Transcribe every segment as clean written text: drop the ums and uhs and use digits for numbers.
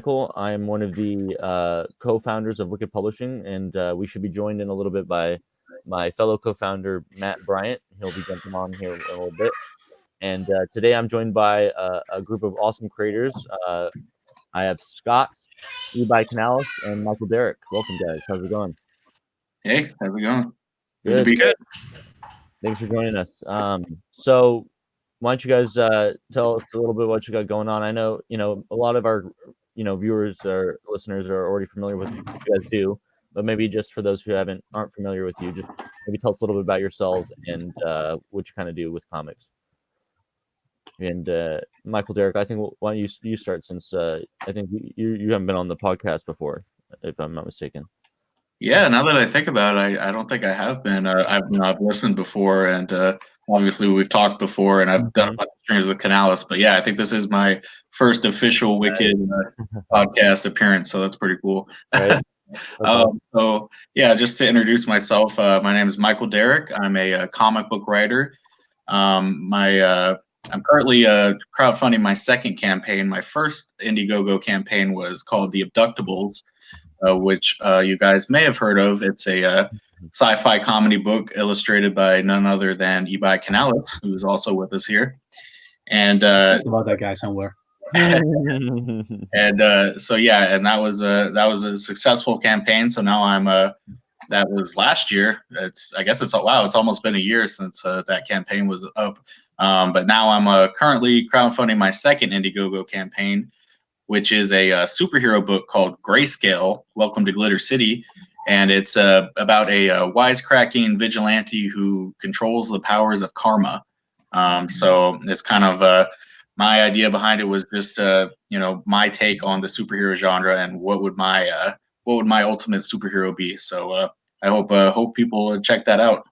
Michael. I am one of the co-founders of Wikid Publishing, and we should be joined in a little bit by my fellow co-founder, Matt Bryant. He'll be jumping on here in a little bit. And today I'm joined by a group of awesome creators. I have Scott, Levi Canales, and Michael Derrick. Welcome, guys. How's it going? Hey, how's it going? Good to be good. Thanks for joining us. So why don't you guys tell us a little bit what you got going on? I know, a lot of our, viewers or listeners are already familiar with what you guys do, but maybe just for those who aren't familiar with you, just maybe tell us a little bit about yourselves and what you kind of do with comics. And Michael Derrick, I think why don't you start, since I think you haven't been on the podcast before, if I'm not mistaken. Yeah, now that I think about it, I don't think I have been. I've listened before, and obviously we've talked before, and I've done a bunch of streams with Canales. But yeah, I think this is my first official Wikid podcast appearance, so that's pretty cool. Right. So yeah, just to introduce myself, my name is Michael Derrick. I'm a comic book writer. I'm currently crowdfunding my second campaign. My first Indiegogo campaign was called The Abductables, which you guys may have heard of. It's a sci-fi comedy book illustrated by none other than Levi Canales, who's also with us here. And about that guy somewhere. And so yeah, and that was a successful campaign. So now that was last year. It's almost been a year since that campaign was up. But now I'm currently crowdfunding my second Indiegogo campaign, which is a superhero book called Grayscale, Welcome to Glitter City. And it's about a wisecracking vigilante who controls the powers of karma. So it's kind of my idea behind it was just my take on the superhero genre and what would my ultimate superhero be. So I hope people check that out.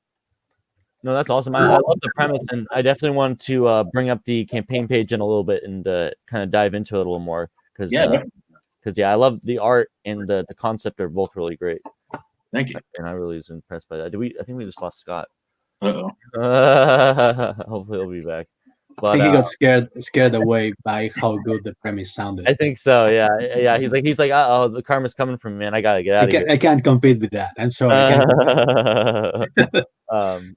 No, that's awesome. I love the premise, and I definitely want to bring up the campaign page in a little bit and kind of dive into it a little more, because I love the art and the concept are both really great. Thank you. And I really was impressed by that. I think we just lost Scott. Uh-oh. Hopefully he'll be back. But, I think he got scared away by how good the premise sounded. I think so. Yeah. He's like, oh, the karma's coming from me, man. I gotta get out of here. I can't compete with that. I'm sorry.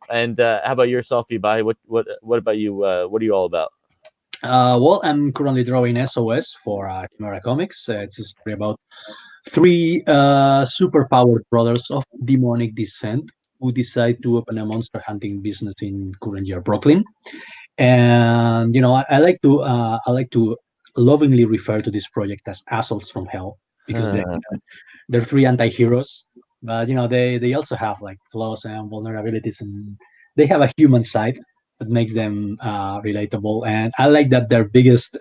And how about yourself, Ibai? What about you? What are you all about? Well, I'm currently drawing SOS for Chimera Comics. It's a story about three superpowered brothers of demonic descent who decide to open a monster hunting business in current year Brooklyn. And I like to lovingly refer to this project as assholes from hell, because they're three anti-heroes, but they also have like flaws and vulnerabilities, and they have a human side that makes them relatable. And I like that their biggest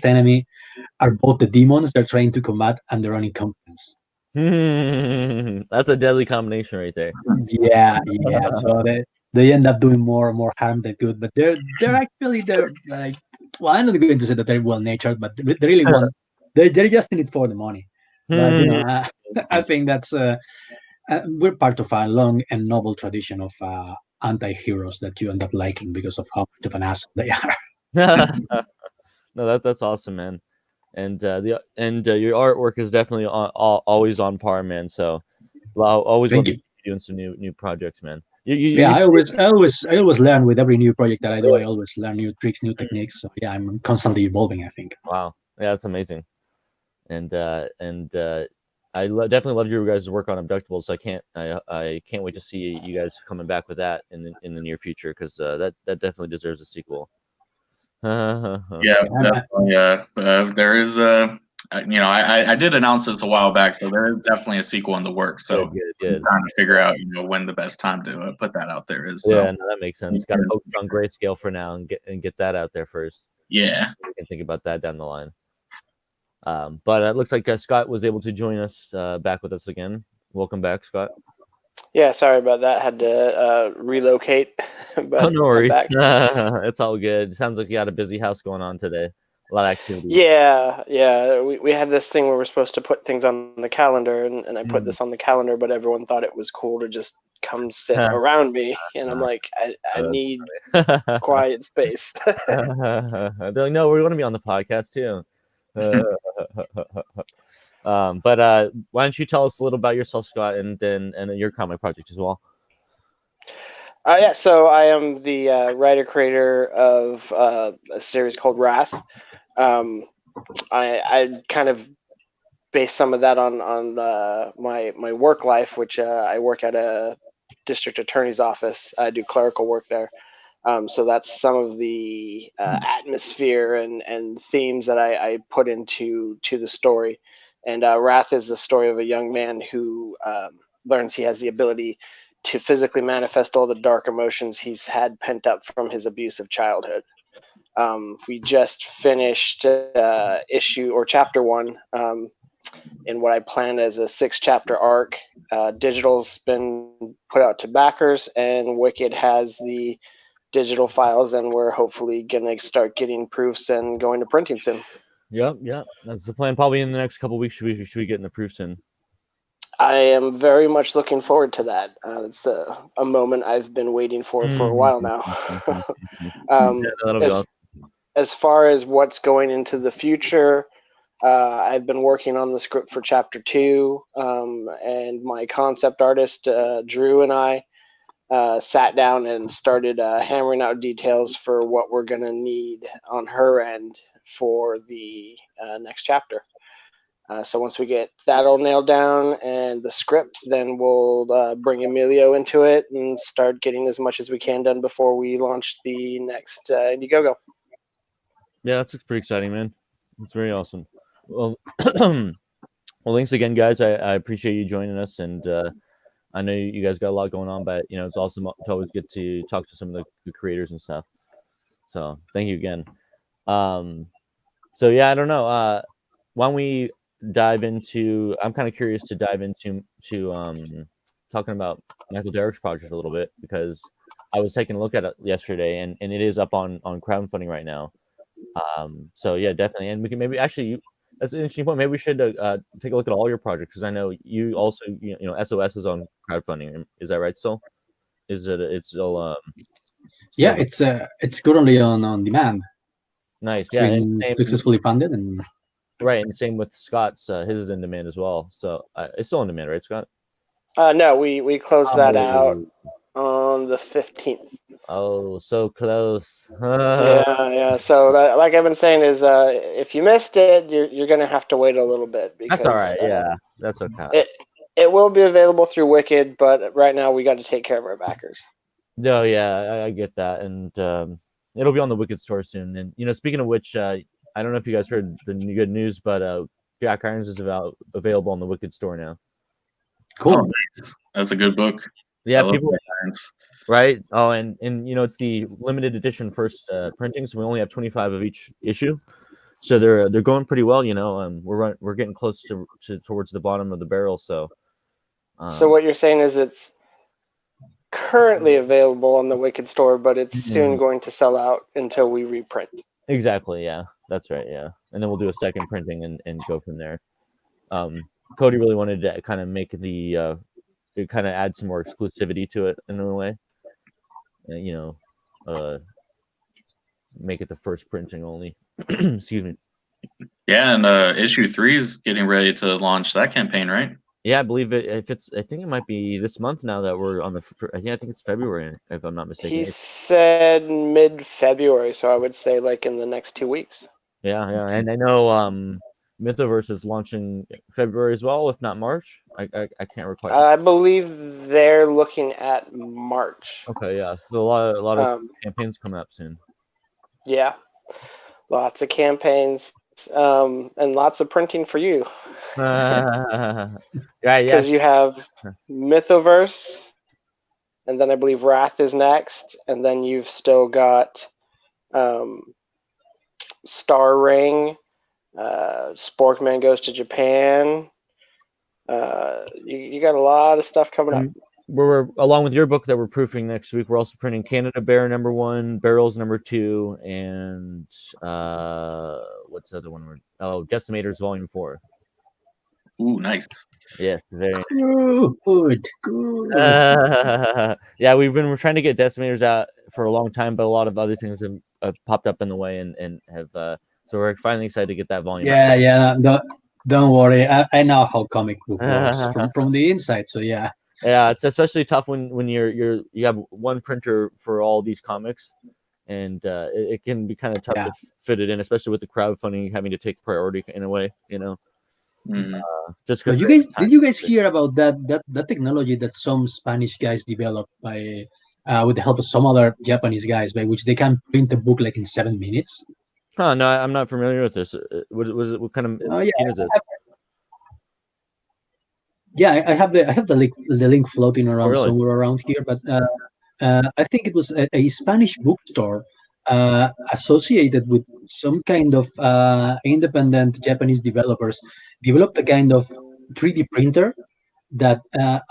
enemy are both the demons they're trying to combat and their own incompetence. That's a deadly combination right there. Yeah. So they end up doing more harm than good, but they're like, well, I'm not going to say that they're well natured, but they really want, they're just in it for the money. But I think that's we're part of a long and noble tradition of anti-heroes that you end up liking because of how much of an asshole they are. No, that's awesome, man. And your artwork is definitely always on par, man. So I'll always love doing some new projects, man. I always learn with every new project that I do. I always learn new tricks, new techniques. So yeah, I'm constantly evolving, I think. Wow, yeah, that's amazing. And I definitely loved your guys' work on Abductables. So I can't wait to see you guys coming back with that in the near future, because that definitely deserves a sequel. Yeah, definitely. There is I did announce this a while back, so there is definitely a sequel in the works. So good. I'm trying to figure out when the best time to put that out there is. So. Yeah, no, that makes sense. Got to focus on Grayscale for now and get that out there first. Yeah, we can think about that down the line. But it looks like Scott was able to join us back with us again. Welcome back, Scott. Yeah, sorry about that. Had to relocate. But no worries. It's all good. It sounds like you had a busy house going on today. A lot of activity. Yeah. We had this thing where we're supposed to put things on the calendar, and I put this on the calendar, but everyone thought it was cool to just come sit around me, and I'm like, I need quiet space. They're like, no, we're going to be on the podcast too. But why don't you tell us a little about yourself, Scott, and your comic project as well? Yeah, so I am the writer creator of a series called Wrath. I kind of base some of that on my work life, which I work at a district attorney's office. I do clerical work there. So that's some of the atmosphere and themes that I put into the story. And Wrath is the story of a young man who learns he has the ability to physically manifest all the dark emotions he's had pent up from his abusive childhood. We just finished issue or chapter one in what I planned as a 6-chapter arc. Digital's been put out to backers, and Wikid has the digital files, and we're hopefully gonna start getting proofs and going to printing soon. Yep, that's the plan. Probably in the next couple of weeks, should we get in the proofs in? I am very much looking forward to that. It's a moment I've been waiting for a while now. That'll be awesome. As far as what's going into the future, I've been working on the script for chapter 2, and my concept artist Drew and I sat down and started hammering out details for what we're going to need on her end for the next chapter. So once we get that all nailed down and the script, then we'll bring Emilio into it and start getting as much as we can done before we launch the next Indiegogo. Yeah, that's pretty exciting, man. It's very awesome. Well, well, thanks again, guys. I appreciate you joining us, and I know you guys got a lot going on, but it's awesome to always get to talk to some of the creators and stuff. So thank you again. So yeah, I don't know. Why don't we dive into? I'm kind of curious to dive into talking about Michael Derrick's project a little bit, because I was taking a look at it yesterday, and it is up on crowdfunding right now. So yeah, definitely, and we can maybe actually that's an interesting point. Maybe we should take a look at all your projects, because I know you also SOS is on crowdfunding. Is that right? Still, is it? It's still. Yeah, it's currently on demand. Nice. It's Yeah, been successfully funded, and right, and same with Scott's. His is in demand as well. So it's still in demand, right, Scott? No, we closed that out on the 15th. Oh, so close. Yeah. So that, like I've been saying, is if you missed it, you're gonna have to wait a little bit, because that's all right. Yeah, that's okay. It will be available through Wikid, but right now we got to take care of our backers. No, yeah, I get that, and it'll be on the Wikid store soon. And speaking of which, I don't know if you guys heard the good news, but Jack Irons is available on the Wikid store now. cool. Oh, nice. That's a good book. Yeah, I love people. Jack Irons. Right. Oh, and it's the limited edition first printing, so we only have 25 of each issue. So they're going pretty well. We're getting close to towards the bottom of the barrel. So. So what you're saying is it's currently available on the Wikid store, but it's soon going to sell out until we reprint. Exactly. Yeah, that's right. Yeah, and then we'll do a second printing and go from there. Cody really wanted to kind of make the kind of add some more exclusivity to it in a way. Make it the first printing only. Excuse me. Yeah, and issue 3 is getting ready to launch that campaign, right? Yeah, I believe it. I think it might be this month now that we're on the. I think it's February, if I'm not mistaken. He said mid-February, so I would say like in the next 2 weeks. Yeah, and I know Mythoverse is launching February as well, if not March. I can't recall. I believe they're looking at March. Okay, yeah, so a lot of campaigns coming up soon. Yeah, lots of campaigns, and lots of printing for you. Yeah. Because you have Mythoverse, and then I believe Wrath is next, and then you've still got Star Ring, Sporkman Goes to Japan. You got a lot of stuff coming up. We're along with your book that we're proofing next week. We're also printing Canada Bear #1, Barrels #2, and what's the other one? Decimators Volume 4. Ooh, nice. Yeah, very good. Yeah, we're trying to get Decimators out for a long time, but a lot of other things have popped up in the way and have so we're finally excited to get that volume out. Yeah. Don't worry, I know how comic book works from the inside. So yeah. Yeah, it's especially tough when you have one printer for all these comics, and it can be kind of tough Yeah. to fit it in, especially with the crowdfunding having to take priority in a way, Mhm. just But because did you guys hear about that technology that some Spanish guys developed by with the help of some other Japanese guys, by which they can print a book like in 7 minutes? Huh, no, I'm not familiar with this. What kind of Oh yeah, machine is it? yeah. I have the link floating Oh, around really? somewhere around here, but I think it was a Spanish bookstore associated with some kind of independent Japanese developers developed a kind of 3D printer that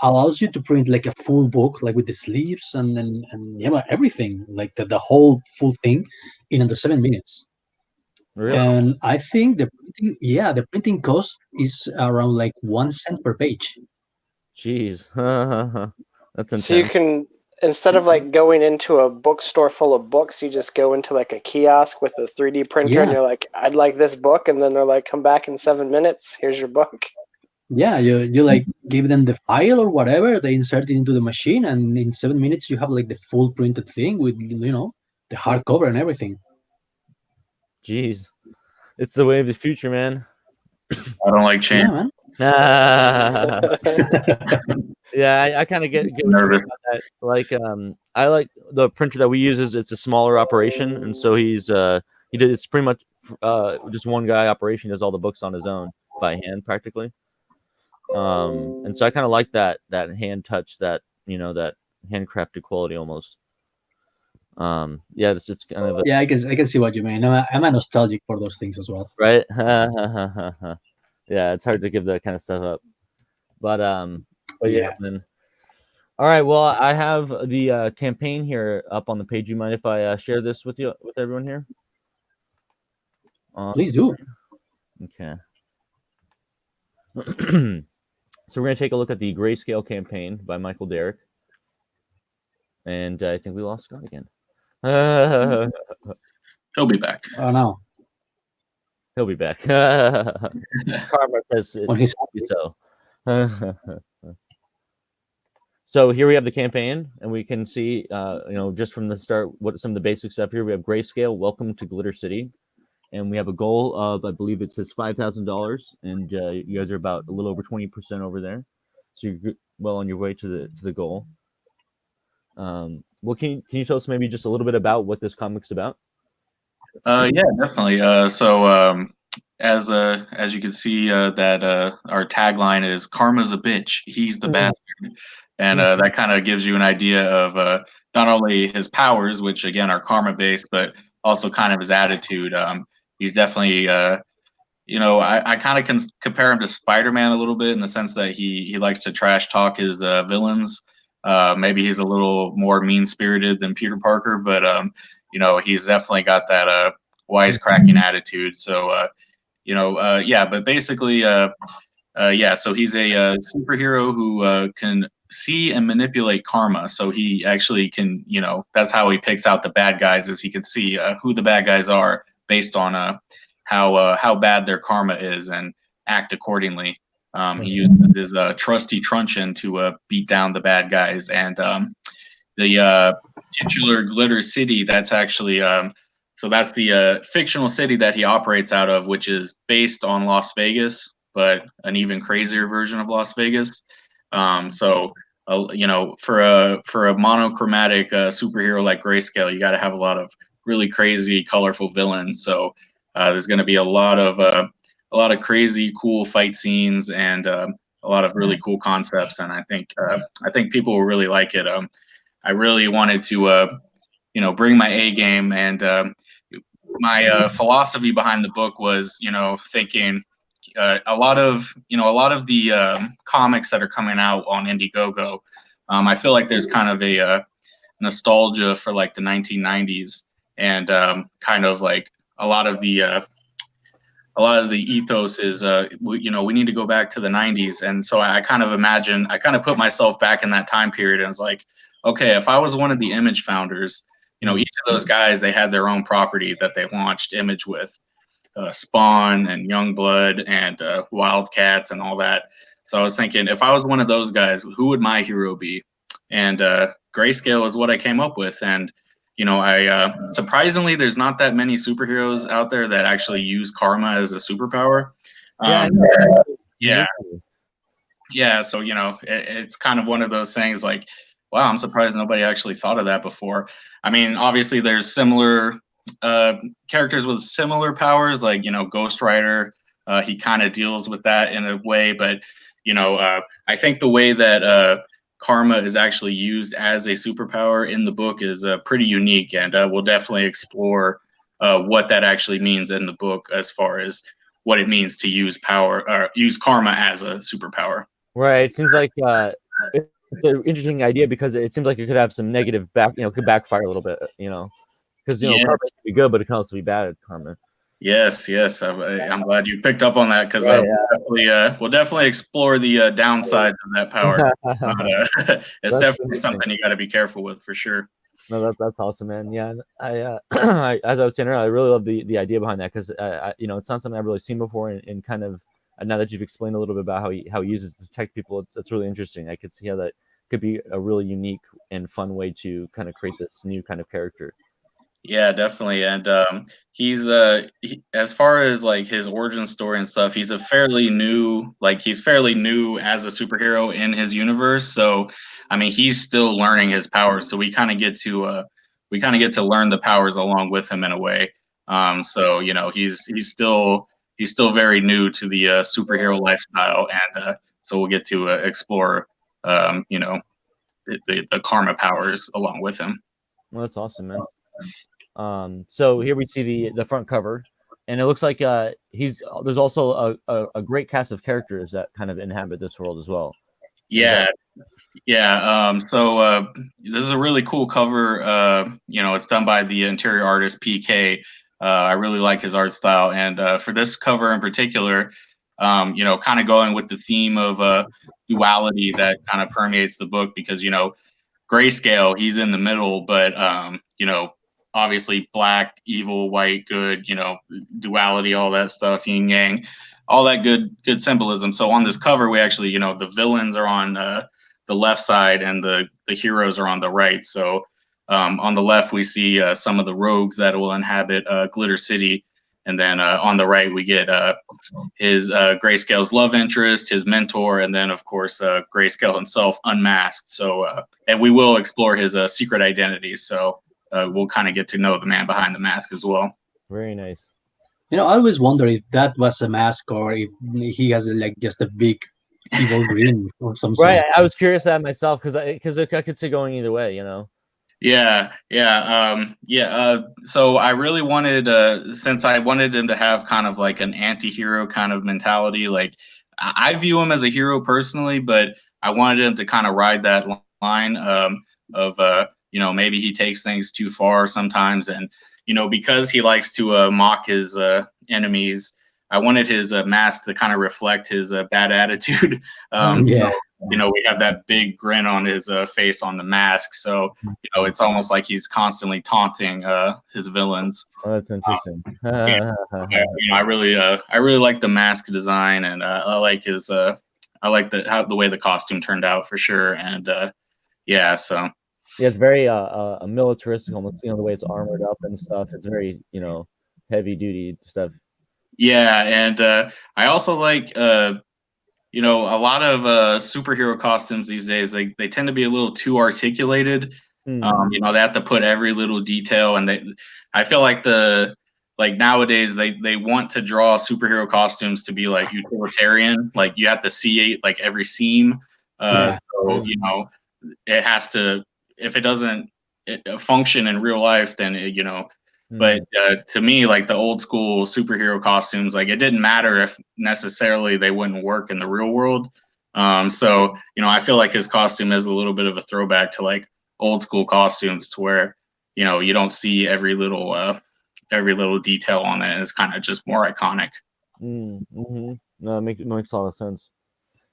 allows you to print like a full book, like with the sleeves and yeah, everything, like the whole full thing in under 7 minutes. Really? And I think the printing cost is around like 1 cent per page. Jeez, that's So you intense. can, instead of like going into a bookstore full of books, you just go into like a kiosk with a 3D printer, and Yeah, you're like, "I'd like this book," and then they're like, "Come back in 7 minutes. Here's your book." yeah. You like give them the file or whatever, they insert it into the machine, and in 7 minutes you have like the full printed thing with the hardcover and everything. Jeez, it's the way of the future, man. I don't like change. Yeah, man. Yeah, I kind of get what you mean Nervous. about that. Like, I like the printer that we use is it's a smaller operation, and so he did it's pretty much just one guy operation, does all the books on his own by hand practically. And so I kind of like that hand touch, that handcrafted quality almost. Yeah, it's kind of Yeah, I can see what you mean. I'm a nostalgic for those things as well. right. Yeah, it's hard to give that kind of stuff up, but yeah, Yeah, man. All right. Well, I have the campaign here up on the page. You mind if I share this with everyone here? please do. Okay. So we're gonna take a look at the Grayscale campaign by Michael Derrick, and I think we lost Scott again. He'll be back. Oh no, He'll be back. Karma says it when he's will be so. So here we have the campaign, and we can see, just from the start, what some of the basics up here. We have Grayscale. Welcome to Glitter City. And we have a goal of, I believe it says $5,000, and you guys are about a little over 20% over there, so you're well on your way to the goal. Well, can you tell us maybe just a little bit about what this comic's about? Yeah, definitely. As you can see, that our tagline is "Karma's a bitch, he's the bastard," and that kind of gives you an idea of not only his powers, which again are karma based, but also kind of his attitude. He's definitely I kind of can compare him to Spider-Man a little bit in the sense that he likes to trash talk his villains. Maybe he's a little more mean-spirited than Peter Parker, but he's definitely got that wisecracking attitude. So yeah, but basically, yeah. So he's a superhero who can see and manipulate karma. So he actually can, that's how he picks out the bad guys, is he can see who the bad guys are based on how bad their karma is and act accordingly. He uses his trusty truncheon to beat down the bad guys, and the titular Glitter City. That's actually so that's the fictional city that he operates out of, which is based on Las Vegas, but an even crazier version of Las Vegas. So for a monochromatic superhero like Grayscale, you got to have a lot of really crazy, colorful villains. So there's going to be a lot of crazy, cool fight scenes and a lot of really cool concepts. And I think people will really like it. I really wanted to bring my A game, and my philosophy behind the book was thinking a lot of the comics that are coming out on Indiegogo. I feel like there's kind of a nostalgia for like the 1990s, and kind of like a lot of the ethos is we need to go back to the 90s. And so I kind of put myself back in that time period, and was like, okay, if I was one of the Image founders, each of those guys, they had their own property that they launched Image with. Spawn and Youngblood and Wildcats and all that. So I was thinking, if I was one of those guys, who would my hero be? And Grayscale is what I came up with. And I surprisingly, the's not that many superheroes out there that actually use karma as a superpower. Yeah. Yeah, so it's kind of one of those things like, wow, I'm surprised nobody actually thought of that before. I mean, obviously there's similar characters with similar powers, like Ghost Rider. He kind of deals with that in a way, but I think the way that karma is actually used as a superpower in the book is pretty unique, and we'll definitely explore what that actually means in the book as far as what it means to use power or use karma as a superpower. Right. It seems like it's an interesting idea because it seems like it could have some negative could backfire a little bit, because Yes. karma can be good, but it can also be bad karma. Yes. I'm glad you picked up on that because Right, we'll definitely explore the downsides of that power. It's That's definitely something you got to be careful with for sure. No, that's awesome, man. Yeah, I as I was saying earlier, I really love the idea behind that because it's not something I've really seen before, and kind of now that you've explained a little bit about how he uses it to protect people, it's really interesting. I could see how that could be a really unique and fun way to kind of create this new kind of character. Yeah, definitely. And he's as far as like his origin story and stuff, he's fairly new as a superhero in his universe. So I mean, he's still learning his powers. So we kind of get to learn the powers along with him in a way. So he's still very new to the superhero lifestyle, and so we'll get to explore the karma powers along with him. Well, that's awesome, man. So here we see the front cover, and it looks like there's also a great cast of characters that kind of inhabit this world as well. Yeah. So this is a really cool cover. It's done by the interior artist PK. I really like his art style, and for this cover in particular, kind of going with the theme of duality that kind of permeates the book, because Grayscale, he's in the middle, but obviously black, evil, white, good, duality, all that stuff, yin yang, all that good symbolism. So on this cover, we actually, the villains are on the left side and the heroes are on the right. So on the left, we see some of the rogues that will inhabit Glitter City. And then on the right, we get his Grayscale's love interest, his mentor, and then, of course, Grayscale himself unmasked. So, and we will explore his secret identity. So we'll kind of get to know the man behind the mask as well. Very nice. I always wonder if that was a mask or if he has like just a big evil grin or some sort. Right. I was curious that myself because I could see going either way, Yeah. So I really wanted, since I wanted him to have kind of like an anti-hero kind of mentality, like I view him as a hero personally, but I wanted him to kind of ride that line of maybe he takes things too far sometimes, and because he likes to mock his enemies, I wanted his mask to kind of reflect his bad attitude. Yeah. We have that big grin on his face on the mask, so it's almost like he's constantly taunting his villains. Oh, that's interesting. I really like the mask design, and I like his I like the way the costume turned out for sure, and so. Yeah, it's very a militaristic, almost, the way it's armored up and stuff. It's very, heavy duty stuff. Yeah, and I also like a lot of superhero costumes these days. They tend to be a little too articulated. They have to put every little detail, and I feel like nowadays they want to draw superhero costumes to be like utilitarian. Like you have to see like every seam. So it has to. If it doesn't function in real life, then But to me, like the old school superhero costumes, like it didn't matter if necessarily they wouldn't work in the real world. So I feel like his costume is a little bit of a throwback to like old school costumes, to where you don't see every little detail on it. It's kind of just more iconic. No, it makes a lot of sense.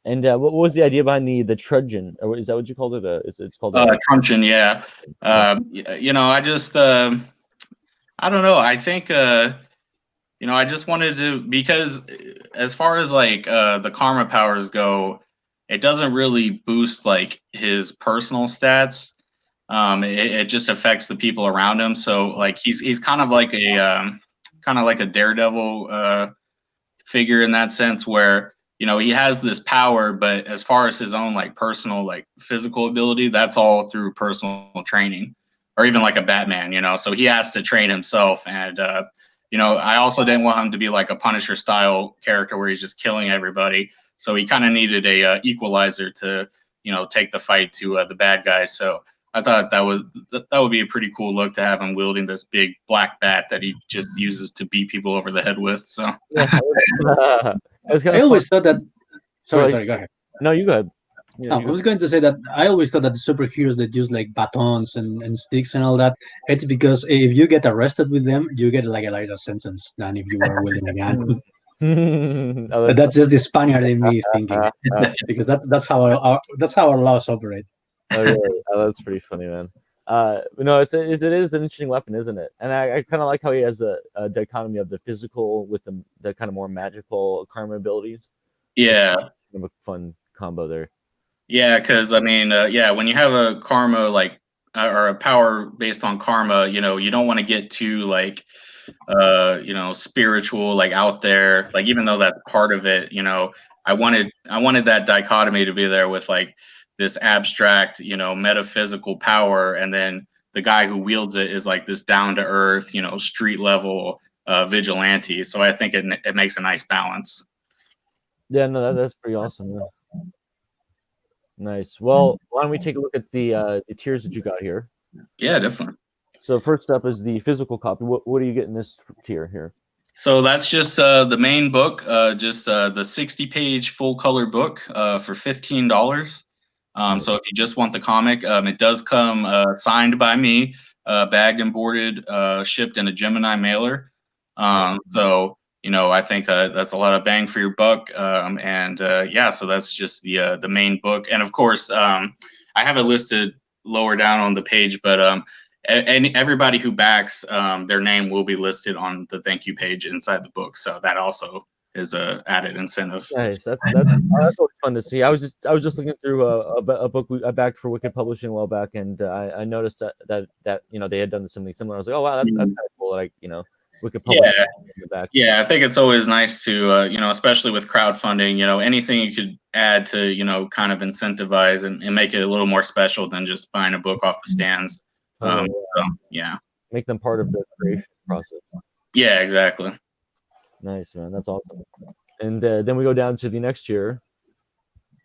And what was the idea behind the truncheon? Or is that what you called it? It's called truncheon. Yeah. I just I don't know. I think I just wanted to, because as far as like the karma powers go, it doesn't really boost like his personal stats. It just affects the people around him. So like he's kind of like a daredevil figure in that sense, where he has this power, but as far as his own like personal like physical ability, that's all through personal training, or even like a Batman. So he has to train himself. And I also didn't want him to be like a Punisher style character where he's just killing everybody. So he kind of needed a equalizer to take the fight to the bad guys. So I thought that would be a pretty cool look, to have him wielding this big black bat that he just uses to beat people over the head with. So Yeah, it's kind I of fun. always thought that. Go Sorry, go ahead. No, you go ahead. Yeah, No, I was going to say that I always thought that the superheroes that use like batons and sticks and all that, it's because if you get arrested with them, you get like a lighter sentence than if you were wielding a gun. Oh, But that's just the Spaniard in me thinking, because that's how our laws operate. Oh, really? Oh, that's pretty funny, man. No, it is an interesting weapon, isn't it? And I kind of like how he has a dichotomy of the physical with the kind of more magical karma abilities. yeah. Kind of a fun combo there. Yeah, because I mean, when you have a karma like or a power based on karma, you don't want to get too like spiritual, like out there. Like, even though that's part of it, I wanted that dichotomy to be there with like this abstract, metaphysical power, and then the guy who wields it is like this down to earth, street level vigilante. So I think it makes a nice balance. Yeah, no, that's pretty awesome. Yeah. Nice. Well, why don't we take a look at the tiers that you got here? Yeah, definitely. So first up is the physical copy. What do you get in this tier here? So that's just the main book, just the 60-page full color book for $15. So if you just want the comic, it does come signed by me, bagged and boarded, shipped in a Gemini mailer. So I think that's a lot of bang for your buck. So that's just the main book. And of course, I have it listed lower down on the page, but and everybody who backs, their name will be listed on the thank you page inside the book. So that also is a added incentive. Nice. That's always fun to see. I was just looking through a book I backed for Wikid Publishing a while back, and I noticed that they had done something similar. I was like, oh wow, that's kind of cool. Like Wikid Publishing in the back. Yeah, I think it's always nice to especially with crowdfunding, anything you could add to kind of incentivize and make it a little more special than just buying a book off the stands. Totally, Yeah. Make them part of the creation process. Yeah, exactly. Nice, man. That's awesome. And then we go down to the next tier.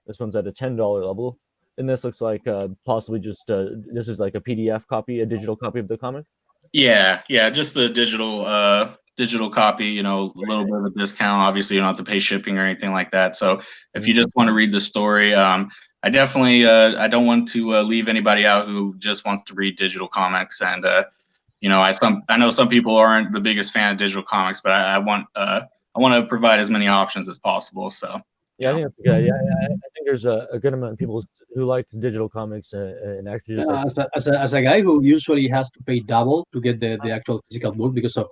This one's at a $10 level, and this looks like possibly just this is like a PDF copy, a digital copy of the comic. Yeah, just the digital copy. A little bit of a discount. Obviously, you don't have to pay shipping or anything like that. So if you just want to read the story, I definitely I don't want to leave anybody out who just wants to read digital comics. And I know some people aren't the biggest fan of digital comics, but I want to provide as many options as possible. So yeah, I think that's good. Yeah, I think there's a good amount of people who like digital comics and actually just as a guy who usually has to pay double to get the actual physical book because of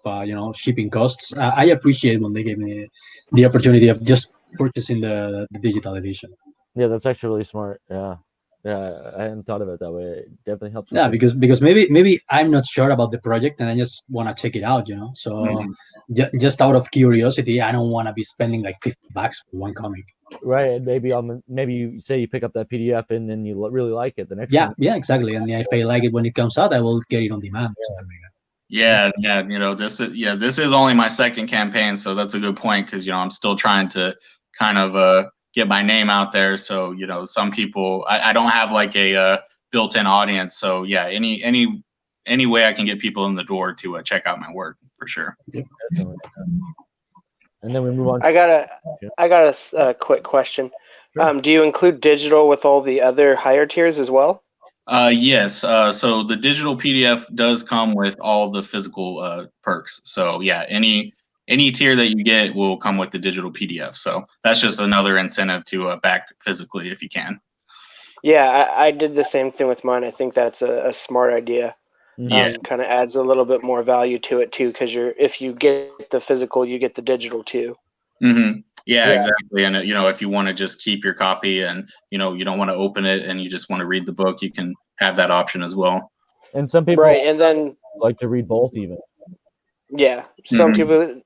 shipping costs, I appreciate when they give me the opportunity of just purchasing the digital edition. Yeah, that's actually really smart. Yeah, I hadn't thought of it that way. It definitely helps. Yeah, because maybe I'm not sure about the project and I just want to check it out, So just out of curiosity, I don't want to be spending like $50 for one comic. Right, and maybe you say you pick up that PDF and then you really like it. The next yeah, one. Yeah, exactly. And if I like it when it comes out, I will get it on demand. Yeah. This is only my second campaign, so that's a good point, because I'm still trying to kind of get my name out there. So some people, I don't have like a built-in audience. So yeah, any way I can get people in the door to check out my work, for sure. Definitely. And then we move on. I got a quick question. Sure. Do you include digital with all the other higher tiers as well? Yes. So the digital PDF does come with all the physical perks. So yeah, any tier that you get will come with the digital PDF. So that's just another incentive to back physically if you can. Yeah, I did the same thing with mine. I think that's a smart idea. Yeah. Kind of adds a little bit more value to it too, because if you get the physical, you get the digital too. Mm-hmm. Yeah, Yeah. exactly. And if you want to just keep your copy and you don't want to open it and you just want to read the book, you can have that option as well. And some people Right, and then like to read both even. yeah, some Mhm. people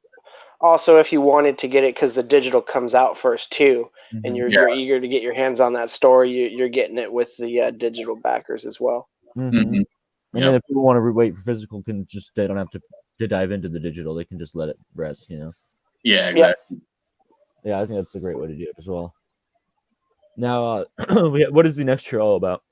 also, if you wanted to get it because the digital comes out first too, and Mhm. you're eager to get your hands on that story, you're getting it with the digital backers as well. Mhm. Mhm. And then if people want to wait for physical, they don't have to dive into the digital. They can just let it rest. Yeah, exactly. Yeah, I think that's a great way to do it as well. Now, what is the next year all about?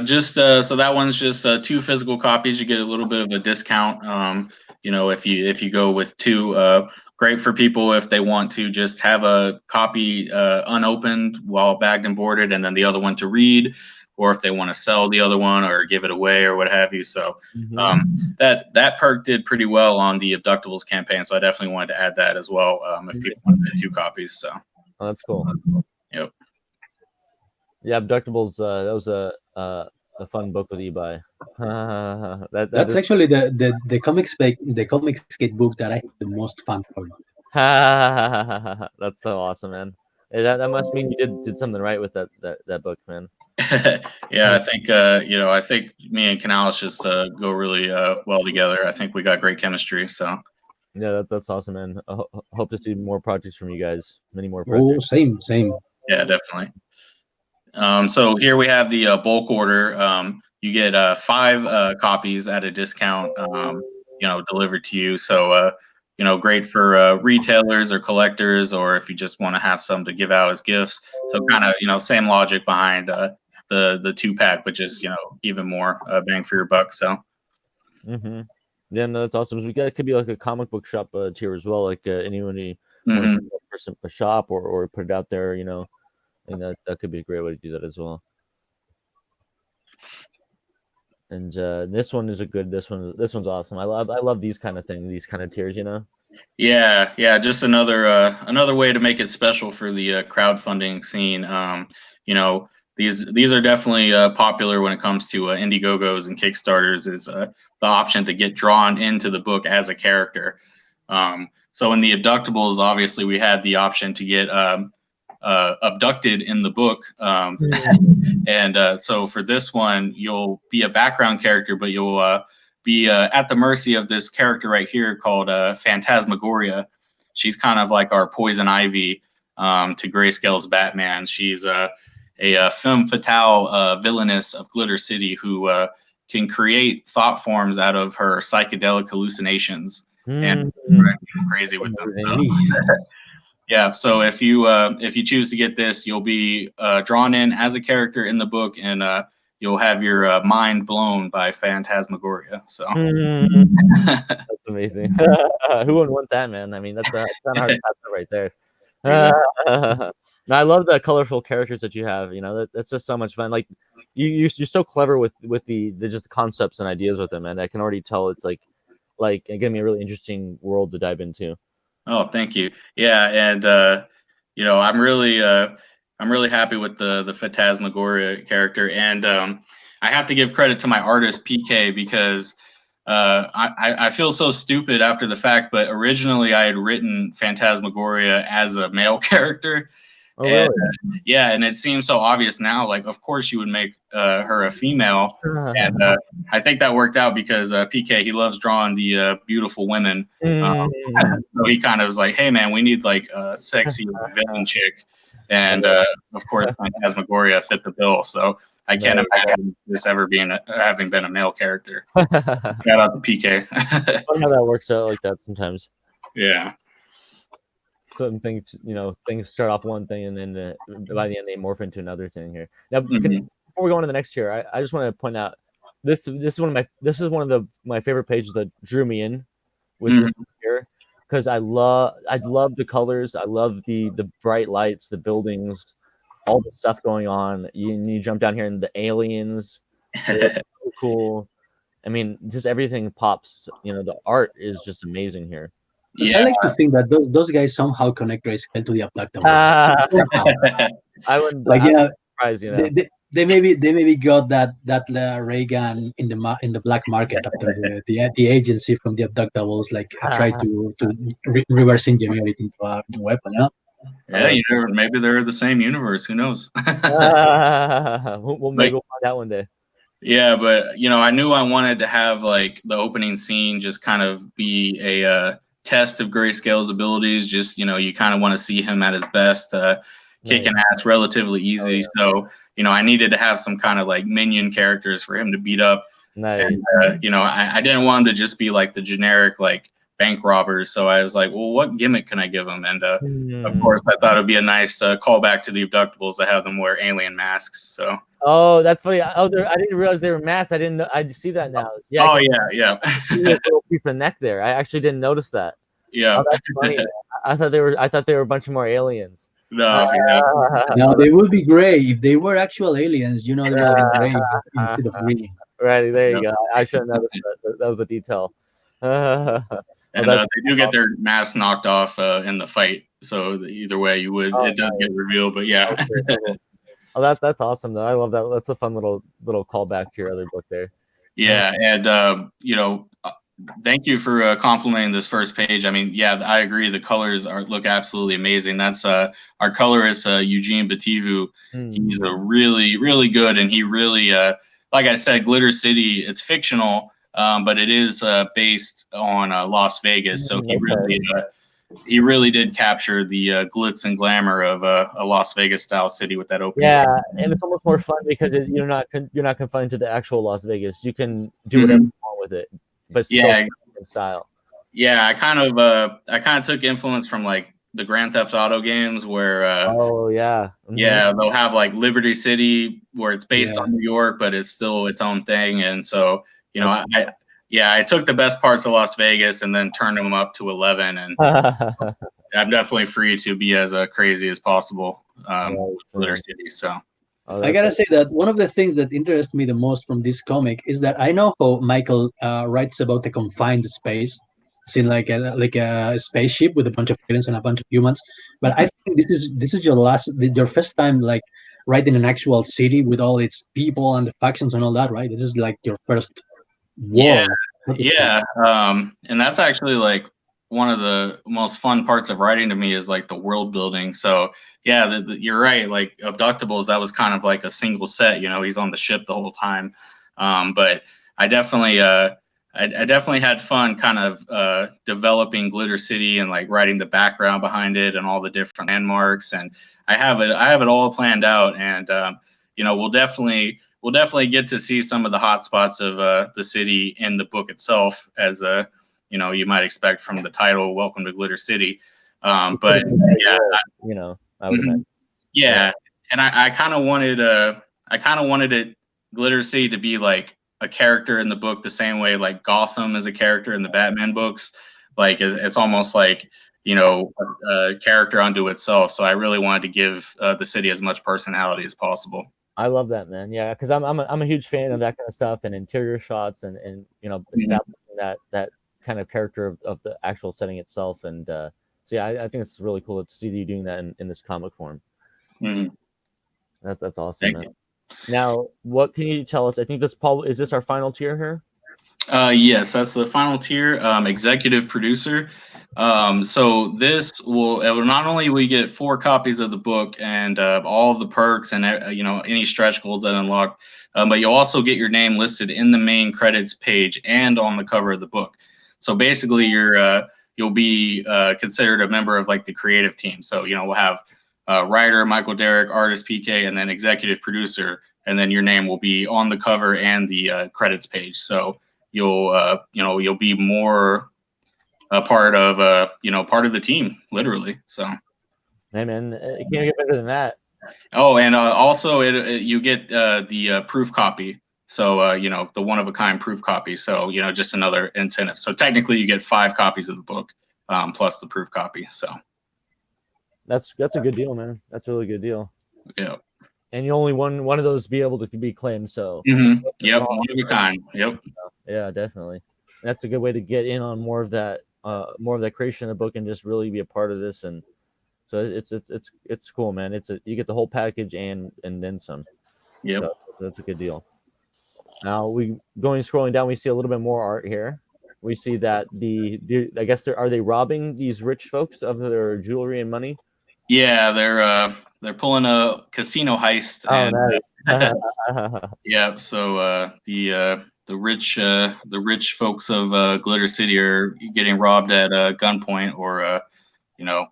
Just so that one's just 2 physical copies. You get a little bit of a discount. If you go with 2, great for people if they want to just have a copy unopened while bagged and boarded, and then the other one to read, or if they want to sell the other one or give it away or what have you. So that perk did pretty well on the Abductables campaign. So I definitely wanted to add that as well. If people want to get 2 copies, so Oh, that's cool. yep. Yeah, Abductables. That was a fun book with eBay. That's actually the comics kit book that I had the most fun for. That's so awesome, man. That must mean you did something right with that book, man. Yeah, I think me and Canales just go really well together. I think we got great chemistry. So Yeah, that's awesome, man. I hope to see more projects from you guys. Many more Oh, projects. same. yeah, definitely. So here we have the bulk order. You get 5 copies at a discount. Delivered to you. So great for retailers or collectors, or if you just want to have some to give out as gifts. So kind of same logic behind the 2-pack, but just even more bang for your buck. So. Mm-hmm. Yeah, no, that's awesome. So it could be like a comic book shop tier as well. Like anyone who want Mhm. to put a shop or put it out there, and that could be a great way to do that as well. And this one is a good. This one's awesome. I love these kind of things, these kind of tiers. Yeah, just another way to make it special for the crowdfunding scene. These are definitely popular when it comes to Indiegogos and Kickstarters. Is the option to get drawn into the book as a character. So in the Abductables, obviously we had the option to get abducted in the book, and so for this one, you'll be a background character, but you'll be at the mercy of this character right here called Phantasmagoria. She's kind of like our poison ivy to Grayscale's Batman. She's a femme fatale villainess of Glitter City who can create thought forms out of her psychedelic hallucinations and crazy with them. So, yeah, so if you choose to get this, you'll be drawn in as a character in the book, and you'll have your mind blown by Phantasmagoria. So That's amazing. Who wouldn't want that, man? I mean, that's kind of hard to pass up right there. Exactly. No, I love the colorful characters that you have. That's just so much fun. Like you're so clever with the just the concepts and ideas with them, and I can already tell it's like it gave me a really interesting world to dive into. Oh, thank you. Yeah, and I'm really happy with the Phantasmagoria character, and I have to give credit to my artist PK because I feel so stupid after the fact, but originally I had written Phantasmagoria as a male character. Oh, And really? yeah, and it seems so obvious now. Like, of course, you would make her a female, and I think that worked out because PK he loves drawing the beautiful women. So he kind of was like, "Hey, man, we need like a sexy villain chick," and of course, Phantasmagoria fit the bill. So I can't imagine this ever being having been a male character. Shout out to PK. Funny how that works out like that sometimes. Yeah. Some things, things start off one thing and then by the end they morph into another thing here. Now, Mhm. before we go on to the next tier, I just want to point out this is one of my favorite pages that drew me in with this here because I love the colors, I love the bright lights, the buildings, all the stuff going on. You jump down here and the aliens, they're so cool. I mean, just everything pops. The art is just amazing here. I Yeah. like to think that those guys somehow connect Grayscale to the Abductables. Ah, Somehow. I wouldn't. Like, I'm yeah, surprised. they, they, they maybe got that ray gun in the black market after the agency from the abductables like tried to reverse engineer it into a weapon. Yeah? Yeah, you never. Maybe they're the same universe. Who knows? Well, maybe we'll find out one day. Yeah, but I knew I wanted to have like the opening scene just kind of be a test of Grayscale's abilities. Just you kind of want to see him at his best, kicking ass relatively easy. So I needed to have some kind of like minion characters for him to beat up. Nice. And I didn't want him to just be like the generic like bank robbers. So I was like, well, what gimmick can I give him? And of course, I thought it'd be a nice callback to the Abductibles to have them wear alien masks. So. Oh, that's funny. I didn't realize they were masks. I didn't know. I see that now. Yeah. Oh yeah. A little piece of neck there. I actually didn't notice that. Yeah. Oh, that's funny. I thought they were a bunch of more aliens. No, yeah. No, they would be gray if they were actual aliens. They would have been gray instead of green. Right there, you go. I should have noticed that. That was a detail. And they do get their mask knocked off in the fight. So either way, it does get revealed. But yeah. Oh, that's awesome though. I love that. That's a fun little callback to your other book there. Yeah, and thank you for complimenting this first page. I mean, yeah, I agree. The colors look absolutely amazing. That's our colorist Eugene Bativu. He's a really, really good, and he really, like I said, Glitter City. It's fictional, but it is based on Las Vegas. So he really did capture the glitz and glamour of a Las Vegas style city with that opening. Yeah, and it's almost more fun because you're not confined to the actual Las Vegas. You can do whatever you want with it, but still in style. Yeah, I kind of took influence from like the Grand Theft Auto games where yeah, they'll have like Liberty City where it's based on New York, but it's still its own thing. And so I took the best parts of Las Vegas and then turned them up to 11, and I'm definitely free to be as crazy as possible with Glitter City. So I gotta say that one of the things that interests me the most from this comic is that I know how Michael writes about the confined space, seen like a spaceship with a bunch of aliens and a bunch of humans. But I think this is your first time like writing an actual city with all its people and the factions and all that, right? This is like your first world. Yeah. And that's actually like one of the most fun parts of writing to me is like the world building. So yeah, you're right. Like Abductibles, that was kind of like a single set. He's on the ship the whole time. But I definitely, I definitely had fun kind of developing Glitter City and like writing the background behind it and all the different landmarks. And I have it all planned out. And we'll definitely get to see some of the hot spots of the city in the book itself, as you might expect from the title, "Welcome to Glitter City." But yeah, I would imagine. Yeah, and I kind of wanted it Glitter City to be like a character in the book, the same way like Gotham is a character in the Batman books. Like it's almost like a character unto itself. So I really wanted to give the city as much personality as possible. I love that, man. Yeah, because I'm a huge fan of that kind of stuff and interior shots and establishing that kind of character of the actual setting itself. And so yeah, I think it's really cool to see you doing that in this comic form. Mm-hmm. That's awesome, man. Now, what can you tell us? I think is this our final tier here? Yes, that's the final tier. Executive producer. So this will not only we get 4 copies of the book and all of the perks and any stretch goals that unlock, but you'll also get your name listed in the main credits page and on the cover of the book. So basically, you'll be considered a member of like the creative team. So we'll have writer Michael Derrick, artist PK, and then executive producer, and then your name will be on the cover and the credits page. So you'll be more a part of the team, literally. So hey man, it can't get better than that. Oh, and also you get the proof copy. So the one of a kind proof copy. So just another incentive. So technically you get 5 copies of the book plus the proof copy. So that's a good deal, man. That's a really good deal. Yeah. And you only one of those be able to be claimed. So Yep, one of a kind. Yep. Yeah, definitely. That's a good way to get in on more of that creation of the book and just really be a part of this. And so it's cool, man. You get the whole package and then some. Yep. So that's a good deal. Now scrolling down, we see a little bit more art here. We see that I guess are they robbing these rich folks of their jewelry and money? Yeah, they're pulling a casino heist, Oh, and nice. yeah, so the rich folks of Glitter City are getting robbed at gunpoint, or you know,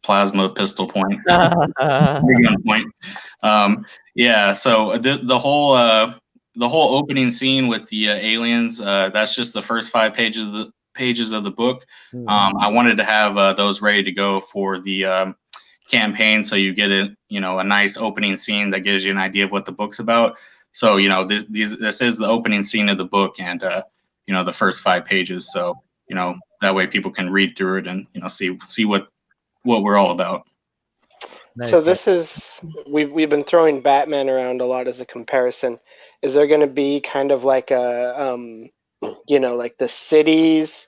plasma pistol point, gunpoint. Yeah, so the whole opening scene with the aliens, that's just the first 5 pages of the book. I wanted to have those ready to go for the campaign, so you get a nice opening scene that gives you an idea of what the book's about. So this is the opening scene of the book, and the first 5 pages. So that way people can read through it and see what we're all about. Nice. So this is we've been throwing Batman around a lot as a comparison. Is there going to be kind of like a like the city's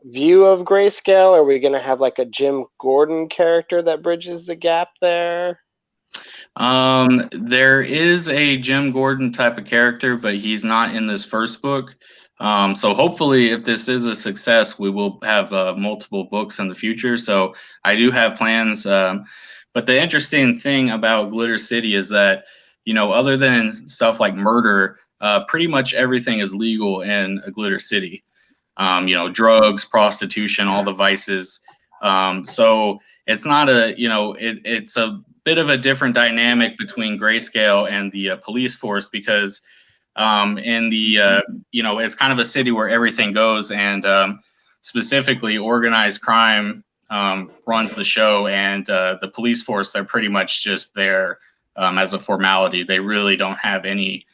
view of Grayscale? Are we going to have like a Jim Gordon character that bridges the gap there? There is a Jim Gordon type of character, but he's not in this first book. So hopefully, if this is a success, we will have multiple books in the future. So I do have plans. But the interesting thing about Glitter City is that, other than stuff like murder, pretty much everything is legal in a Glitter City. Drugs, prostitution, all the vices. So it's not it's a bit of a different dynamic between Grayscale and the police force, because in the it's kind of a city where everything goes, and specifically organized crime runs the show, and the police force, they're pretty much just there as a formality. They really don't have any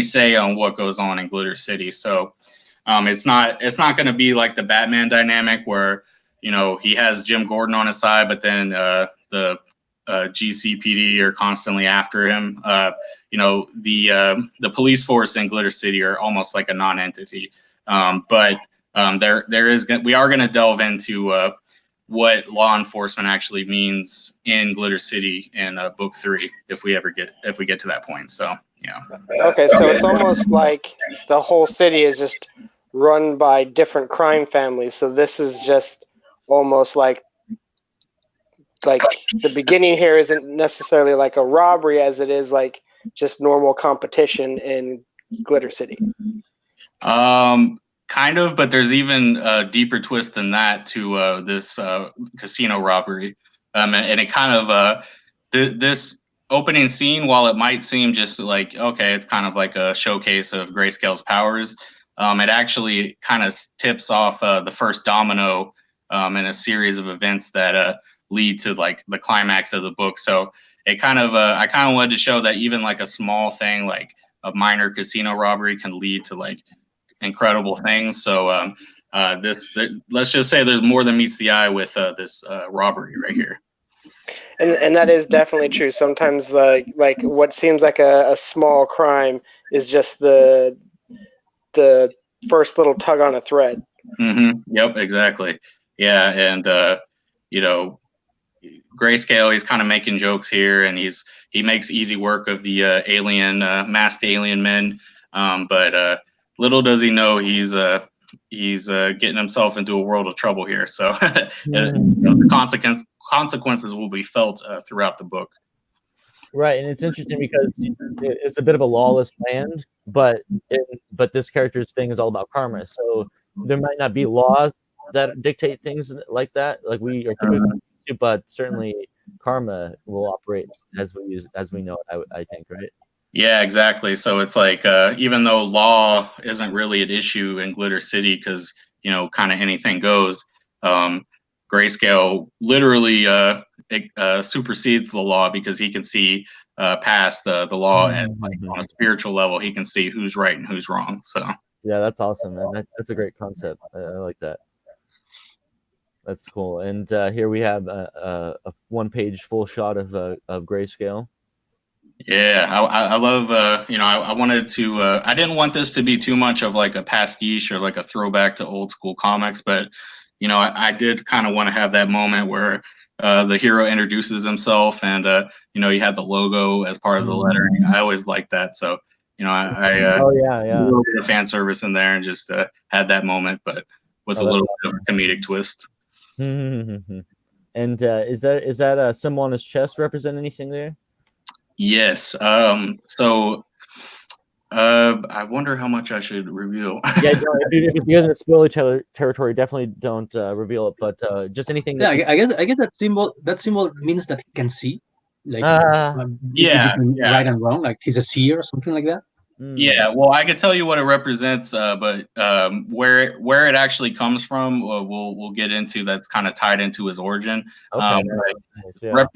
say on what goes on in Glitter City. So it's not going to be like the Batman dynamic where he has Jim Gordon on his side, but then the GCPD are constantly after him. The police force in Glitter City are almost like a non-entity. But we are going to delve into what law enforcement actually means in Glitter City in book 3 if we get to that point. So yeah. Okay, so it's almost like the whole city is just run by different crime families. So this is just almost like the beginning here isn't necessarily like a robbery as it is like just normal competition in Glitter City. Kind of, but there's even a deeper twist than that to this casino robbery. And it kind of this opening scene, while it might seem just like, okay, it's kind of like a showcase of Grayscale's powers, it actually kind of tips off the first domino in a series of events that lead to like the climax of the book. So it kind of I kind of wanted to show that even like a small thing like a minor casino robbery can lead to like incredible things. So let's just say there's more than meets the eye with this robbery right here. And that is definitely true. Sometimes like what seems like a small crime is just the first little tug on a thread. Mm-hmm. Yep, exactly. Yeah, and Grayscale, he's kind of making jokes here, and he makes easy work of the masked alien men. But little does he know he's getting himself into a world of trouble here. So the consequences will be felt throughout the book. Right, and it's interesting because it's a bit of a lawless land, but this character's thing is all about karma. So there might not be laws that dictate things like that, like we are typically, but certainly karma will operate as we know it. I think, right? Yeah, exactly. So it's like even though law isn't really an issue in Glitter City because kind of anything goes, Grayscale literally supersedes the law because he can see past the law, and like on a spiritual level, he can see who's right and who's wrong. So yeah, that's awesome, man. That's a great concept. I like that. That's cool. And here we have a one-page full shot of Grayscale. Yeah, I love, I wanted to, I didn't want this to be too much of like a pastiche or like a throwback to old school comics, but, I did kind of want to have that moment where the hero introduces himself, and you have the logo as part of the lettering. I always liked that, so Oh yeah, a little bit of fan service in there, and just had that moment, but with a little bit of a comedic twist. And is that a symbol on his chest represent anything there? Yes. So I wonder how much I should reveal. Yeah, no, if you guys spoil each other territory, definitely don't reveal it. But just anything. Yeah, I guess that symbol means that he can see, like yeah, right and wrong, like he's a seer or something like that. Yeah, well, I could tell you what it represents, but where it actually comes from, we'll get into. That's kind of tied into his origin. Okay.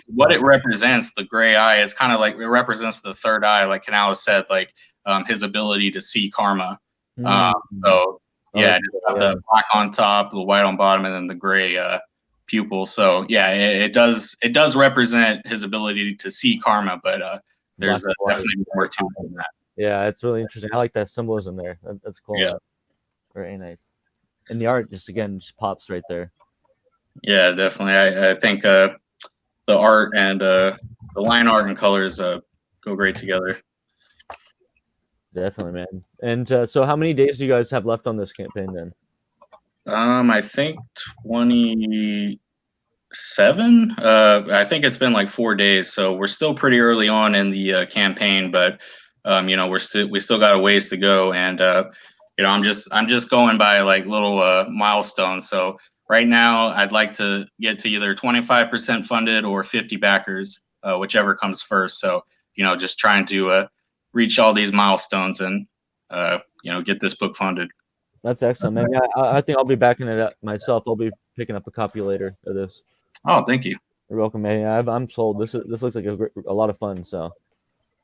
What it represents, the gray eye, it's kind of like it represents the third eye, like Canales said, like his ability to see karma. So yeah, the black on top, the white on bottom, and then the gray pupil. So yeah, it does represent his ability to see karma, but there's definitely more to it than that. Yeah, it's really interesting. I like that symbolism there. That's cool. Yeah. Very nice. And the art just pops right there. Yeah, definitely. I think the art and the line art and colors go great together. Definitely, man. And so how many days do you guys have left on this campaign then? I think 27. I think it's been like 4 days, so we're still pretty early on in the campaign, but we still got a ways to go, and I'm just going by like little milestones. So right now, I'd like to get to either 25% funded or 50 backers, whichever comes first. So just trying to reach all these milestones and get this book funded. That's excellent, man. Yeah, I think I'll be backing it up myself. I'll be picking up a copy later of this. Oh, thank you. You're welcome, man. Yeah, I'm sold. This looks like a lot of fun. So.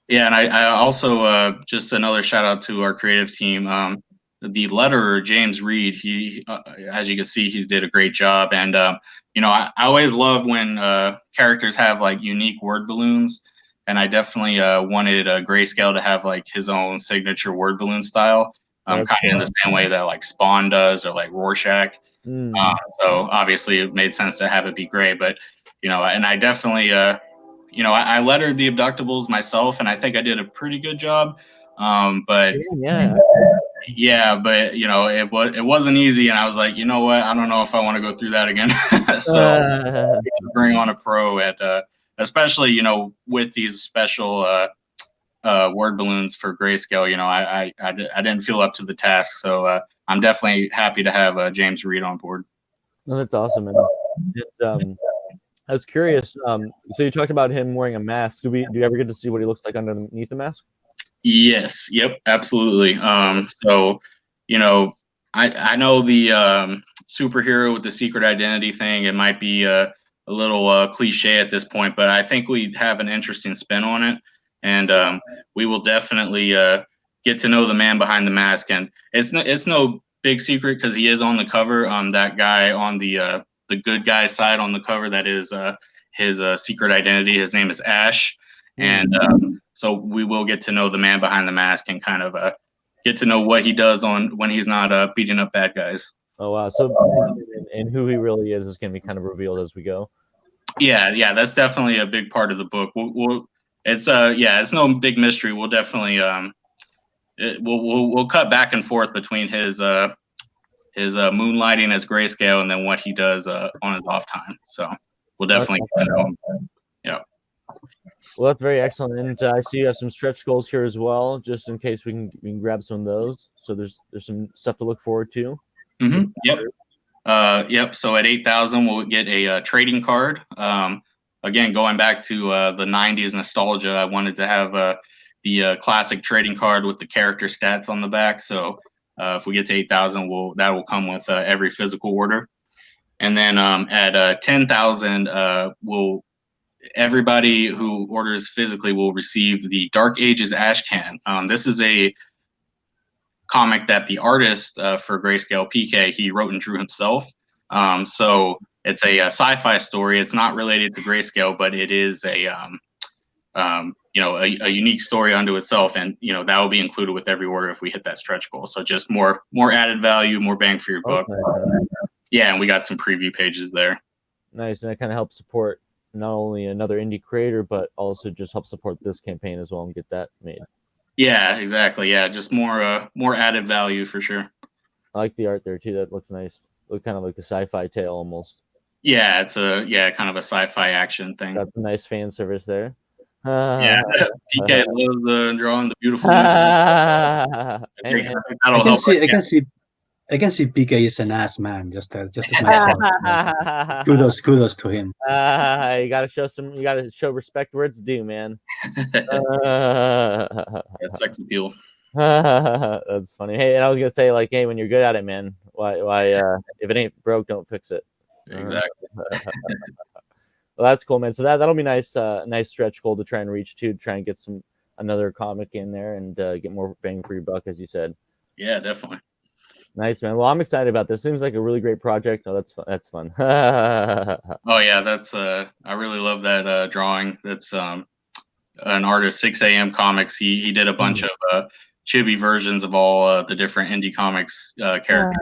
Yeah, and I also just another shout out to our creative team. The letterer James Reed, he as you can see, he did a great job. And I always love when characters have like unique word balloons, and I definitely wanted Grayscale to have like his own signature word balloon style, kind of in the same way that like Spawn does or like Rorschach. So obviously it made sense to have it be gray, but and I definitely I lettered the abductables myself, and I think I did a pretty good job. But it wasn't easy, and I was like, you know what, I don't know if I want to go through that again. So bring on a pro at especially with these special word balloons for Grayscale. I didn't feel up to the task, so I'm definitely happy to have James Reed on board. No, that's awesome, man. And, I was curious. So you talked about him wearing a mask. Do you ever get to see what he looks like underneath the mask? Yes. Yep. Absolutely. So, I know the superhero with the secret identity thing. It might be a little cliche at this point, but I think we have an interesting spin on it, and we will definitely get to know the man behind the mask. And it's no big secret because he is on the cover. That guy on the good guy side on the cover, that is his secret identity. His name is Ash, and so we will get to know the man behind the mask and kind of get to know what he does when he's not beating up bad guys. Oh wow! So and who he really is going to be kind of revealed as we go. Yeah, that's definitely a big part of the book. It's no big mystery. We'll definitely we'll cut back and forth between his moonlighting as Grayscale and then what he does on his off time. So we'll definitely get to know him. Yeah. Well, that's very excellent, and I see you have some stretch goals here as well, just in case we can grab some of those. So there's some stuff to look forward to. Mm-hmm. Yep. So at 8,000, we'll get a trading card. Again, going back to the 90s nostalgia, I wanted to have the classic trading card with the character stats on the back. So if we get to 8,000, that will come with every physical order. And then at 10,000, everybody who orders physically will receive the Dark Ages Ash Can. This is a comic that the artist for Grayscale, PK, he wrote and drew himself. So it's a sci-fi story. It's not related to Grayscale, but it is a unique story unto itself, and that will be included with every order if we hit that stretch goal. So just more added value, more bang for your buck. Yeah, and we got some preview pages there. Nice, and it kind of helps support not only another indie creator, but also just help support this campaign as well and get that made. Yeah, exactly. Yeah, just more added value for sure. I like the art there too. That looks nice. Look kind of like a sci-fi tale almost. Yeah, it's kind of a sci-fi action thing. Got some nice fan service there. Yeah, PK loves drawing the beautiful women. and, I think that'll help. I can see PK is an ass man, just as myself. Kudos to him. You gotta show respect where it's due, man. That sex appeal. That's funny. Hey, and I was gonna say, like, hey, when you're good at it, man, why if it ain't broke, don't fix it. Exactly. Well, that's cool, man. So that'll be nice, nice stretch goal to try and reach to try and get another comic in there and get more bang for your buck, as you said. Yeah, definitely. Nice, man. Well, I'm excited about this. Seems like a really great project. Oh, that's fun. That's fun. Oh yeah, that's I really love that drawing. That's an artist, 6 a.m. Comics. He did a bunch of chibi versions of all the different indie comics characters.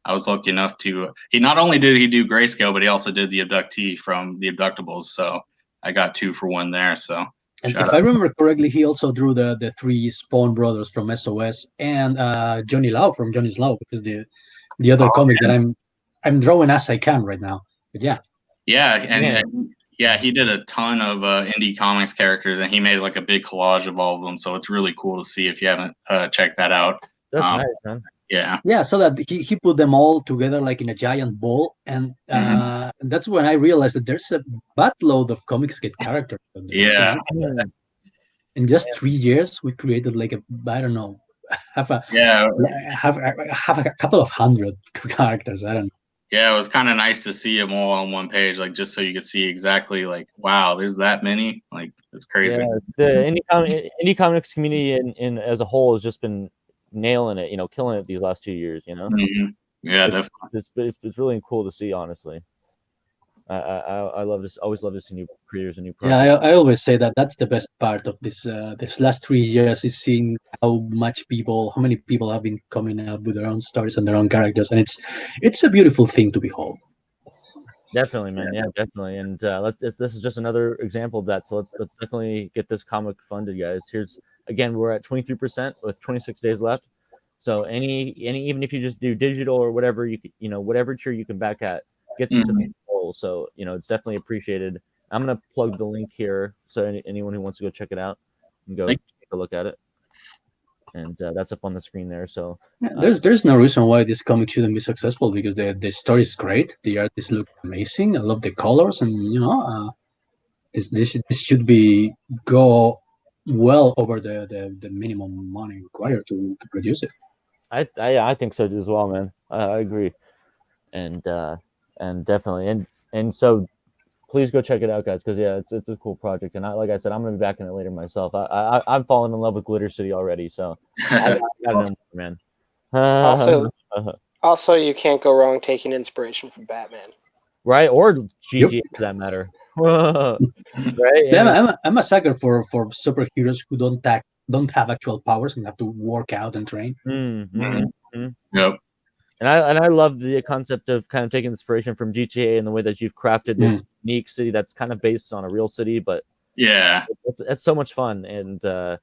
I was lucky enough to. He not only did he do Grayscale, but he also did the Abductee from the Abductables. So I got 2 for 1 there. So and if I remember correctly, he also drew the 3 Spawn brothers from SOS and Johnny Lau from Johnny's Lau, which is the other comic that I'm drawing as I can right now. But yeah. Yeah, and he did a ton of indie comics characters, and he made like a big collage of all of them. So it's really cool to see if you haven't checked that out. That's nice, man. Yeah, so that he put them all together like in a giant ball, and that's when I realized that there's a buttload of comics get characters. Yeah. In just 3 years, we created like I don't know, have a couple of hundred characters. I don't know. Yeah, it was kind of nice to see them all on one page, like just so you could see exactly like, wow, there's that many. Like it's crazy. Yeah, the indie comics community in as a whole has just been nailing it, killing it these last 2 years. Yeah, definitely. It's really cool to see, honestly. I always love to see new creators and new projects. Yeah, I always say that's the best part of this last 3 years is seeing how many people have been coming up with their own stories and their own characters, and it's a beautiful thing to behold. Definitely, man. Yeah, definitely. And this is just another example of that. So let's definitely get this comic funded, guys. We're at 23% with 26 days left. So even if you just do digital or whatever, whatever tier you can back at gets into the goal. So it's definitely appreciated. I'm gonna plug the link here so anyone who wants to go check it out can go take a look at it. And that's up on the screen there. So there's no reason why this comic shouldn't be successful because the story is great, the artists look amazing. I love the colors, and this should be go well over the minimum money required to produce it. I think so as well, man. I agree, and definitely, and so please go check it out, guys, because it's a cool project, and like I said, I'm gonna be back in it later myself. I'm falling in love with Glitter City already, so I gotta know more, man. Also, you can't go wrong taking inspiration from Batman, right? Or GTA for that matter. Right? Yeah, I'm a sucker for superheroes who don't have actual powers and have to work out and train. Yep. And I love the concept of kind of taking inspiration from GTA and the way that you've crafted this unique city that's kind of based on a real city, but it's so much fun, and to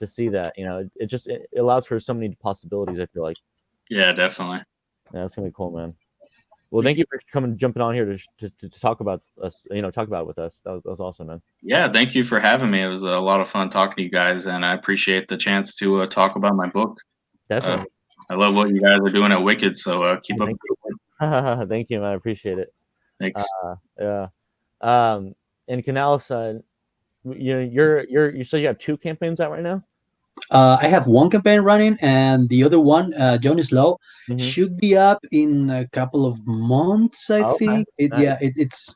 see that, it allows for so many possibilities. I feel like. Yeah, definitely. Yeah, that's gonna be cool, man. Well, thank you for jumping on here to talk about us. Talk about it with us. That was awesome, man. Yeah, thank you for having me. It was a lot of fun talking to you guys, and I appreciate the chance to talk about my book. Definitely. I love what you guys are doing at Wikid, so keep up. Thank you, man. I appreciate it. Thanks. Yeah. And Canales, you say you have 2 campaigns out right now? I have 1 campaign running, and the other one, Johnny's Law, should be up in a couple of months. I think. It's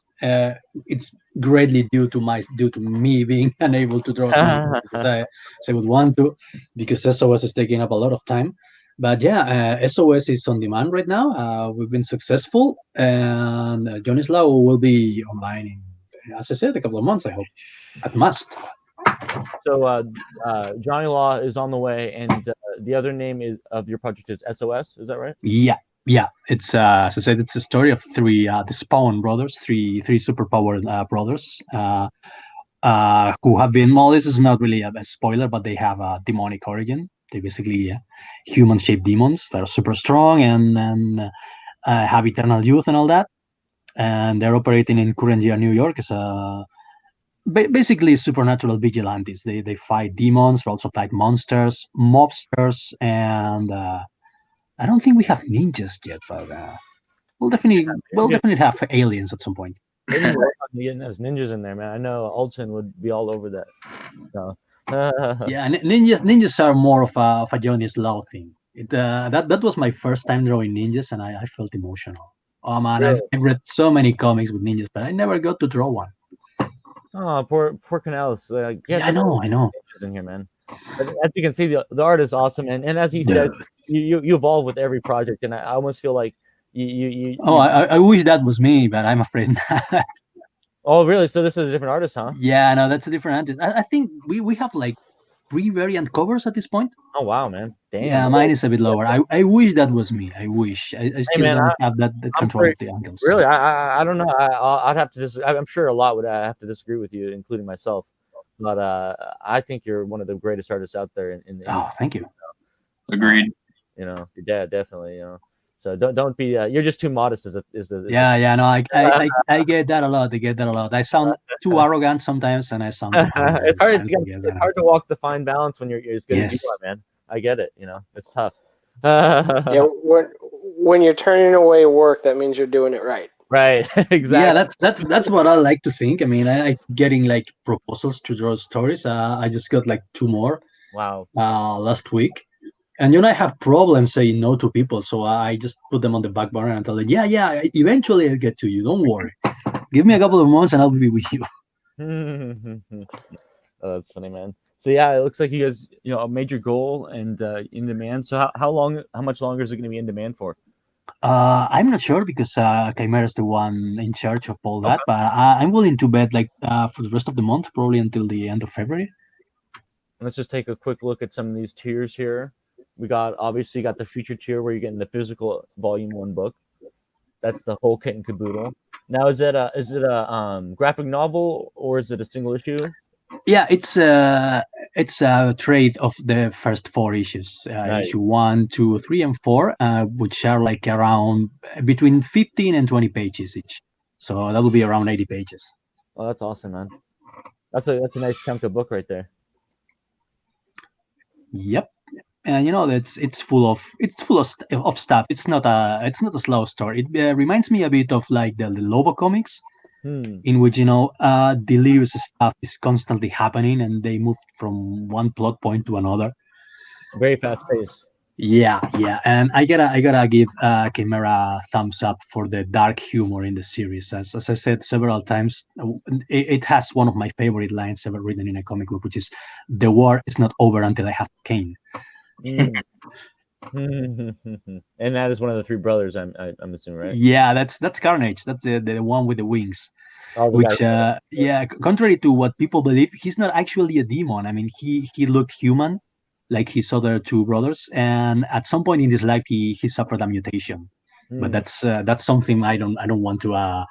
greatly due to me being unable to draw something because I would want to, because SOS is taking up a lot of time. But SOS is on demand right now. We've been successful, and Johnny's Law will be online in, as I said, a couple of months. I hope, at must. So Johnny Law is on the way, and the other name of your project is SOS. Is that right? Yeah. Yeah, it's as I said, it's a story of three the Spawn brothers, three superpowered brothers who have been. Well, this is not really a spoiler, but they have a demonic origin. They're basically human-shaped demons that are super strong and have eternal youth and all that. And they're operating in current year New York as basically supernatural vigilantes. They fight demons, but also fight monsters, mobsters, and I don't think we have ninjas yet, but we'll definitely have aliens at some point. They need to work on getting those ninjas in there, man. I know Alton would be all over that. So, Yeah, ninjas are more of a Johnny's Law thing. That was my first time drawing ninjas, and I felt emotional. Oh man, really? I've read so many comics with ninjas, but I never got to draw one. Oh, poor Canales. Get Yeah, I the know, I know. ninjas in here, man. But as you can see, the art is awesome, and as he said, Yeah. you evolve with every project, and I almost feel like Oh, you. I wish that was me, but I'm afraid not. Oh, really? So this is a different artist, huh? Yeah, no, that's a different artist. I think we have like three variant covers at this point. Oh wow, man! Damn. Yeah, mine is a bit lower. I wish that was me. I wish. I Hey, still man, don't have that I'm control pretty. of the angles. Really, I don't know. I'd have to I'm sure a lot would have to disagree with you, including myself. But I think you're one of the greatest artists out there in Oh, thank you. Agreed. you know, your dad definitely, you know. So don't be. You're just too modest. Yeah, no, I get that a lot. I get that a lot. I sound too arrogant sometimes, and I sound too humble It's other hard. times. I guess I It's know. hard to walk the fine balance when you're as good as you Yes. are, man. I get it. You know, it's tough. Yeah, when you're turning away work, that means you're doing it right. Right. Yeah, Exactly. that's what I like to think. I mean, I getting like proposals to draw stories. I just got like two more Wow. last week, and I have problems saying no to people, so I just put them on the back burner and tell them, yeah, eventually I'll get to you. Don't worry. Give me a couple of months and I'll be with you. Oh, that's funny, man. So yeah, it looks like you guys, a major goal and in demand. So how much longer is it going to be in demand for? I'm not sure because Chimera is the one in charge of all that, Okay. but I'm willing to bet like for the rest of the month, probably until the end of February. Let's just take a quick look at some of these tiers here. We got obviously got the future tier where you're getting the physical volume 1 book. That's the whole kit and caboodle. Now is it a graphic novel or is it a single issue? Yeah, it's a trade of the first four issues, Nice. issue 1, 2, 3, and 4, which are like around between 15 and 20 pages each. So that will be around 80 pages. Oh, that's awesome, man. That's a nice chunk of book right there. Yep. And it's full of stuff. It's not a slow story. It reminds me a bit of like the Lobo comics, Hmm. in which delirious stuff is constantly happening, and they move from one plot point to another. Very fast paced. Yeah, and I gotta give Chimera thumbs up for the dark humor in the series. As I said several times, it has one of my favorite lines ever written in a comic book, which is, "The war is not over until I have Kane." Mm. And that is one of the three brothers. I'm assuming, right? Yeah, that's Carnage. That's the one with the wings. Oh, the guy. Which, yeah, contrary to what people believe, he's not actually a demon. I mean, he looked human, like his other two brothers, and at some point in his life, he suffered a mutation. But Hmm. that's something I don't want to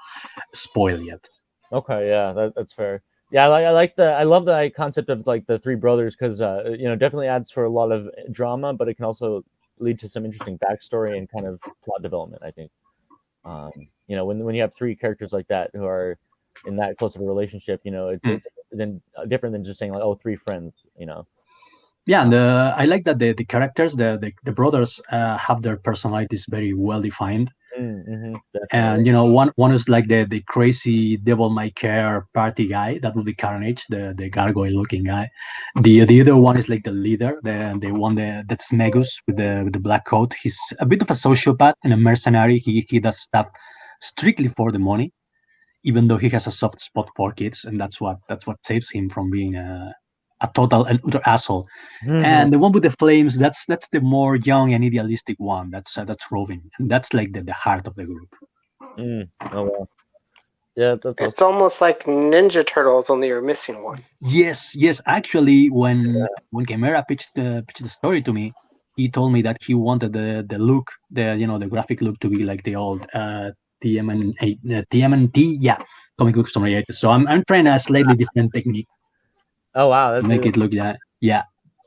spoil yet. Okay, yeah, that's fair. Yeah, I love the concept of like the three brothers because definitely adds for a lot of drama, but it can also lead to some interesting backstory and kind of plot development. I think, when you have three characters like that who are in that close of a relationship, it's then different than just saying like, oh, three friends. Yeah, and I like that the characters, the brothers, have their personalities very well defined. Definitely. And one is like the crazy devil may care party guy. That would be Carnage, the gargoyle looking guy. The other one is like the leader, the one that's Megus with the black coat. He's a bit of a sociopath and a mercenary. He does stuff strictly for the money, even though he has a soft spot for kids, and that's what saves him from being a total and utter asshole. And the one with the flames, that's the more young and idealistic one. That's Robin, and that's like the heart of the group. Oh well. Yeah, that's awesome. It's almost like Ninja Turtles, only you're missing one. Yes. Actually, when Chimera pitched the story to me, he told me that he wanted the look, the graphic look to be like the old TMNT, yeah, comic books from the 80s. So I'm trying a slightly different technique Oh wow, to that's make it look yeah.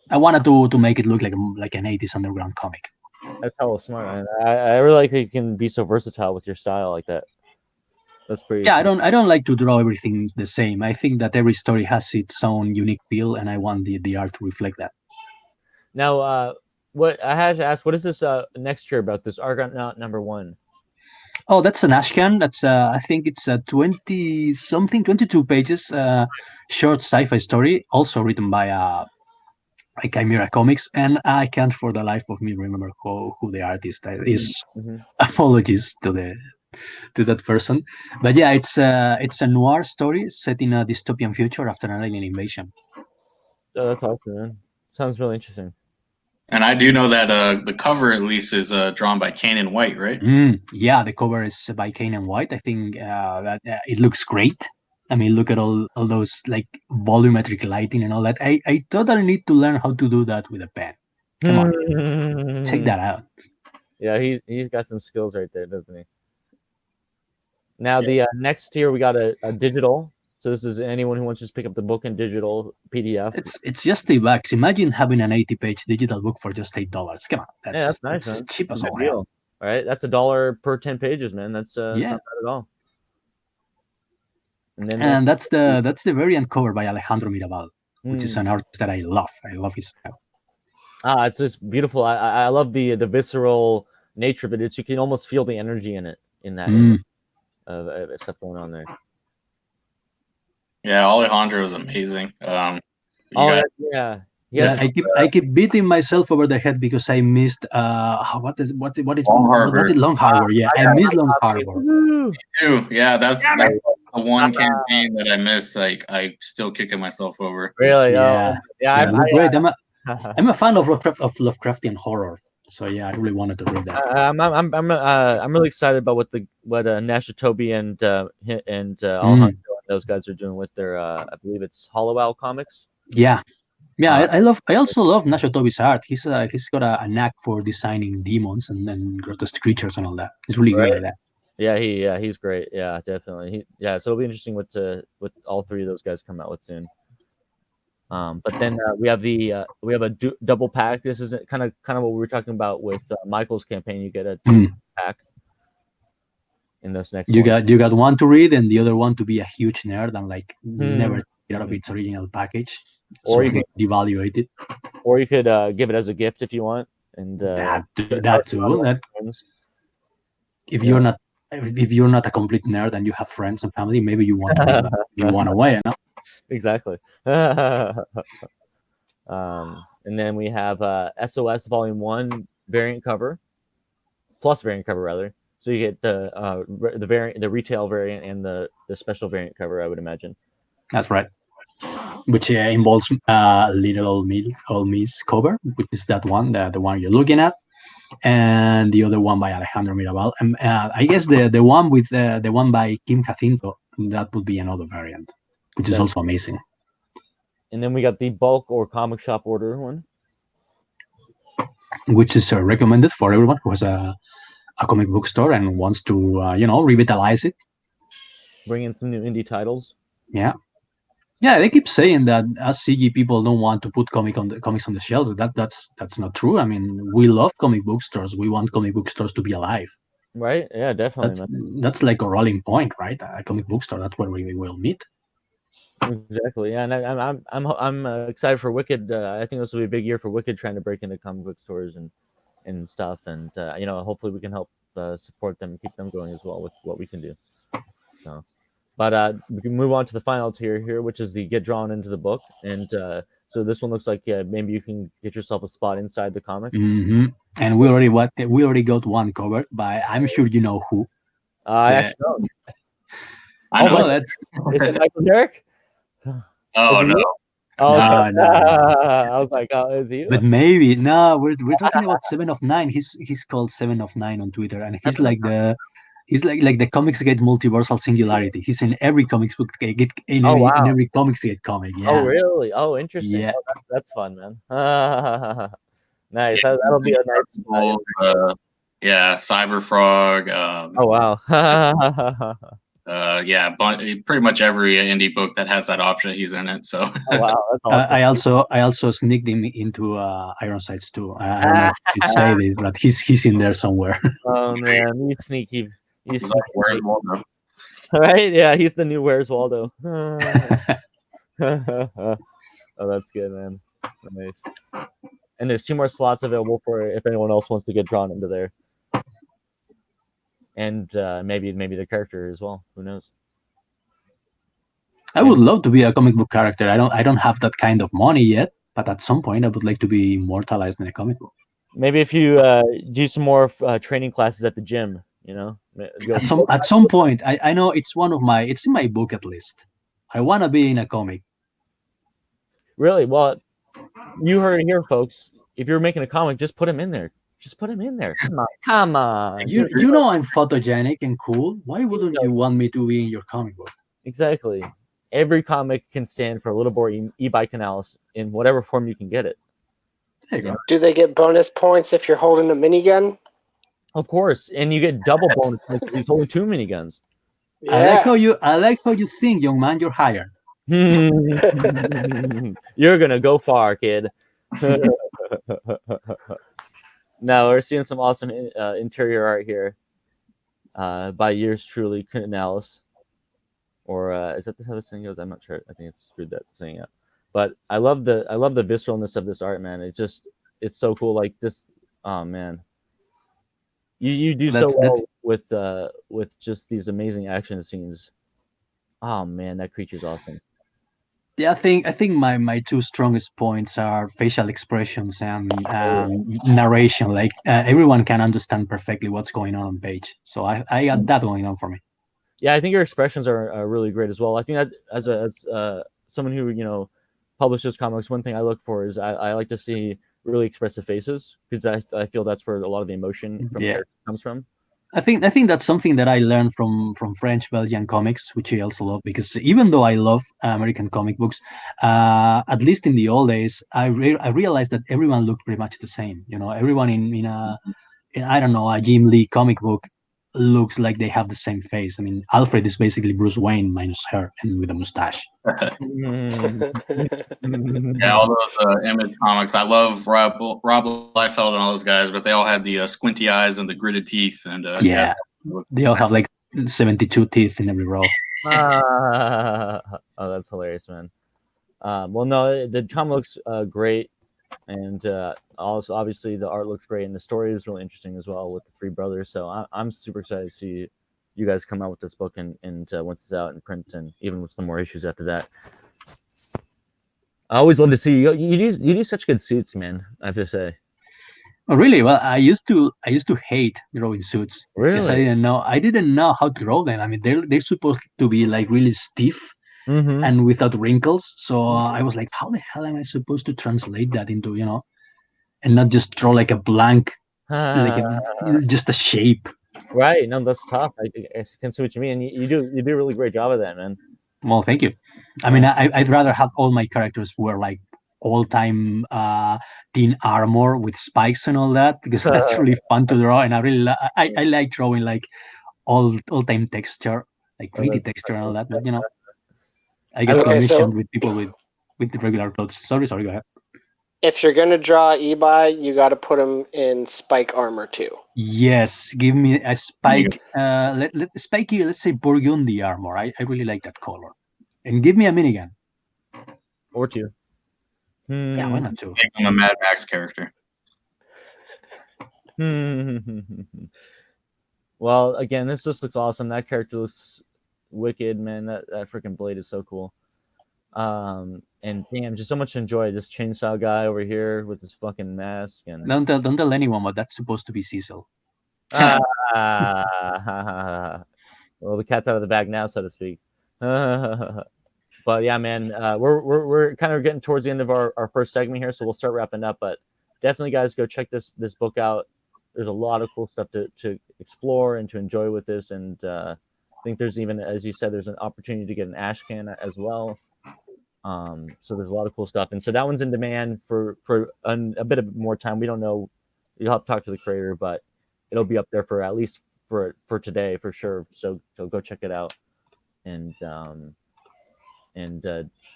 I wanted to make it look like an 80s underground comic. That's hella smart, man. I really like that you can be so versatile with your style like that. That's pretty. Yeah, I don't like to draw everything the same. I think that every story has its own unique feel, and I want the art to reflect that. Now, what I had to ask, what is this next year about this Argonaut #1? Oh, that's an Ashcan. That's I think it's a 20 something, 22 pages, short sci-fi story, also written by Chimera Comics, and I can't for the life of me remember who the artist is. Mm-hmm. Apologies to that person, but yeah, it's a noir story set in a dystopian future after an alien invasion. Oh, that's awesome, man. Sounds really interesting. And I do know that the cover at least is drawn by Kanan White, right? Yeah, the cover is by Kane and White. I think that it looks great. I mean, look at all those like volumetric lighting and all that. I totally need to learn how to do that with a pen. Come on, check that out. Yeah, he's got some skills right there, doesn't he? Now the next tier we got a digital. So this is anyone who wants to just pick up the book in digital PDF. It's just $8. Imagine having an 80-page digital book for just $8. Come on, that's nice, man. Cheap as Good all deal. hell. Right, that's $1 per 10 pages, man. That's yeah, not bad at all. And that's the variant cover by Alejandro Mirabal, which is an artist that I love. I love his style. It's just beautiful. I love the visceral nature of it. You can almost feel the energy in it, in that stuff going on there. Yeah, Alejandro is amazing. Yeah. I keep beating myself over the head because I missed what is Long Harbor. Was it Long Harbor? Yeah, I missed Long Harbor. Me too. Yeah, that's the one campaign that I missed. Like I'm still kicking myself over. Really? Yeah. Yeah. Great. I'm a fan of Lovecraftian horror. So yeah, I really wanted to read that. I'm really excited about what Nasha Toby and Alejandro and those guys are doing with their I believe it's Hollow Owl Comics. Yeah. I also love Nasha Toby's art. He's got a knack for designing demons and then grotesque creatures and all that. He's really great at that. Yeah, he's great. Yeah, definitely. So it'll be interesting what all three of those guys come out with soon. But then we have a double pack. This is kind of what we were talking about with Michael's campaign. You get a 2-pack in this next. You got one to read and the other one to be a huge nerd and like never get out of its original package, or you could devaluate it, or you could give it as a gift if you want, and that too. If you're not a complete nerd and you have friends and family, maybe you want to give one away, you know? Exactly. And then we have SOS Volume 1 variant cover, plus variant cover rather. So you get the retail variant and the special variant cover, I would imagine. That's right. Which involves Little Old Miss cover, which is that one, the one you're looking at, and the other one by Alejandro Mirabal. And I guess the one with the one by Kim Jacinto, that would be another variant, which is also amazing. And then we got the bulk or comic shop order one, which is recommended for everyone who has a comic book store and wants to revitalize it, bring in some new indie titles. Yeah, they keep saying that us CG people don't want to put comics on the shelves. That's not true. I mean, we love comic book stores. We want comic book stores to be alive. Right? Yeah, definitely. That's like a rolling point, right? A comic book store. That's where we will meet. Exactly. Yeah, and I'm excited for Wikid. I think this will be a big year for Wikid trying to break into comic book stores and stuff, and hopefully we can help support them and keep them going as well with what we can do. So. But we can move on to the final tier here, which is the get drawn into the book. And so this one looks like maybe you can get yourself a spot inside the comic. Mm-hmm. And we already got one covered by, I'm sure you know who. I actually don't. I know. Is it Michael Derrick? Oh no. Oh, okay. No. I was like, oh, is he? But maybe no. We're talking about 7 of 9. He's called 7 of 9 on Twitter, and he's like the Comics Gate multiversal singularity. He's in every comics book in every Comics Gate comic. Yeah. Oh really? Oh, interesting. Yeah. Oh, that's fun, man. Nice. That'll be a nice. Yeah, Cyberfrog. Oh wow. Yeah, pretty much every indie book that has that option, he's in it. So. Oh wow, that's awesome. I also sneaked him into Ironsides too. I don't know if you say this, but he's in there somewhere. Oh man, you sneaky. Where's Waldo? Right? Yeah, he's the new Where's Waldo. Oh, that's good, man. Nice. And there's 2 more slots available for if anyone else wants to get drawn into there. And maybe the character as well. Who knows? I would love to be a comic book character. I don't have that kind of money yet, but at some point I would like to be immortalized in a comic book. Maybe if you do some more training classes at the gym, At some point, I know it's in my bucket list. I want to be in a comic. Really? Well, you heard it here, folks. If you're making a comic, just put him in there. Just put him in there. Come on. You know I'm photogenic and cool. Why wouldn't you want me to be in your comic book? Exactly. Every comic can stand for a little boy e-bike analysis in whatever form you can get it. There you go. Do they get bonus points if you're holding a minigun? Of course, and you get double bonus points if he's holding 2 miniguns. Yeah. I like how you think, young man. You're hired. You're gonna go far, kid. Now we're seeing some awesome interior art here by yours truly, Canales. Or is that how this thing goes? I'm not sure. I think it's screwed that saying up. But I love the visceralness of this art, man. It's so cool. Like this, oh man, you do so well with just these amazing action scenes. Oh man, that creature's awesome. Yeah, I think my 2 strongest points are facial expressions and narration. Like everyone can understand perfectly what's going on page. So I got that going on for me. Yeah, I think your expressions are really great as well. I think that as someone who publishes comics, one thing I look for is I like to see really expressive faces because I feel that's where a lot of the emotion from character comes from. I think that's something that I learned from French Belgian comics, which I also love, because even though I love American comic books, at least in the old days, I realized that everyone looked pretty much the same. Everyone in I don't know, a Jim Lee comic book looks like they have the same face. I mean, Alfred is basically Bruce Wayne minus hair and with a mustache. Yeah, all those Image comics. I love Rob Liefeld and all those guys, but they all had the squinty eyes and the gritted teeth. And they all have like 72 teeth in every row. Oh, that's hilarious, man. Well, no, the comic looks great, and also obviously the art looks great, and the story is really interesting as well with the 3 brothers. So I'm super excited to see you guys come out with this book and once it's out in print, and even with some more issues after that. I always love to see you. You do such good suits, man. I have to say. Oh, really? Well, I used to hate drawing suits because I didn't know how to draw them. I mean, they're supposed to be like really stiff and without wrinkles. So I was like, how the hell am I supposed to translate that into and not just draw like a blank, just a shape. Right. No, that's tough. I can see what you mean. You do a really great job of that, man. Well, thank you. I mean, I'd rather have all my characters wear like all-time teen armor with spikes and all that, because that's really fun to draw, and I really I like drawing like all-time texture, like 3D texture and all that. But I get commissioned with people with the regular clothes. Sorry, go ahead. If you're gonna draw Ebi, you got to put him in spike armor too. Yes, give me a spike. Spiky, let's say burgundy armor. I really like that color, and give me a minigun or 2. Yeah, why not 2? Make him a Mad Max character. Well, again, this just looks awesome. That character looks wicked, man. That freaking blade is so cool. And damn, just so much to enjoy. This chainsaw guy over here with his fucking mask and don't tell anyone, but that's supposed to be Cecil. Well, the cat's out of the bag now, so to speak. But yeah, man, we're kind of getting towards the end of our first segment here, so we'll start wrapping up. But definitely, guys, go check this book out. There's a lot of cool stuff to explore and to enjoy with this, and I think there's even, as you said, there's an opportunity to get an ash can as well. So there's a lot of cool stuff, and so that one's in demand for a bit of more time. We don't know. You'll have to talk to the creator, but it'll be up there for at least for today for sure. So go check it out, and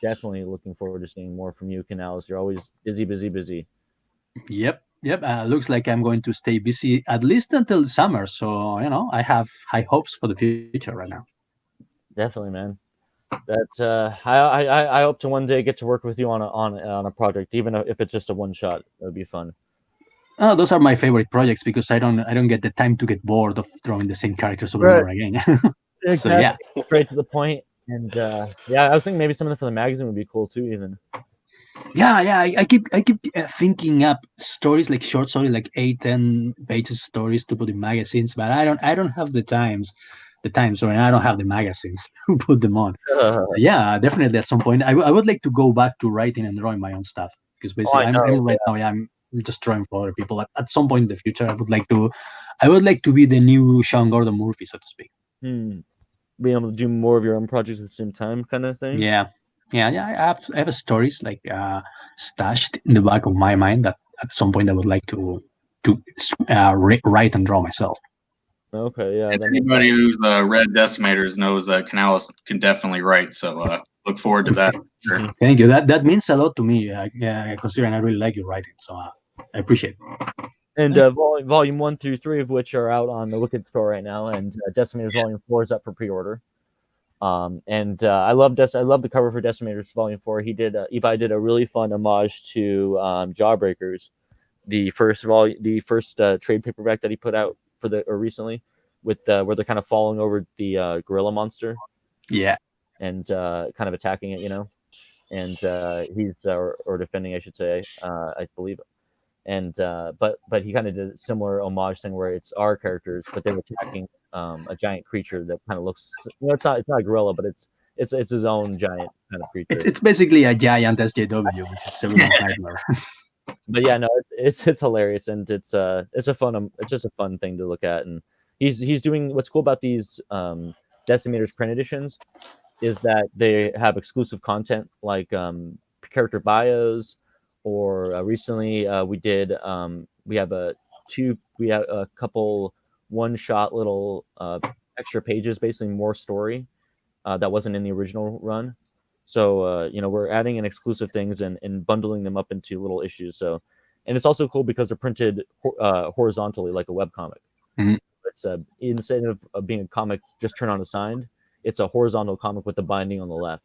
definitely looking forward to seeing more from you, Canals. You're always busy. Yep. Looks like I'm going to stay busy at least until summer. So I have high hopes for the future right now. Definitely, man. That I hope to one day get to work with you on a project, even if it's just a one shot. It would be fun. Those are my favorite projects because I don't get the time to get bored of drawing the same characters over and over again. Exactly. So yeah, Straight to the point. And yeah, I was thinking maybe something for the magazine would be cool too. Even yeah. I keep thinking up stories like short stories, like 8-10 pages stories to put in magazines, but I don't have the time. Sorry, I don't have the magazines to put them on. So yeah, definitely at some point I would like to go back to writing and drawing my own stuff because basically I I'm know. right now I'm just drawing for other people. At some point in the future, I would like to be the new Sean Gordon Murphy, so to speak. Being able to do more of your own projects at the same time, kind of thing. Yeah. I have stories like stashed in the back of my mind that at some point I would like to write and draw myself. Okay, yeah. And anybody who's read Decimators knows that Canales can definitely write. So look forward to that. Sure. Thank you. That means a lot to me. Considering I really like your writing, so I appreciate it. And volume 1 through 3 of which are out on the Wikid store right now, and Decimators Volume 4 is up for pre-order. And I love the cover for Decimators Volume 4. Ibai did a really fun homage to Jawbreakers, the first trade paperback that he put out recently, with where they're kind of falling over the gorilla monster. Yeah. And kind of attacking it, and he's or defending, I should say, I believe. And but he kind of did a similar homage thing where it's our characters, but they're attacking a giant creature that kind of looks, it's not a gorilla, but it's his own giant kind of creature. It's basically a giant SJW, which is everyone's nightmare. But yeah, no, it's hilarious, and it's just a fun thing to look at. And he's doing, what's cool about these Decimators print editions is that they have exclusive content like character bios, or recently we have a couple one-shot little extra pages, basically more story that wasn't in the original run. So we're adding in exclusive things and bundling them up into little issues. So, and it's also cool because they're printed horizontally like a webcomic. Mhm. It's instead of being a comic just turn on assigned, it's a horizontal comic with the binding on the left.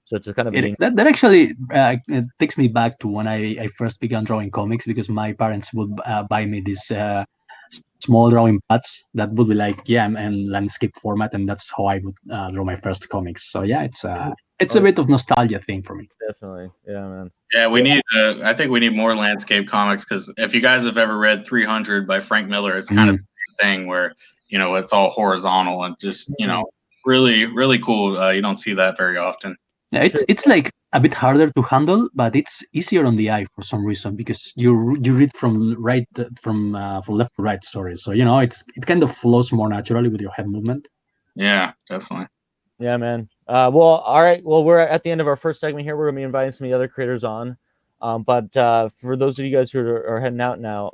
So it's a kind of that actually it takes me back to when I first began drawing comics, because my parents would buy me these small drawing pads that would be like in landscape format, and that's how I would draw my first comics. So yeah, it's a bit of nostalgia thing for me. Definitely, yeah, man. Yeah, we need. I think we need more landscape comics, because if you guys have ever read 300 by Frank Miller, it's kind of the same thing where it's all horizontal and just really really cool. You don't see that very often. Yeah, it's like a bit harder to handle, but it's easier on the eye for some reason, because you read from left to right stories. So it kind of flows more naturally with your head movement. Yeah, definitely. Yeah, man. Well, all right. Well, we're at the end of our first segment here. We're gonna be inviting some of the other creators on. But for those of you guys who are heading out now,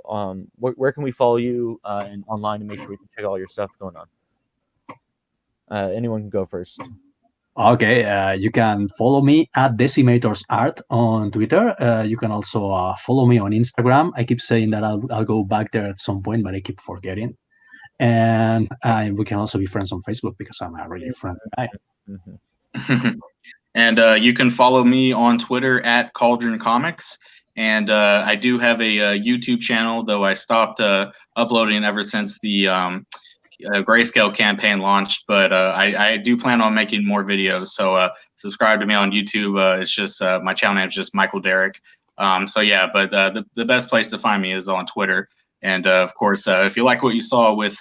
where can we follow you and online to make sure we can check all your stuff going on? Anyone can go first. Okay, you can follow me at Decimators Art on Twitter. You can also follow me on Instagram. I keep saying that I'll go back there at some point, but I keep forgetting. And we can also be friends on Facebook, because I'm a really friendly guy. And you can follow me on Twitter at Cauldron Comics. And I do have a YouTube channel, though I stopped uploading ever since the Grayscale campaign launched. But I do plan on making more videos. So subscribe to me on YouTube. It's just my channel name is just Michael Derrick. So yeah, but the best place to find me is on Twitter. And of course, if you like what you saw with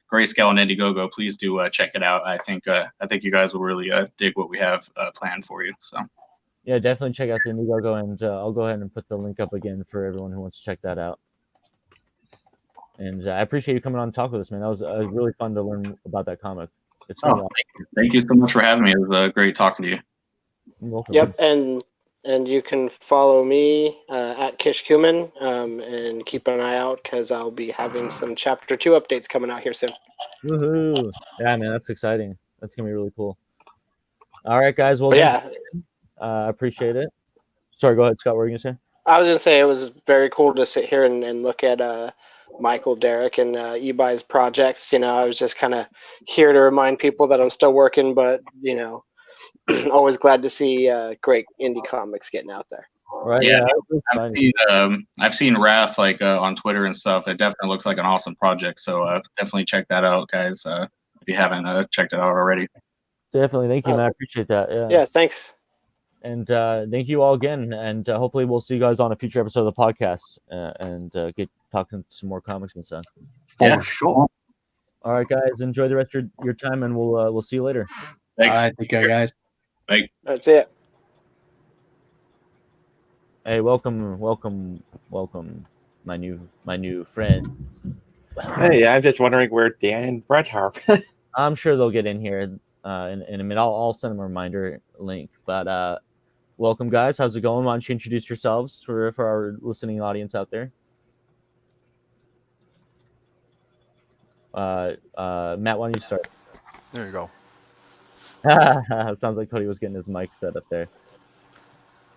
Grayscale and Indiegogo, please do check it out. I think you guys will really dig what we have planned for you. So yeah, definitely check out the Indiegogo, and I'll go ahead and put the link up again for everyone who wants to check that out. And I appreciate you coming on and talk with us, man. That was really fun to learn about that comic. Thank you so much for having me. It was great talking to you. Welcome. Yep, and you can follow me at Kishkuman, and keep an eye out because I'll be having some Chapter 2 updates coming out here soon. Woohoo! Yeah, man, that's exciting. That's gonna be really cool. All right, guys. Well, But thank yeah, I appreciate it. Sorry, go ahead, Scott. What were you gonna say? I was gonna say it was very cool to sit here and look at Michael, Derek, and Ebai's projects. I was just kind of here to remind people that I'm still working, but always glad to see great indie comics getting out there. Right? Yeah, It's I've fun. seen I've seen Wrath on Twitter and stuff. It definitely looks like an awesome project. So definitely check that out, guys. If you haven't checked it out already. Definitely. Thank you, man. I appreciate that. Yeah. Yeah, thanks. And thank you all again. And hopefully we'll see you guys on a future episode of the podcast and get talking some more comics and stuff. Yeah. For sure. All right, guys. Enjoy the rest of your time, and we'll see you later. Thanks. All right, take care, guys. Bye. That's it. Hey, welcome, my new friend. Hey, I'm just wondering where Dan and Brett are. I'm sure they'll get in here in a minute. I'll send them a reminder link. But welcome, guys. How's it going? Why don't you introduce yourselves for our listening audience out there? Matt, why don't you start? There you go. Sounds like Cody was getting his mic set up there.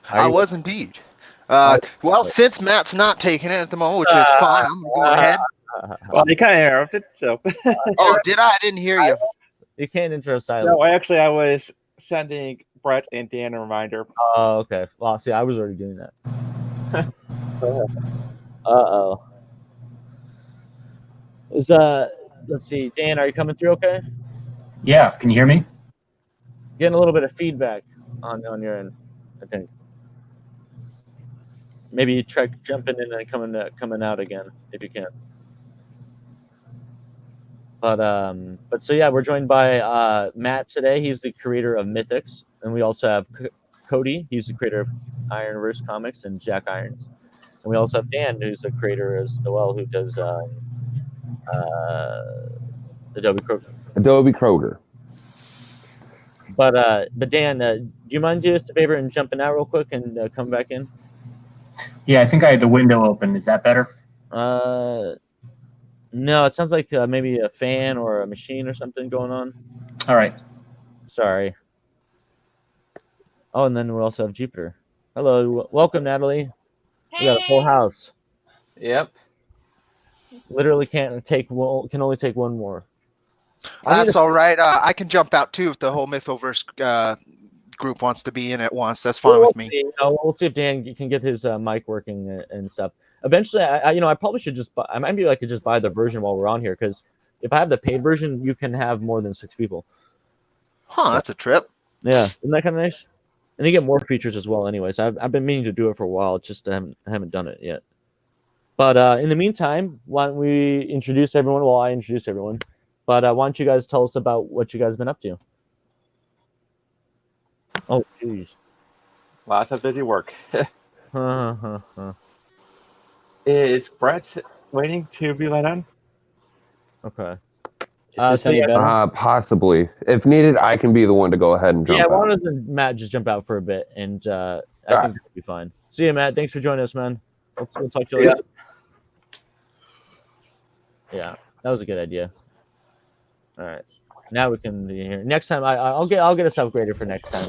I was indeed. Well, since Matt's not taking it at the moment, which is fine, I'm gonna go ahead. Well, they kind of interrupted, so. Oh, did I? I didn't hear you. You can't intro silent. No, I was sending Brett and Dan a reminder. Oh, okay. Well, see, I was already doing that. Uh-oh. Let's see, Dan, are you coming through okay? Yeah, can you hear me? Getting a little bit of feedback on your end, I think. Maybe try jumping in and coming out again if you can. But so yeah, we're joined by Matt today. He's the creator of Mythics, and we also have Cody. He's the creator of Ironverse Comics and Jack Irons, and we also have Dan, who's the creator as well, who does Adobe Kroger. But Dan, do you mind doing us a favor and jumping out real quick and come back in? Yeah, I think I had the window open. Is that better? No, it sounds like maybe a fan or a machine or something going on. All right. Sorry. Oh, and then we also have Jupiter. Hello, welcome, Natalie. Hey. We got a full house. Yep. Literally can only take one more. That's all right. I can jump out too if the whole Mythoverse group wants to be in at once. That's fine with me. We'll see if Dan can get his mic working and stuff. Eventually, I probably should just buy. Maybe I could just buy the version while we're on here, because if I have the paid version, you can have more than 6 people. Huh? That's a trip. Yeah, isn't that kind of nice? And you get more features as well. Anyways, I've been meaning to do it for a while. It's just I haven't done it yet. But in the meantime, why don't we introduce everyone? Well, I introduced everyone. But why don't you guys tell us about what you guys have been up to? Oh, jeez. Lots of busy work. Is Brett waiting to be let on? Okay. Is this any better? Possibly. If needed, I can be the one to go ahead and jump out. Why doesn't Matt just jump out for a bit, and I think that'll be fine. See you, Matt. Thanks for joining us, man. We'll talk to you later. Yeah, that was a good idea. All right. Now we can be here. Next time, I'll get us upgraded for next time.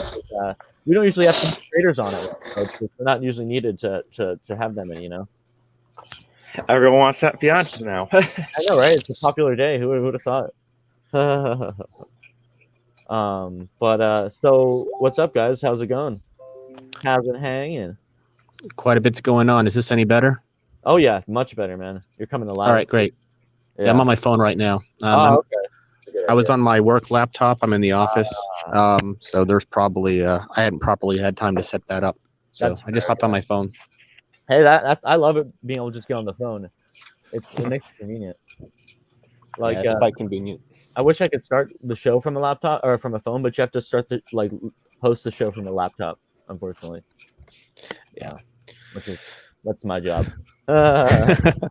We don't usually have some traders on it, so they're not usually needed to have them in, Everyone wants that beyond now. I know, right? It's a popular day. Who would have thought? So what's up, guys? How's it going? How's it hanging? Quite a bit's going on. Is this any better? Oh yeah, much better, man. You're coming alive. All right, great. Yeah, I'm on my phone right now. Okay. I was on my work laptop. I'm in the office. So there's probably I hadn't properly had time to set that up. So I just hopped on my phone. Hey, that's I love it being able to just get on the phone. It makes it convenient. Like it's quite convenient. I wish I could start the show from a laptop or from a phone, but you have to start post the show from a laptop, unfortunately. Yeah. That's my job. That's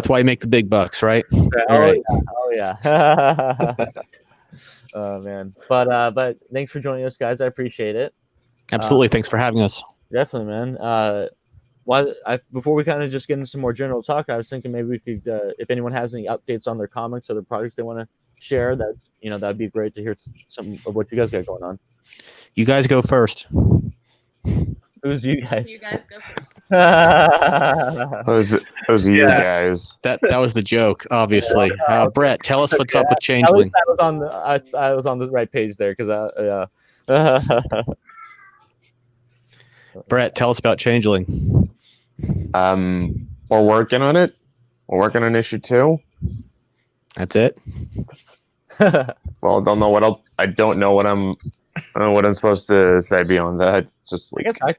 why you make the big bucks, right? Oh yeah. Oh man, but thanks for joining us, guys. I appreciate it. Absolutely. Thanks for having us. Definitely, man. Before we kind of just get into some more general talk, I was thinking maybe we could, if anyone has any updates on their comics or their projects they want to share, that'd be great to hear some of what you guys got going on. You guys go first. Who's you guys? You guys go first. Those are you guys. That was the joke, obviously. Brett, tell us what's up with At least Changeling. I was on the right page there because Brett, tell us about Changeling. We're working on it. We're working on issue 2. That's it. Well, don't know what else. I don't know what I'm supposed to say beyond that. Just I like guess I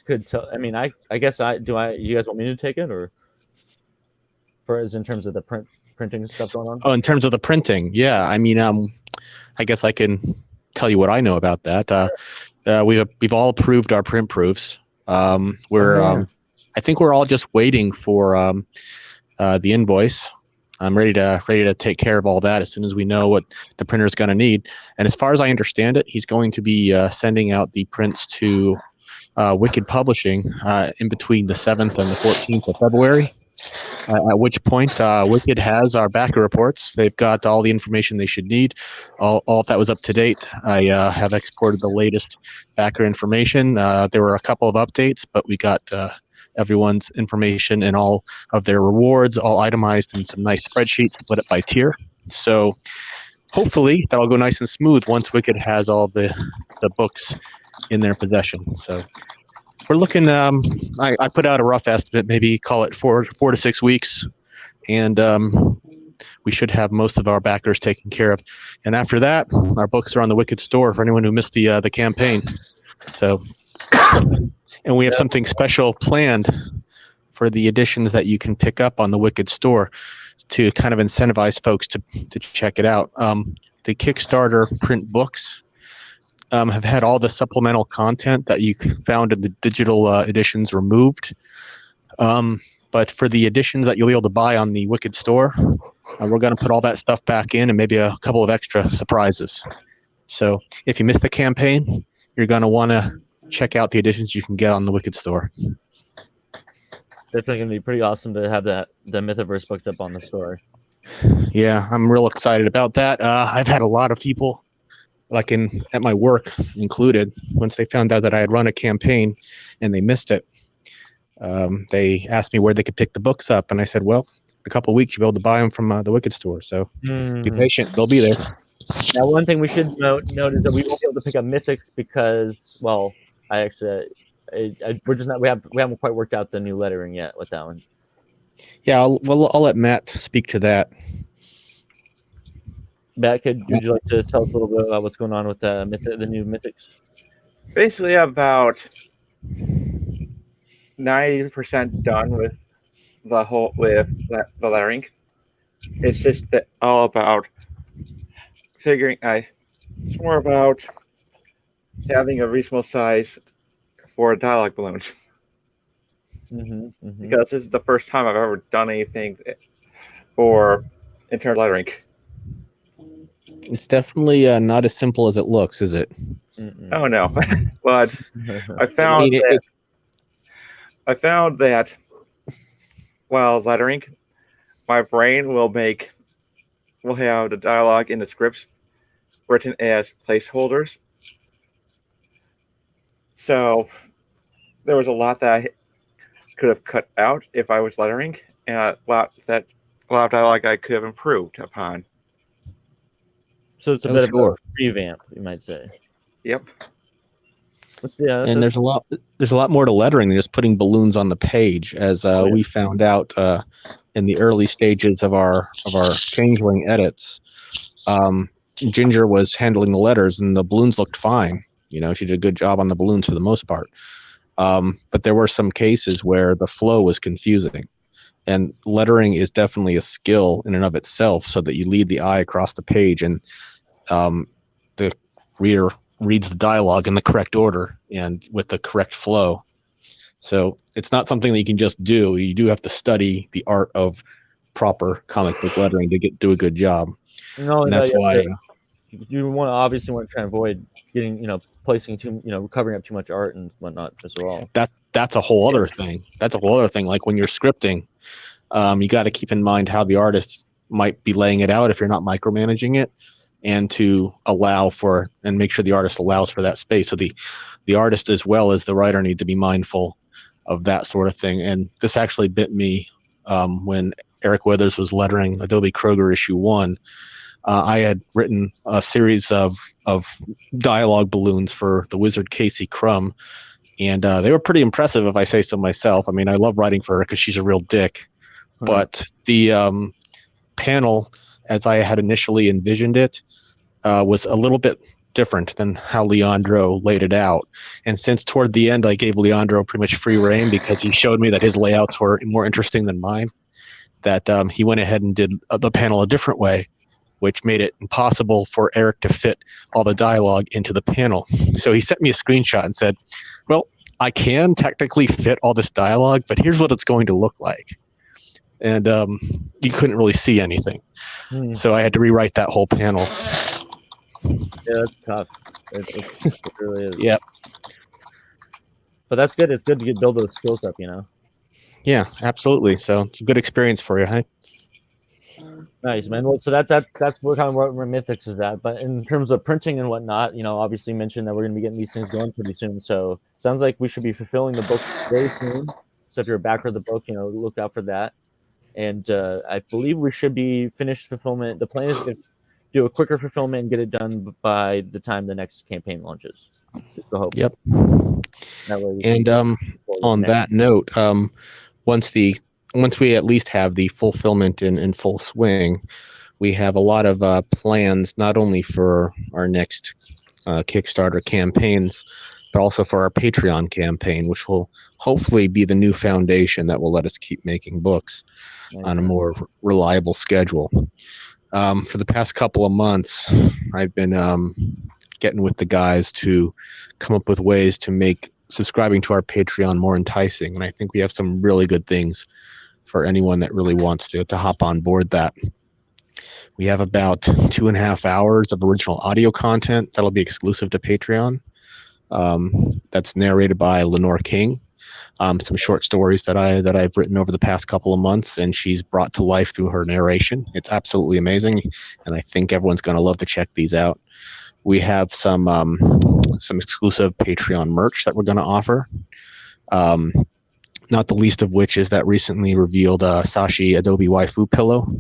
could tell. I mean, I guess you guys want me to take it, or in terms of the printing stuff going on? Oh, in terms of the printing, yeah. I mean, I guess I can tell you what I know about that. We've all approved our print proofs. I think we're all just waiting for the invoice. I'm ready to take care of all that as soon as we know what the printer is going to need. And as far as I understand it, he's going to be sending out the prints to Wikid Publishing in between the 7th and the 14th of February. At which point, Wikid has our backer reports. They've got all the information they should need. All of that was up to date. I have exported the latest backer information. There were a couple of updates, but we got everyone's information and all of their rewards all itemized in some nice spreadsheets, split it by tier. So hopefully that'll go nice and smooth once Wikid has all the books in their possession. So we're looking. I put out a rough estimate, maybe call it 4 to 6 weeks, and we should have most of our backers taken care of. And after that, our books are on the Wikid store for anyone who missed the campaign. So, and we have something special planned for the editions that you can pick up on the Wikid store to kind of incentivize folks to check it out. The Kickstarter print books have had all the supplemental content that you found in the digital editions removed. But for the editions that you'll be able to buy on the Wikid store, we're going to put all that stuff back in and maybe a couple of extra surprises. So if you missed the campaign, you're going to want to check out the editions you can get on the Wikid store. Definitely going to be pretty awesome to have the Mythoverse books up on the store. Yeah, I'm real excited about that. I've had a lot of people, like at my work included, once they found out that I had run a campaign and they missed it, they asked me where they could pick the books up, and I said, well, in a couple of weeks you'll be able to buy them from the Wikid store, so be patient, they'll be there. Now, one thing we should note is that we won't be able to pick up Mythics because, well, we're just not. We haven't quite worked out the new lettering yet with that one. Yeah, I'll let Matt speak to that. Matt, would you like to tell us a little bit about what's going on with the new Mythics? Basically, about 90% done with the lettering. It's just all about figuring. It's more about having a reasonable size for dialogue balloons. Because this is the first time I've ever done anything for internal lettering. It's definitely not as simple as it looks, is it? Oh no, but I found that while lettering, my brain will have the dialogue in the scripts written as placeholders. So there was a lot that I could have cut out if I was lettering, and a lot of dialogue I could have improved upon. So it's a bit of a revamp, you might say. Yep. And there's a lot more to lettering than just putting balloons on the page, as we found out in the early stages of our Changeling edits. Ginger was handling the letters, and the balloons looked fine. You know, she did a good job on the balloons for the most part. But there were some cases where the flow was confusing. And lettering is definitely a skill in and of itself, so that you lead the eye across the page and the reader reads the dialogue in the correct order and with the correct flow. So it's not something that you can just do. You do have to study the art of proper comic book lettering to do a good job. No, and that's why you obviously want to try and avoid getting placing covering up too much art and whatnot as well. That's a whole other thing. That's a whole other thing. Like when you're scripting, you got to keep in mind how the artist might be laying it out if you're not micromanaging it, and to allow for and make sure the artist allows for that space. So the artist as well as the writer need to be mindful of that sort of thing. And this actually bit me when Eric Weathers was lettering Adobe Kroger issue 1. I had written a series of dialogue balloons for the wizard Casey Crumb, and they were pretty impressive, if I say so myself. I mean, I love writing for her because she's a real dick. But the panel, as I had initially envisioned it, was a little bit different than how Leandro laid it out. And since toward the end I gave Leandro pretty much free rein because he showed me that his layouts were more interesting than mine, that he went ahead and did the panel a different way, which made it impossible for Eric to fit all the dialogue into the panel. So he sent me a screenshot and said, well, I can technically fit all this dialogue, but here's what it's going to look like. And you couldn't really see anything. So I had to rewrite that whole panel. Yeah, that's tough. It really is. Yep. But that's good. It's good to build those skills up, Yeah, absolutely. So it's a good experience for you, huh? Nice, man. Well, so that's what kind of where Mythics is at. But in terms of printing and whatnot, obviously mentioned that we're going to be getting these things going pretty soon. So it sounds like we should be fulfilling the book very soon. So if you're a backer of the book, look out for that. And I believe we should be finished fulfillment. The plan is to do a quicker fulfillment and get it done by the time the next campaign launches. Just the hope. Yep. And on that note, once we at least have the fulfillment in full swing, we have a lot of plans not only for our next Kickstarter campaigns, but also for our Patreon campaign, which will hopefully be the new foundation that will let us keep making books on a more reliable schedule. For the past couple of months, I've been getting with the guys to come up with ways to make subscribing to our Patreon more enticing. And I think we have some really good things for anyone that really wants to hop on board that. We have about 2.5 hours of original audio content that'll be exclusive to Patreon. That's narrated by Lenore King. Some short stories that I've written over the past couple of months, and she's brought to life through her narration. It's absolutely amazing, and I think everyone's going to love to check these out. We have some exclusive Patreon merch that we're going to offer. Not the least of which is that recently revealed Sashi Adobe Waifu pillow,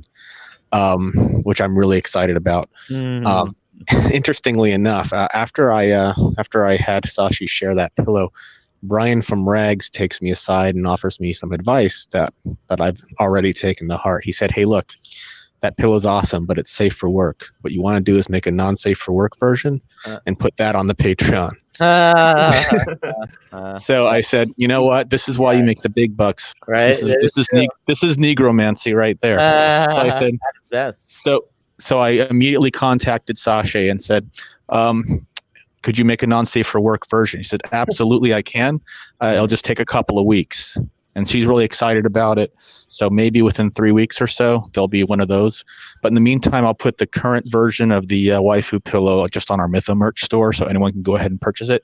which I'm really excited about. Interestingly enough, after I had Sashi share that pillow, Brian from Rags takes me aside and offers me some advice that I've already taken to heart. He said, "Hey, look, that pillow's awesome, but it's safe for work. What you want to do is make a non-safe for work version and put that on the Patreon." So I said, you know what? This is why you make the big bucks. Right. This is Negromancy right there. So I said, so I immediately contacted Sasha and said, could you make a non-safe for work version? He said, absolutely, I can. It'll just take a couple of weeks. And she's really excited about it. So maybe within 3 weeks or so, there'll be one of those. But in the meantime, I'll put the current version of the waifu pillow just on our Mytho merch store, so anyone can go ahead and purchase it.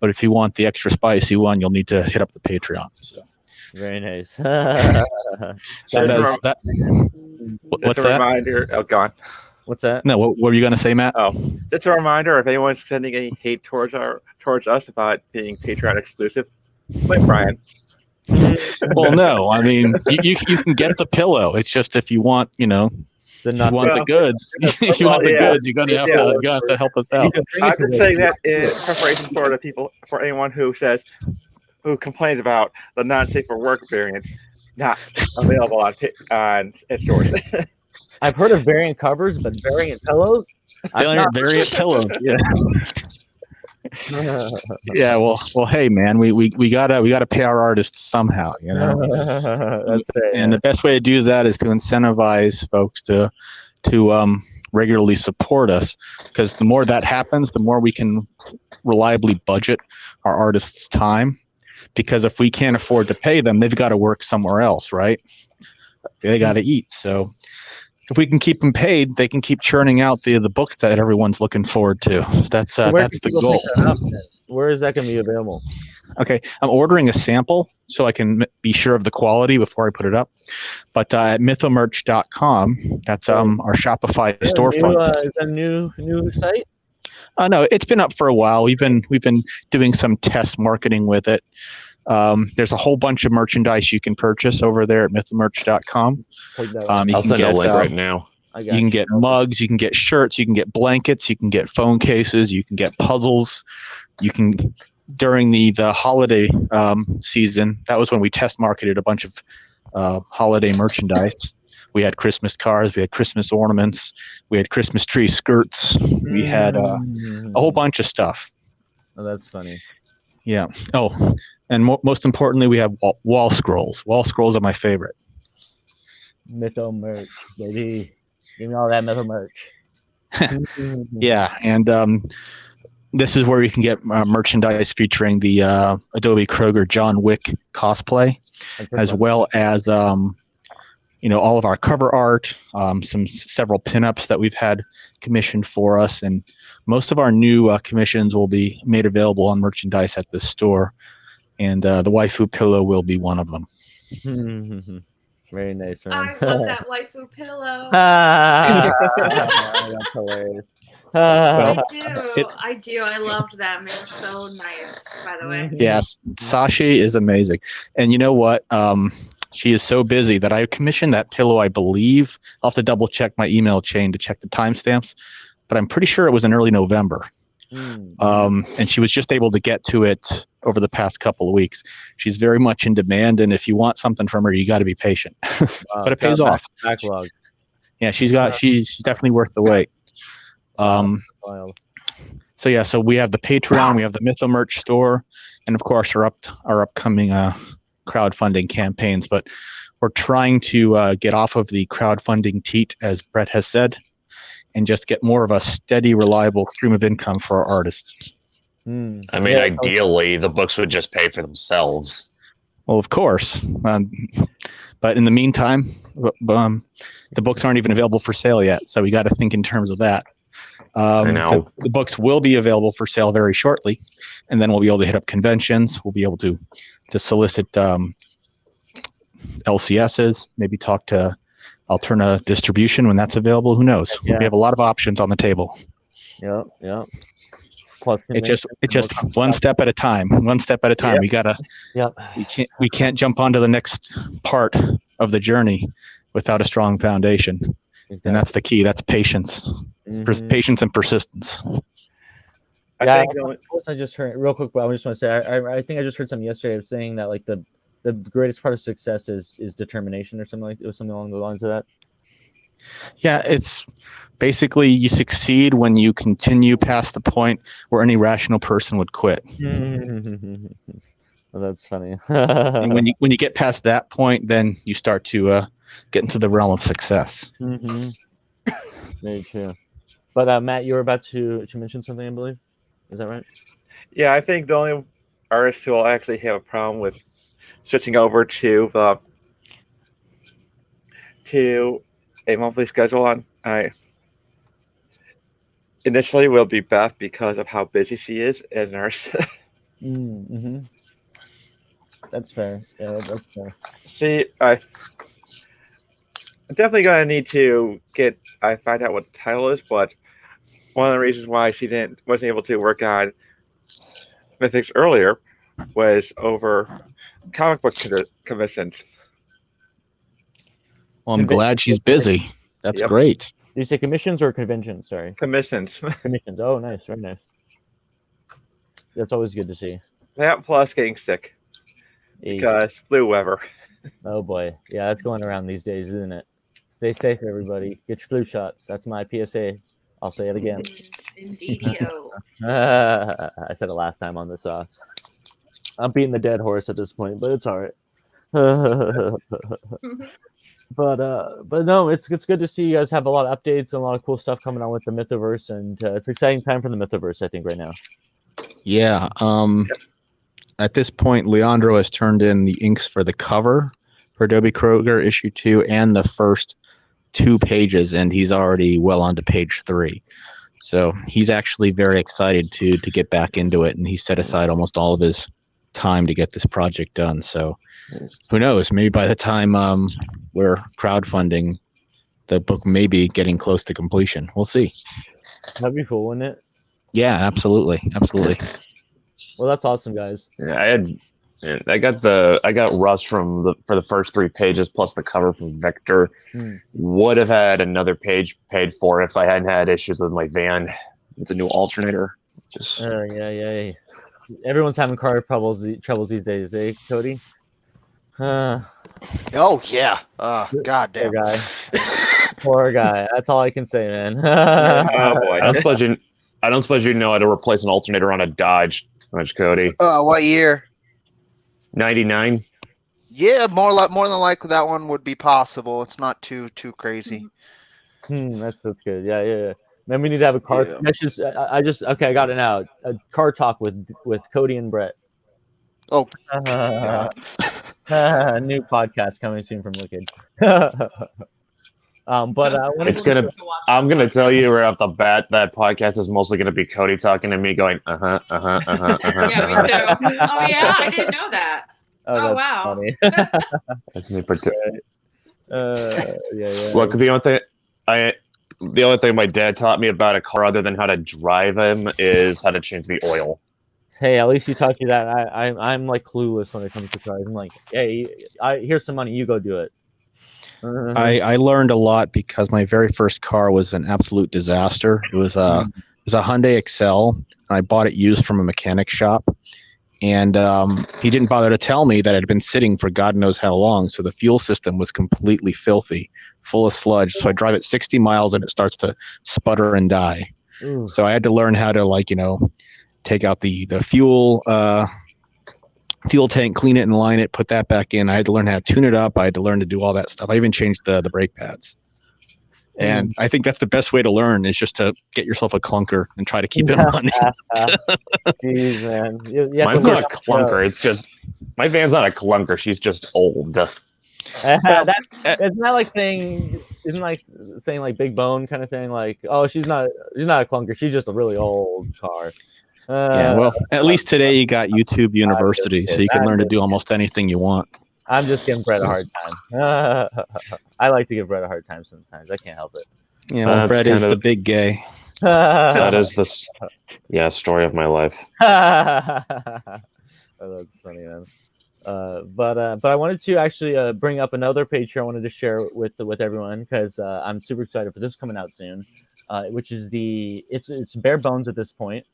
But if you want the extra spicy one, you'll need to hit up the Patreon. So. Very nice. So what's that? Reminder. Oh, God. What's that? No, what were you going to say, Matt? Oh, just a reminder, if anyone's sending any hate towards us about being Patreon exclusive, blame Brian. Well, no, I mean you can get the pillow. It's just if you want, the goods, if you want the goods, you're gonna have to help us out. I've been saying that in preparation for the people, for anyone who complains about the non-safe for work variants not available on stores. I've heard of variant covers, but variant pillows? Variant pillows, yeah. Yeah, well, hey, man, we gotta pay our artists somehow, That's it. And the best way to do that is to incentivize folks to regularly support us, because the more that happens, the more we can reliably budget our artists' time. Because if we can't afford to pay them, they've got to work somewhere else, right? They got to eat. So if we can keep them paid, they can keep churning out the books that everyone's looking forward to. That's Where that's can the people pick goal. that up then? Where is that going to be available? Okay, I'm ordering a sample so I can be sure of the quality before I put it up. But at mythomerch.com, that's our Shopify storefront. Is that a new site? No, it's been up for a while. We've been doing some test marketing with it. There's a whole bunch of merchandise you can purchase over there at mythomerch.com. I'll send a link right now. You can get mugs, you can get shirts, you can get blankets, you can get phone cases, you can get puzzles. You can, during the holiday season, that was when we test marketed a bunch of holiday merchandise. We had Christmas cards, we had Christmas ornaments, we had Christmas tree skirts, we had a whole bunch of stuff. Oh, that's funny. Yeah. Oh, and most importantly, we have wall scrolls. Wall scrolls are my favorite. Mytho merch, baby. Give me all that Mytho merch. Yeah, and this is where you can get merchandise featuring the Adobe Kroger John Wick cosplay, as well as all of our cover art, several pinups that we've had commissioned for us, and most of our new commissions will be made available on merchandise at this store, and the waifu pillow will be one of them. Very nice, man. I love that waifu pillow. That's hilarious. Well, I do. I loved them. They were so nice, by the way. Yes, Sashi is amazing. And you know what? She is so busy that I commissioned that pillow, I believe. I'll have to double check my email chain to check the timestamps, but I'm pretty sure it was in early November. And she was just able to get to it over the past couple of weeks. She's very much in demand, and if you want something from her, you got to be patient. But it pays off. Backlog. Yeah, she's definitely worth the wait. So yeah, so we have the Patreon, we have the Mytho merch store, and of course our upcoming crowdfunding campaigns. But we're trying to get off of the crowdfunding teat, as Brett has said, and just get more of a steady, reliable stream of income for our artists. I mean, ideally, the books would just pay for themselves. Well, of course. But in the meantime, the books aren't even available for sale yet, so we got to think in terms of that. I know. The books will be available for sale very shortly, and then we'll be able to hit up conventions. We'll be able to solicit LCSs, maybe talk to Alterna Distribution when that's available. Who knows? Yeah. We have a lot of options on the table. Yeah. Plus, it's just one step at a time. One step at a time. Yep. We can't jump onto the next part of the journey without a strong foundation. Exactly. And that's the key. That's patience. Patience and persistence. I just heard real quick, but I just want to say I think I just heard something yesterday saying that like the greatest part of success is determination or something like it was something along the lines of that. Yeah, it's basically you succeed when you continue past the point where any rational person would quit. Well, that's funny. And when you get past that point, then you start to get into the realm of success. Very true. But Matt, you were about to mention something, I believe. Is that right? Yeah, I think the only artist who will actually have a problem with switching over to a monthly schedule initially will be Beth because of how busy she is as an artist. That's fair. Yeah, that's fair. See, I'm definitely going to need to find out what the title is, but one of the reasons why she wasn't able to work on Mythics earlier was over comic book commissions. Well, I'm glad she's busy. That's great. Did you say commissions or conventions? Sorry. Commissions. Commissions. Oh, nice. Very nice. That's always good to see. That plus getting sick. Because flu weather. Oh, boy. Yeah, that's going around these days, isn't it? Stay safe, everybody. Get your flu shots. That's my PSA. I'll say it again. Indeedio. I said it last time on this. I'm beating the dead horse at this point, but it's all right. But no, it's good to see you guys have a lot of updates and a lot of cool stuff coming on with the Mythoverse, and it's an exciting time for the Mythoverse, I think, right now. Yeah. At this point, Leandro has turned in the inks for the cover for Adobe Kroger issue 2 and the first 2 pages, and he's already well on to page 3. So he's actually very excited to get back into it, and he set aside almost all of his time to get this project done. So who knows? Maybe by the time we're crowdfunding, the book may be getting close to completion. We'll see. That'd be cool, wouldn't it? Yeah, absolutely. Well, that's awesome, guys. Yeah, I got Rust for the first 3 pages plus the cover from Victor. Would have had another page paid for if I hadn't had issues with my van. It's a new alternator. Yeah. Everyone's having car troubles these days, eh, Cody? Oh yeah. God damn. Poor guy. Poor guy. That's all I can say, man. Oh boy. I don't suppose you know how to replace an alternator on a Dodge, much, Cody. What year? 99. Yeah, more than likely that one would be possible. It's not too crazy. That's good. Yeah. Then we need to have a car. Yeah. I got it now. A car talk with Cody and Brett. Oh, God. New podcast coming soon from Wikid. I'm gonna tell you right off the bat that podcast is mostly gonna be Cody talking to me, going Yeah, me too. Oh yeah, I didn't know that. Oh wow. Funny. That's me. Yeah. Look, the only thing my dad taught me about a car, other than how to drive him, is how to change the oil. Hey, at least you taught you that. I'm like clueless when it comes to cars. I'm like, hey, here's some money. You go do it. I learned a lot because my very first car was an absolute disaster. It was a Hyundai Excel, and I bought it used from a mechanic shop. And he didn't bother to tell me that it had been sitting for God knows how long. So the fuel system was completely filthy, full of sludge. So I drive it 60 miles and it starts to sputter and die. Ooh. So I had to learn how to take out the fuel tank, clean it and line it, put that back in. I had to learn how to tune it up. I had to learn to do all that stuff. I even changed the brake pads. And I think that's the best way to learn is just to get yourself a clunker and try to keep it running. Jeez, man. Mine's not a clunker. It's just my van's not a clunker. She's just old. Isn't that like saying like big bone kind of thing? Like, oh, she's not a clunker. She's just a really old car. Yeah, well, at least today you got YouTube University, so you can learn to do almost anything you want. I'm just giving Brett a hard time. I like to give Brett a hard time sometimes. I can't help it. Yeah, well, Brett is the big gay. That is the story of my life. Oh, that's funny, man. But I wanted to actually bring up another page here I wanted to share with everyone because I'm super excited for this coming out soon, which is it's bare bones at this point,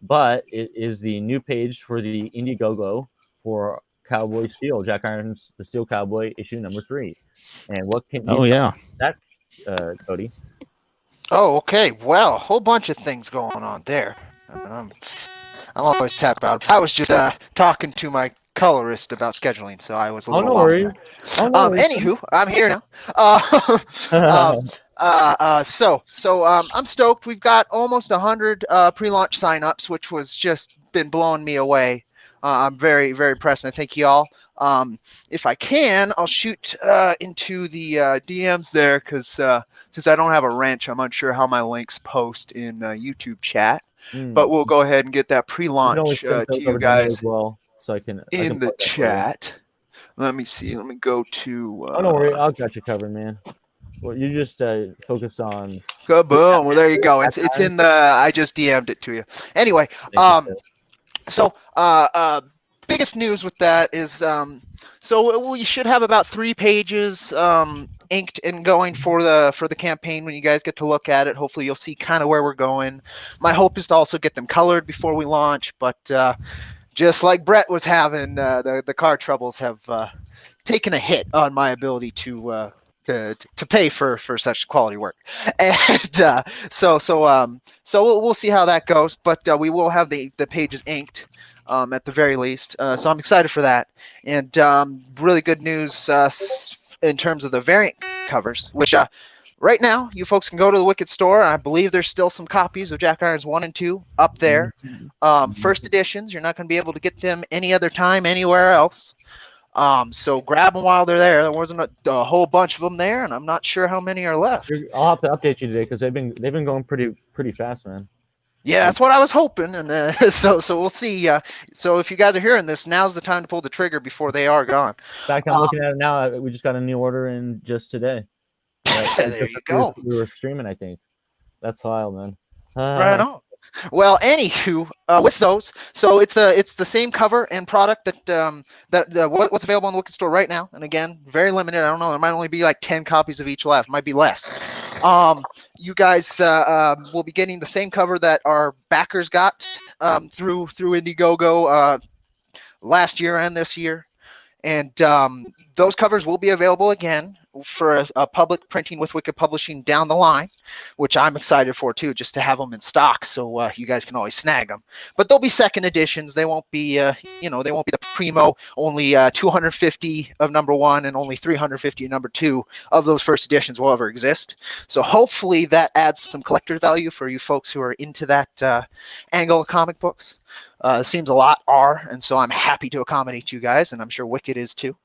but it is the new page for the Indiegogo for Cowboy Steel, Jack Irons The Steel Cowboy issue number 3. And what can you that, Cody? Oh, okay. Well, a whole bunch of things going on there. I'll always talk about. I was just talking to my colorist about scheduling, so I was a little lost there. Anywho, I'm here now. So I'm stoked. We've got almost 100 pre-launch signups, which was just been blowing me away. I'm very, very impressed, and I thank you all. If I can, I'll shoot into the DMs there, because since I don't have a wrench, I'm unsure how my links post in YouTube chat. But we'll go ahead and get that pre-launch to you guys so I can in the chat. Let me see. Let me go to. Oh, don't worry, I'll got you covered, man. Well, you just focus on. Kaboom! Well, there you go. It's in the. I just DM'd it to you. Anyway, so biggest news with that is so we should have about 3 pages inked and going for the campaign when you guys get to look at it. Hopefully you'll see kind of where we're going. My hope is to also get them colored before we launch, but just like Brett was having, the car troubles have taken a hit on my ability to pay for such quality work, and so we'll see how that goes. But we will have the pages inked at the very least. So I'm excited for that, and really good news in terms of the variant covers, which right now you folks can go to the Wikid store. I believe there's still some copies of Jack Irons 1 and 2 up there. First editions, you're not going to be able to get them any other time anywhere else. So grab them while they're there. There wasn't a whole bunch of them there, and I'm not sure how many are left. I'll have to update you today because they've been going pretty fast, man. Yeah, that's what I was hoping, and so we'll see. So if you guys are hearing this, now's the time to pull the trigger before they are gone. In fact, I'm looking at it now. We just got a new order in just today. There you go. We were streaming, I think. That's wild, man. Right on. Well, anywho, with those, so it's the same cover and product that what's available on the Wikid store right now, and again, very limited. I don't know, there might only be like 10 copies of each left, might be less. You guys will be getting the same cover that our backers got through Indiegogo last year and this year, and those covers will be available again for a public printing with Wikid Publishing down the line, which I'm excited for too, just to have them in stock so you guys can always snag them. But they'll be second editions. They won't be, they won't be the primo, only 250 of number one and only 350 of number two of those first editions will ever exist. So hopefully that adds some collector value for you folks who are into that angle of comic books. It seems a lot are, and so I'm happy to accommodate you guys, and I'm sure Wikid is too.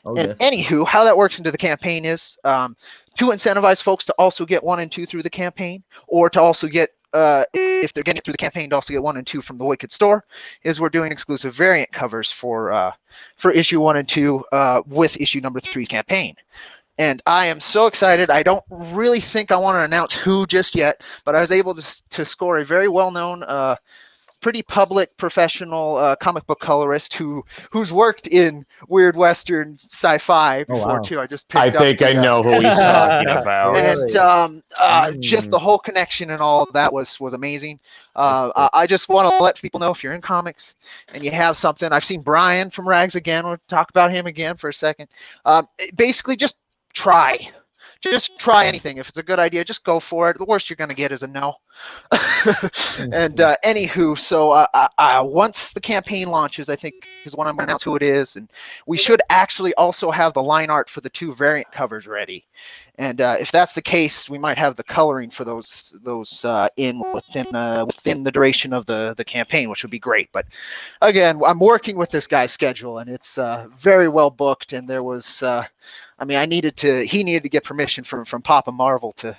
And anywho, how that works into the campaign is to incentivize folks to also get 1 and 2 through the campaign, or to also get, if they're getting it through the campaign, to also get 1 and 2 from the Wikid store, is we're doing exclusive variant covers for issue 1 and 2 with issue number 3's campaign. And I am so excited. I don't really think I want to announce who just yet, but I was able to score a very well-known pretty public professional comic book colorist who's worked in weird Western sci-fi before too. I just picked up I know who he's talking about. And just the whole connection and all of that was amazing. I just want to let people know, if you're in comics and you have something, I've seen Brian from Rags again. We'll talk about him again for a second. Basically just try anything. If it's a good idea, just go for it. The worst you're going to get is a no. And anywho, so once the campaign launches, I think is when I'm going to announce who it is, and we should actually also have the line art for the 2 variant covers ready. And if that's the case, we might have the coloring for those within the duration of the campaign, which would be great. But again, I'm working with this guy's schedule, and it's very well booked. And there was, he needed to get permission from Papa Marvel to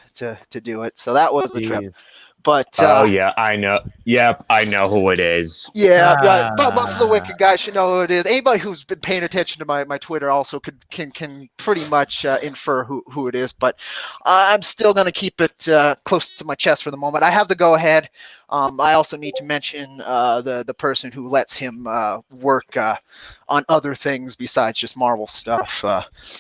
do it. So that was the trip. But yeah, I know. Yep, I know who it is. Yeah, but most of the Wikid guys should know who it is. Anybody who's been paying attention to my Twitter also can pretty much infer who it is. But I'm still going to keep it close to my chest for the moment. I have the go ahead. I also need to mention the person who lets him work on other things besides just Marvel stuff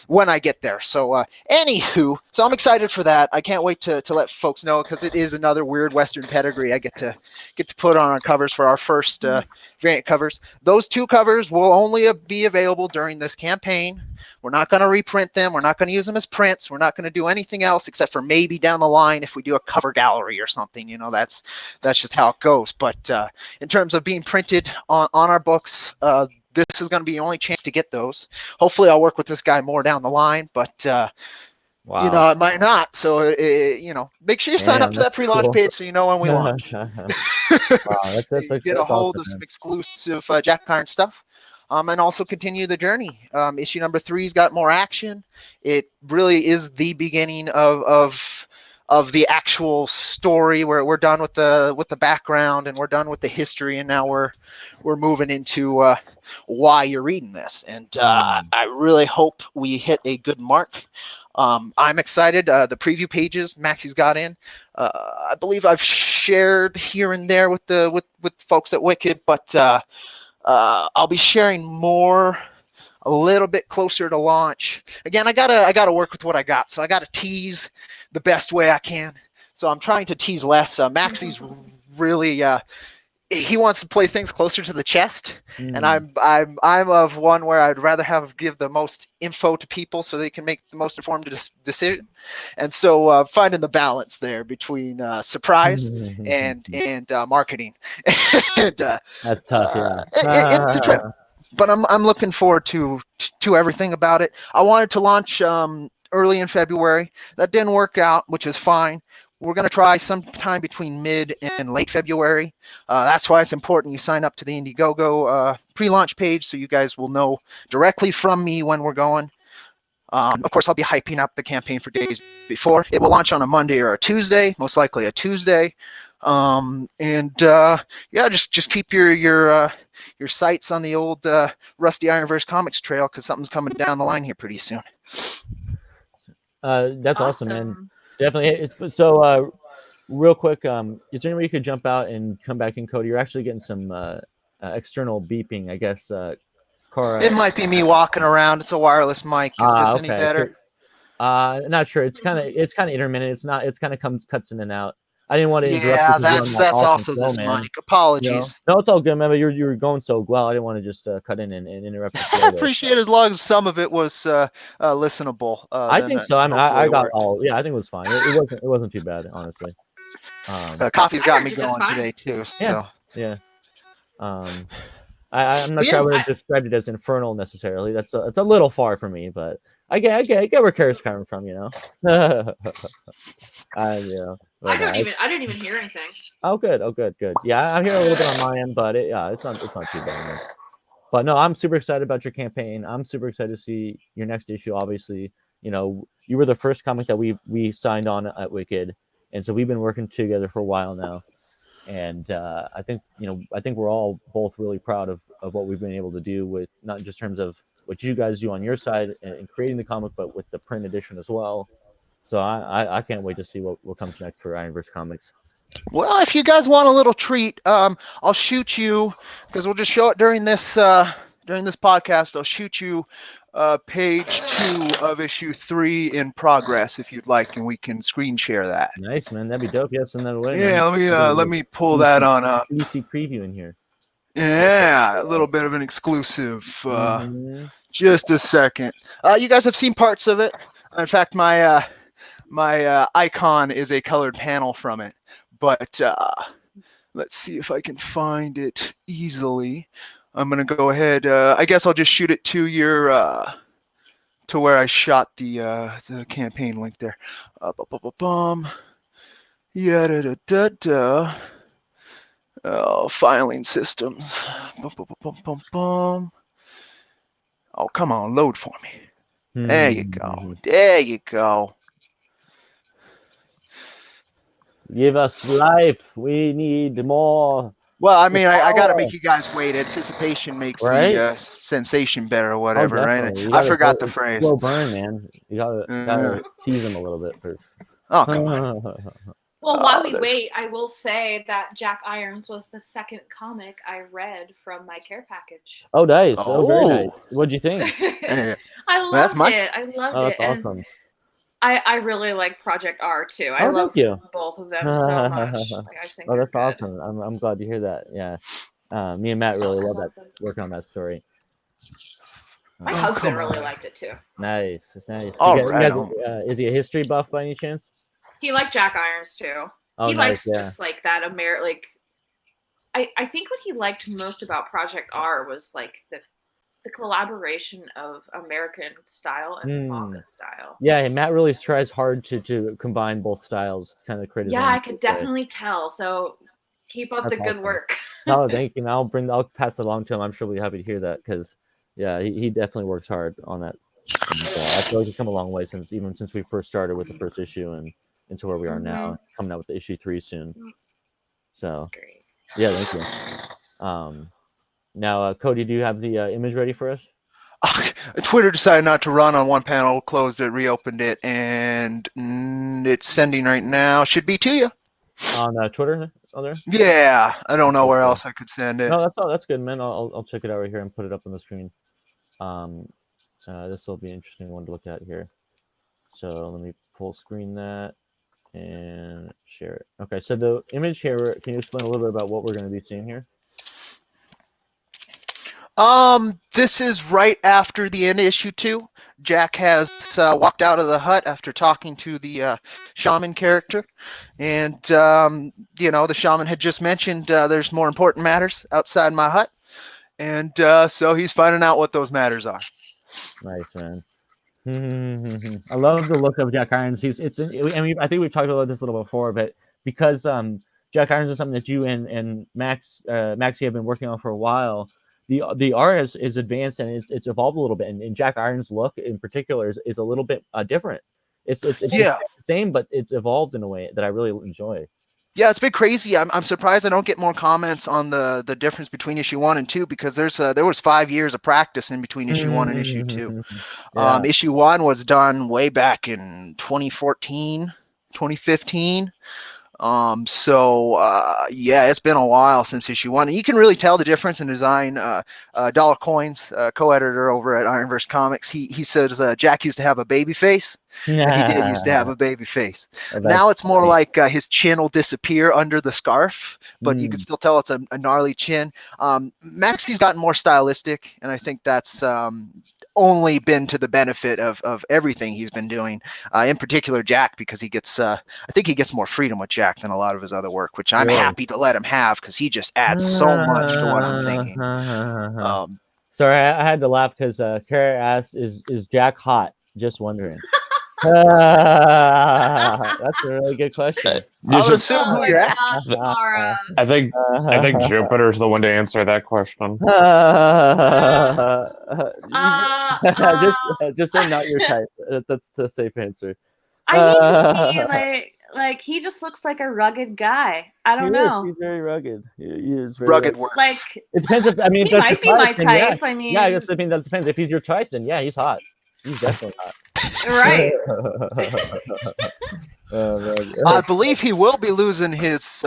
when I get there. So anywho, so I'm excited for that. I can't wait to let folks know, because it is another weird Western pedigree I get to put on our covers for our first variant covers. Those 2 covers will only be available during this campaign. We're not going to reprint them. We're not going to use them as prints. We're not going to do anything else except for maybe down the line if we do a cover gallery or something. That's just how it goes. But in terms of being printed on our books, this is going to be the only chance to get those. Hopefully I'll work with this guy more down the line, but it might not. So make sure you sign up to that pre-launch page so you know when we launch. Get a hold of some exclusive Jack Iron stuff. And also continue the journey. Issue number 3's got more action. It really is the beginning of the actual story, where we're done with the background and we're done with the history, and now we're moving into why you're reading this. And I really hope we hit a good mark. I'm excited. The preview pages Maxie's got in, I believe I've shared here and there with folks at Wikid, but I'll be sharing more a little bit closer to launch. Again, I gotta work with what I got, so I gotta tease the best way I can. So I'm trying to tease less. Maxie's really he wants to play things closer to the chest, and I'm of one where I'd rather give the most info to people so they can make the most informed decision. And so finding the balance there between surprise and marketing. And, that's tough. Yeah, it's a trip, but I'm looking forward to everything about it. I wanted to launch early in February. That didn't work out, which is fine. we're going to try sometime between mid and late February. That's why it's important you sign up to the Indiegogo pre-launch page so you guys will know directly from me when we're going. Of course, I'll be hyping up the campaign for days before. It will launch on a Monday or a Tuesday, most likely a Tuesday. Just keep your sights on the old Rusty Ironverse Comics trail because something's coming down the line here pretty soon. That's awesome, man. Definitely. So, real quick, is there any way you could jump out and come back in, Cody? You're actually getting some external beeping, I guess. It might be me walking around. It's a wireless mic. Is this any better? Not sure. It's kind of intermittent. It's not. It's kind of cuts in and out. I didn't want to interrupt you. Yeah, that's also flow, this man. mic. Apologies. You know? No, it's all good, man. But you were going so well. I didn't want to just cut in and interrupt the flow. I appreciate as long as some of it was listenable. I think so. I mean, I got all. Yeah, I think it was fine. It wasn't too bad, honestly. Coffee's got me going today too. So yeah. I'm not sure I would have described it as infernal necessarily. It's a little far for me, but I get where Kara's coming from, you know. I didn't even hear anything. Oh, good. Yeah, I'm hearing a little bit on my end, but it's not too bad. Man. But no, I'm super excited about your campaign. I'm super excited to see your next issue. Obviously, you know, you were the first comic that we signed on at Wikid, and so we've been working together for a while now. And I think we're all both really proud of what we've been able to do with not just in terms of what you guys do on your side in creating the comic, but with the print edition as well. So I can't wait to see what comes next for Ironverse Comics. Well, if you guys want a little treat, I'll shoot you because we'll just show it during this podcast. I'll shoot you page 2 of issue 3 in progress if you'd like, and we can screen share that. Nice, man. That'd be dope. Yeah, send that away. Yeah, man. let me pull that on up. DC preview in here. Yeah, a little bit of an exclusive. Just a second. You guys have seen parts of it. In fact, my icon is a colored panel from it. But let's see if I can find it easily. I'm gonna go ahead. I guess I'll just shoot it to your to where I shot the campaign link there. Oh, filing systems. Oh, come on, load for me. There you go. There you go. Give us life. We need more. Well, I mean, I got to make you guys wait. Anticipation makes the sensation better or whatever, right? I forgot the phrase. Slow burn, man. You gotta tease them a little bit first. Oh, come on. Well, while we wait, I will say that Jack Irons was the second comic I read from my care package. Oh, nice. Oh, very nice. What'd you think? I loved it. I loved it. That's awesome. I really like Project R too. I love both of them so much. I just think that's awesome. I'm glad to hear that. Yeah. Me and Matt really love that, working on that story. My husband really liked it too. Nice. Is he a history buff by any chance? He liked Jack Irons too. He likes just like that I think what he liked most about Project R was like the collaboration of American style and manga style. Yeah, and Matt really tries hard to combine both styles, kind of create. Yeah, I could definitely tell. So keep up the good work. Oh, thank you. I'll pass it along to him. I'm sure we'll be happy to hear that because, yeah, he definitely works hard on that. And, I feel like we've come a long way since we first started with the first issue and into where we are now, coming out with the issue 3 soon. So, yeah, thank you. Now, Cody, do you have the image ready for us? Twitter decided not to run on one panel, closed it, reopened it, and it's sending right now. Should be to you. On Twitter? On there? Yeah, I don't know where else I could send it. No, that's good, man. I'll check it out right here and put it up on the screen. This will be an interesting one to look at here. So let me full screen that and share it. Okay, so the image here, can you explain a little bit about what we're going to be seeing here? This is right after the end of issue 2. Jack has walked out of the hut after talking to the shaman character, and the shaman had just mentioned there's more important matters outside my hut, and so he's finding out what those matters are. Nice, man. I love the look of Jack Irons. I think we've talked about this a little before, but because Jack Irons is something that you and Maxie have been working on for a while. The art is advanced and it's evolved a little bit, and Jack Irons' look in particular is a little bit different. It's the same, but it's evolved in a way that I really enjoy. Yeah, it's been crazy. I'm surprised I don't get more comments on the difference between issue 1 and 2, because there was 5 years of practice in between issue 1 and issue 2. Yeah. Issue 1 was done way back in 2014, 2015. Yeah, it's been a while since issue 1, and you can really tell the difference in design. Dollar Coins, co-editor over at Ironverse Comics, he says Jack used to have a baby face. He did used to have a baby face. Now it's more like his chin will disappear under the scarf, but you can still tell it's a gnarly chin. Maxie's gotten more stylistic, and I think that's only been to the benefit of everything he's been doing, in particular Jack, because he gets I think he gets more freedom with Jack than a lot of his other work, which I'm happy to let him have, because he just adds so much to what I'm thinking. Sorry, I had to laugh because Kara asked, is Jack hot? Just wondering. That's a really good question. I would assume who you're asking. I think Jupiter's the one to answer that question. Just say not your type. That's the safe answer. I need to see like he just looks like a rugged guy. I don't know. He's very rugged. He is very rugged. Works. Like it depends if if he might be my type. Yeah. I mean, yeah, I guess that depends. If he's your type, then yeah, he's hot. He's definitely hot. Right. I believe he will be losing his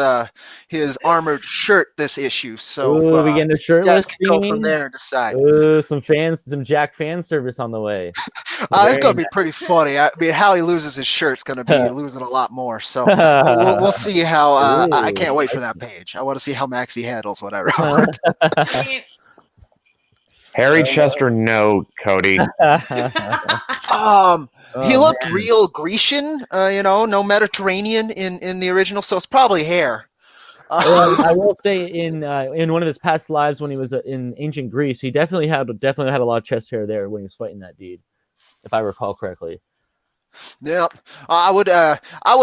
armored shirt this issue. So we get a shirtless can go from there and decide. Some Jack fan service on the way. It's gonna be pretty funny. I mean, how he loses his shirt's gonna be losing a lot more. So we'll see how. I can't wait for that page. I want to see how Maxie handles what I wrote. Harry Chester, no, Cody. He looked real Grecian, no Mediterranean in the original, so it's probably hair. I will say in one of his past lives when he was in ancient Greece, he definitely had a lot of chest hair there when he was fighting that deed, if I recall correctly. Yeah, I would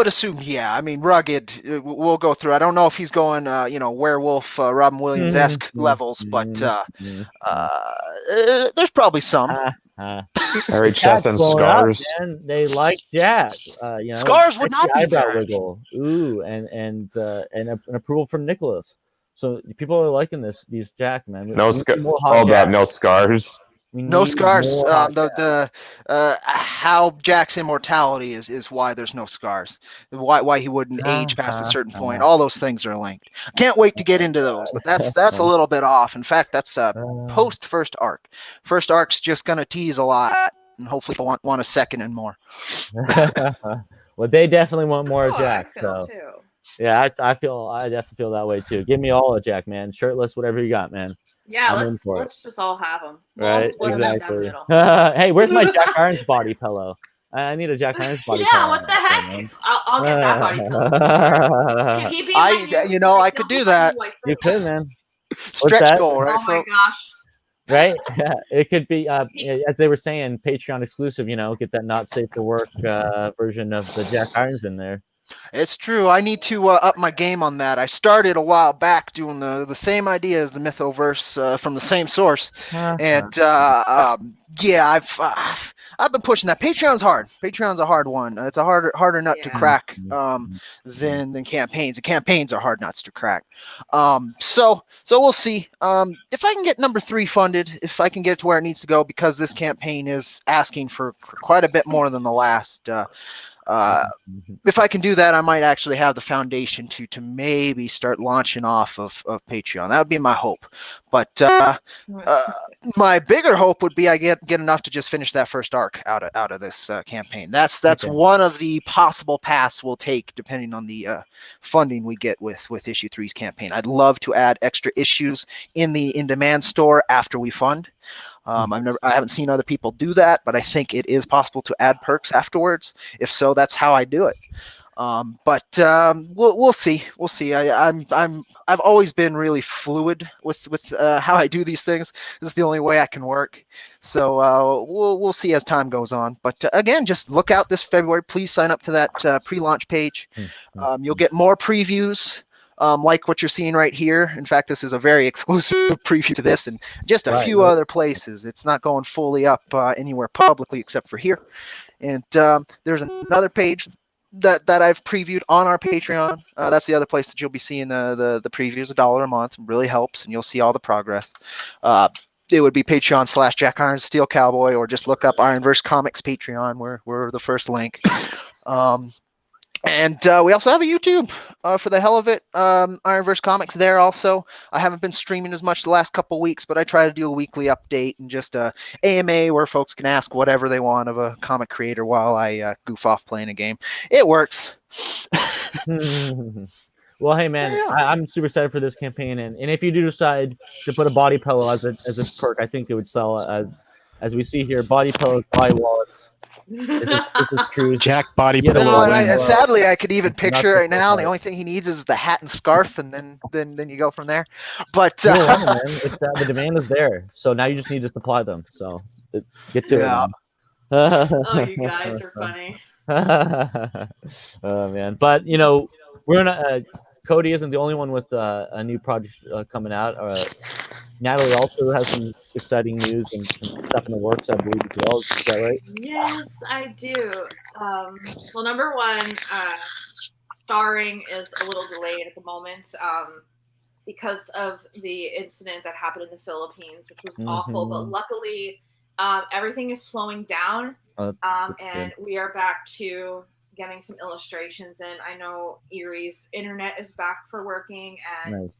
assume. Yeah, I mean, rugged. We'll go through. I don't know if he's going, werewolf, Robin Williams-esque levels, but there's probably some. Harry Chest and scars. They like Jack. Scars would not be eyebrow wiggle. Ooh, and an approval from Nicholas. So people are liking these Jack, man. No scars. No scars. How Jack's immortality is why there's no scars. Why he wouldn't age past a certain point. All those things are linked. Can't wait to get into those, but that's a little bit off. In fact, that's post first arc. First arc's just gonna tease a lot, and hopefully people want a second and more. Well, they definitely want more of Jack. So yeah, I definitely feel that way too. Give me all of Jack, man. Shirtless, whatever you got, man. Yeah, let's just all have them. Right, exactly. Hey, where's my Jack Irons body pillow? I need a Jack Irons body pillow. Yeah, what the heck? I'll get that body pillow. Can he be I could do that. You could, man. Stretch goal, right? Oh my gosh. Right? Yeah, it could be, as they were saying, Patreon exclusive, get that not safe for work version of the Jack Irons in there. It's true. I need to up my game on that. I started a while back doing the same idea as the Mythoverse from the same source, and I've been pushing that. Patreon's hard. Patreon's a hard one. It's a harder nut to crack than campaigns. The campaigns are hard nuts to crack. So we'll see. If I can get number 3 funded, if I can get it to where it needs to go, because this campaign is asking for quite a bit more than the last. If I can do that, I might actually have the foundation to maybe start launching off of Patreon. That would be my hope. But my bigger hope would be I get enough to just finish that first arc out of this campaign. That's one of the possible paths we'll take depending on the funding we get with issue 3's campaign. I'd love to add extra issues in the in-demand store after we fund. I haven't seen other people do that, but I think it is possible to add perks afterwards. If so, that's how I do it. We'll see. We'll see. I've always been really fluid with how I do these things. This is the only way I can work. So we'll see as time goes on. But again, just look out this February. Please sign up to that pre-launch page. You'll get more previews. Like what you're seeing right here. In fact, this is a very exclusive preview to this and just a few other places. It's not going fully up anywhere publicly except for here. And there's another page that I've previewed on our Patreon. That's the other place that you'll be seeing the previews. $1 a month really helps, and you'll see all the progress. It would be Patreon/Jack Iron Steel Cowboy, or just look up Ironverse Comics Patreon. We're the first link. And we also have a YouTube for the hell of it. Ironverse Comics there also. I haven't been streaming as much the last couple weeks, but I try to do a weekly update and just a AMA where folks can ask whatever they want of a comic creator while I goof off playing a game. It works. Well, hey man, I'm super excited for this campaign, and if you do decide to put a body pillow as a perk, I think it would sell as we see here. Body pillows, body wallets. This is true. Jack body No, pillow. and sadly, I could even picture right now. The only thing he needs is the hat and scarf, and then you go from there. But you know what, man? It's the demand is there, so now you just need to supply them. So get to it. Oh, you guys are funny. Oh man, but you know we're gonna. Cody isn't the only one with a new project coming out. Natalie also has some exciting news and some stuff in the works, I believe, as well. Is that right? Yes, I do. Well, number one, starring is a little delayed at the moment because of the incident that happened in the Philippines, which was awful. But luckily, everything is slowing down, and we are back to getting some illustrations. And I know Erie's internet is back for working, and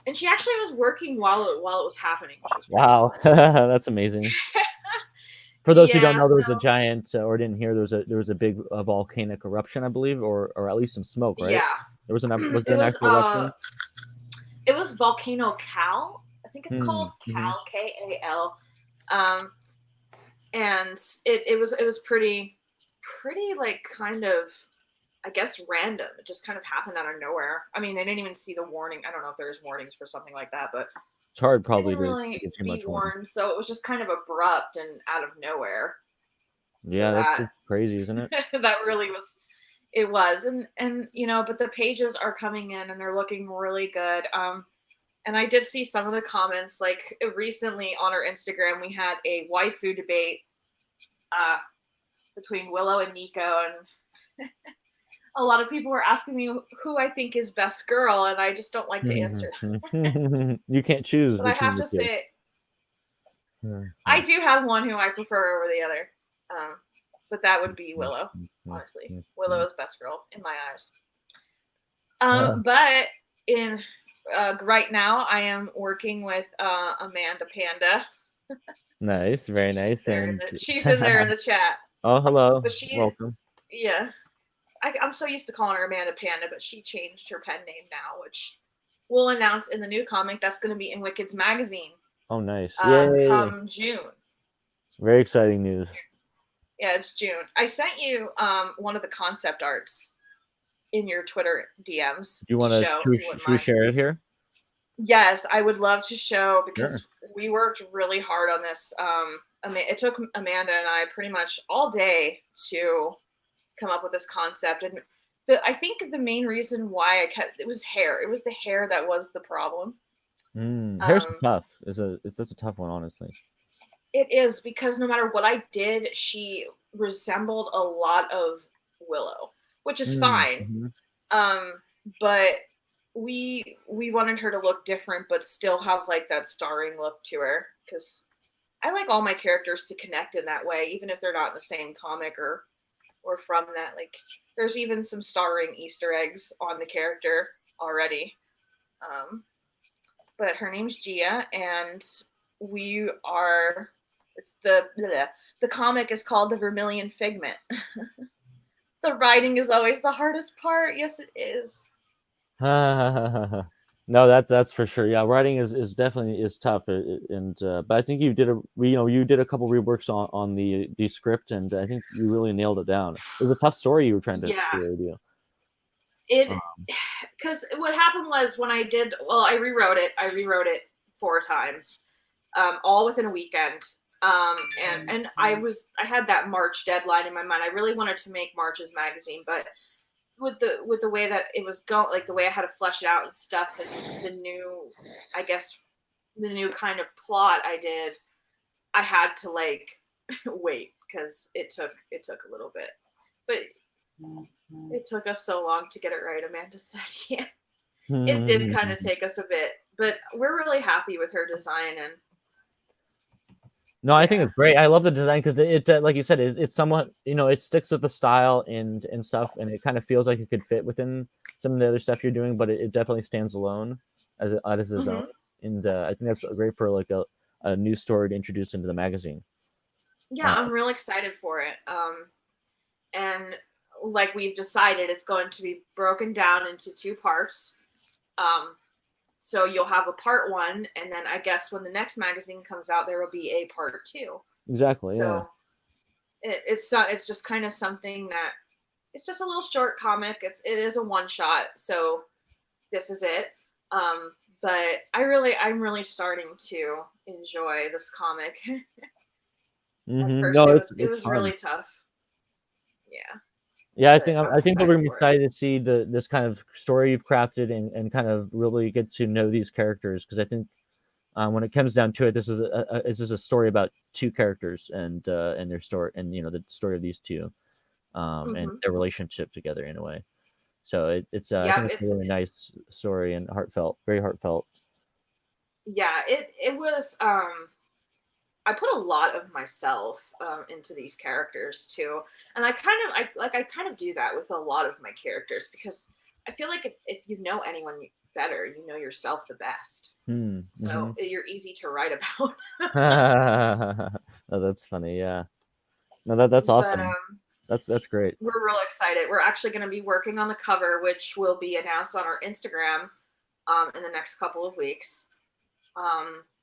and she actually was working while it was happening. Which was wow, that's amazing. For those who don't know, there was a giant, or didn't hear, there was a big volcanic eruption, I believe, or at least some smoke, right? Yeah, there was an actual eruption. It was Volcano Cal. I think it's called Cal, Kal. And it was pretty like kind of, I guess, random. It just kind of happened out of nowhere. I mean, they didn't even see the warning. I don't know if there's warnings for something like that, but it's hard probably to get too much warned. So it was just kind of abrupt and out of nowhere. Yeah, so that's crazy, isn't it? That really was. It was, and you know, but the pages are coming in and they're looking really good. And I did see some of the comments, like recently on our Instagram, we had a waifu debate between Willow and Nico, and a lot of people were asking me who I think is best girl, and I just don't like to answer. You can't choose. But I have to say, I do have one who I prefer over the other, but that would be Willow. Honestly, Willow is best girl in my eyes. But in right now, I am working with Amanda Panda. Nice, very nice. And she's in there in the chat. Oh, hello. But welcome. Yeah. I'm so used to calling her Amanda Panda, but she changed her pen name now, which we'll announce in the new comic that's going to be in Wikid's magazine. Oh, nice. Come June. Very exciting news. Yeah, it's June. I sent you one of the concept arts in your Twitter DMs. Do you want to show? Should we share it here? Yes, I would love to show, because we worked really hard on this. It took Amanda and I pretty much all day to come up with this concept, and I think the main reason why it was hair. It was the hair that was the problem. Hair's tough. It's a tough one, honestly. It is, because no matter what I did, she resembled a lot of Willow, which is fine. But we wanted her to look different, but still have like that starring look to her, because I like all my characters to connect in that way, even if they're not in the same comic or from that. Like, there's even some starring Easter eggs on the character already. But her name's Gia, and we are. It's the comic is called The Vermilion Figment. The writing is always the hardest part. Yes, it is. No, that's for sure. Yeah, writing is definitely tough, but I think you did a couple reworks on the script, and I think you really nailed it down. It was a tough story you were trying to do. because what happened was when I rewrote it 4 times, all within a weekend. And I had that March deadline in my mind. I really wanted to make March's magazine, but with the way that it was going, like the way I had to flesh it out and stuff, and the new kind of plot I had to like wait because it took a little bit, but it took us so long to get it right. Amanda said, yeah, it did kind of take us a bit, but we're really happy with her design. And no, I think it's great. I love the design because it like you said, it's somewhat, it sticks with the style and stuff, and it kind of feels like it could fit within some of the other stuff you're doing, but it definitely stands alone as its own. And I think that's great for like a new story to introduce into the magazine. Yeah, I'm real excited for it. And like we've decided, it's going to be broken down into 2 parts. So you'll have a part 1, and then I guess when the next magazine comes out, there will be a part 2. Exactly. So it's just kind of something that it's just a little short comic. It is a one-shot, so this is it. But I'm really starting to enjoy this comic. At first, it was really tough. Yeah. Yeah, I think we're gonna be excited to see this kind of story you've crafted and kind of really get to know these characters, because I think when it comes down to it, this is a story about 2 characters and their story, and the story of these 2 and their relationship together in a way. So it's I think it's a really nice story and heartfelt, very heartfelt. Yeah, it was. I put a lot of myself into these characters too, and I kind of do that with a lot of my characters, because I feel like if you know anyone better, you know yourself the best. So you're easy to write about. Oh, that's funny. Yeah. No, that's awesome. But, that's great. We're real excited. We're actually going to be working on the cover, which will be announced on our Instagram in the next couple of weeks.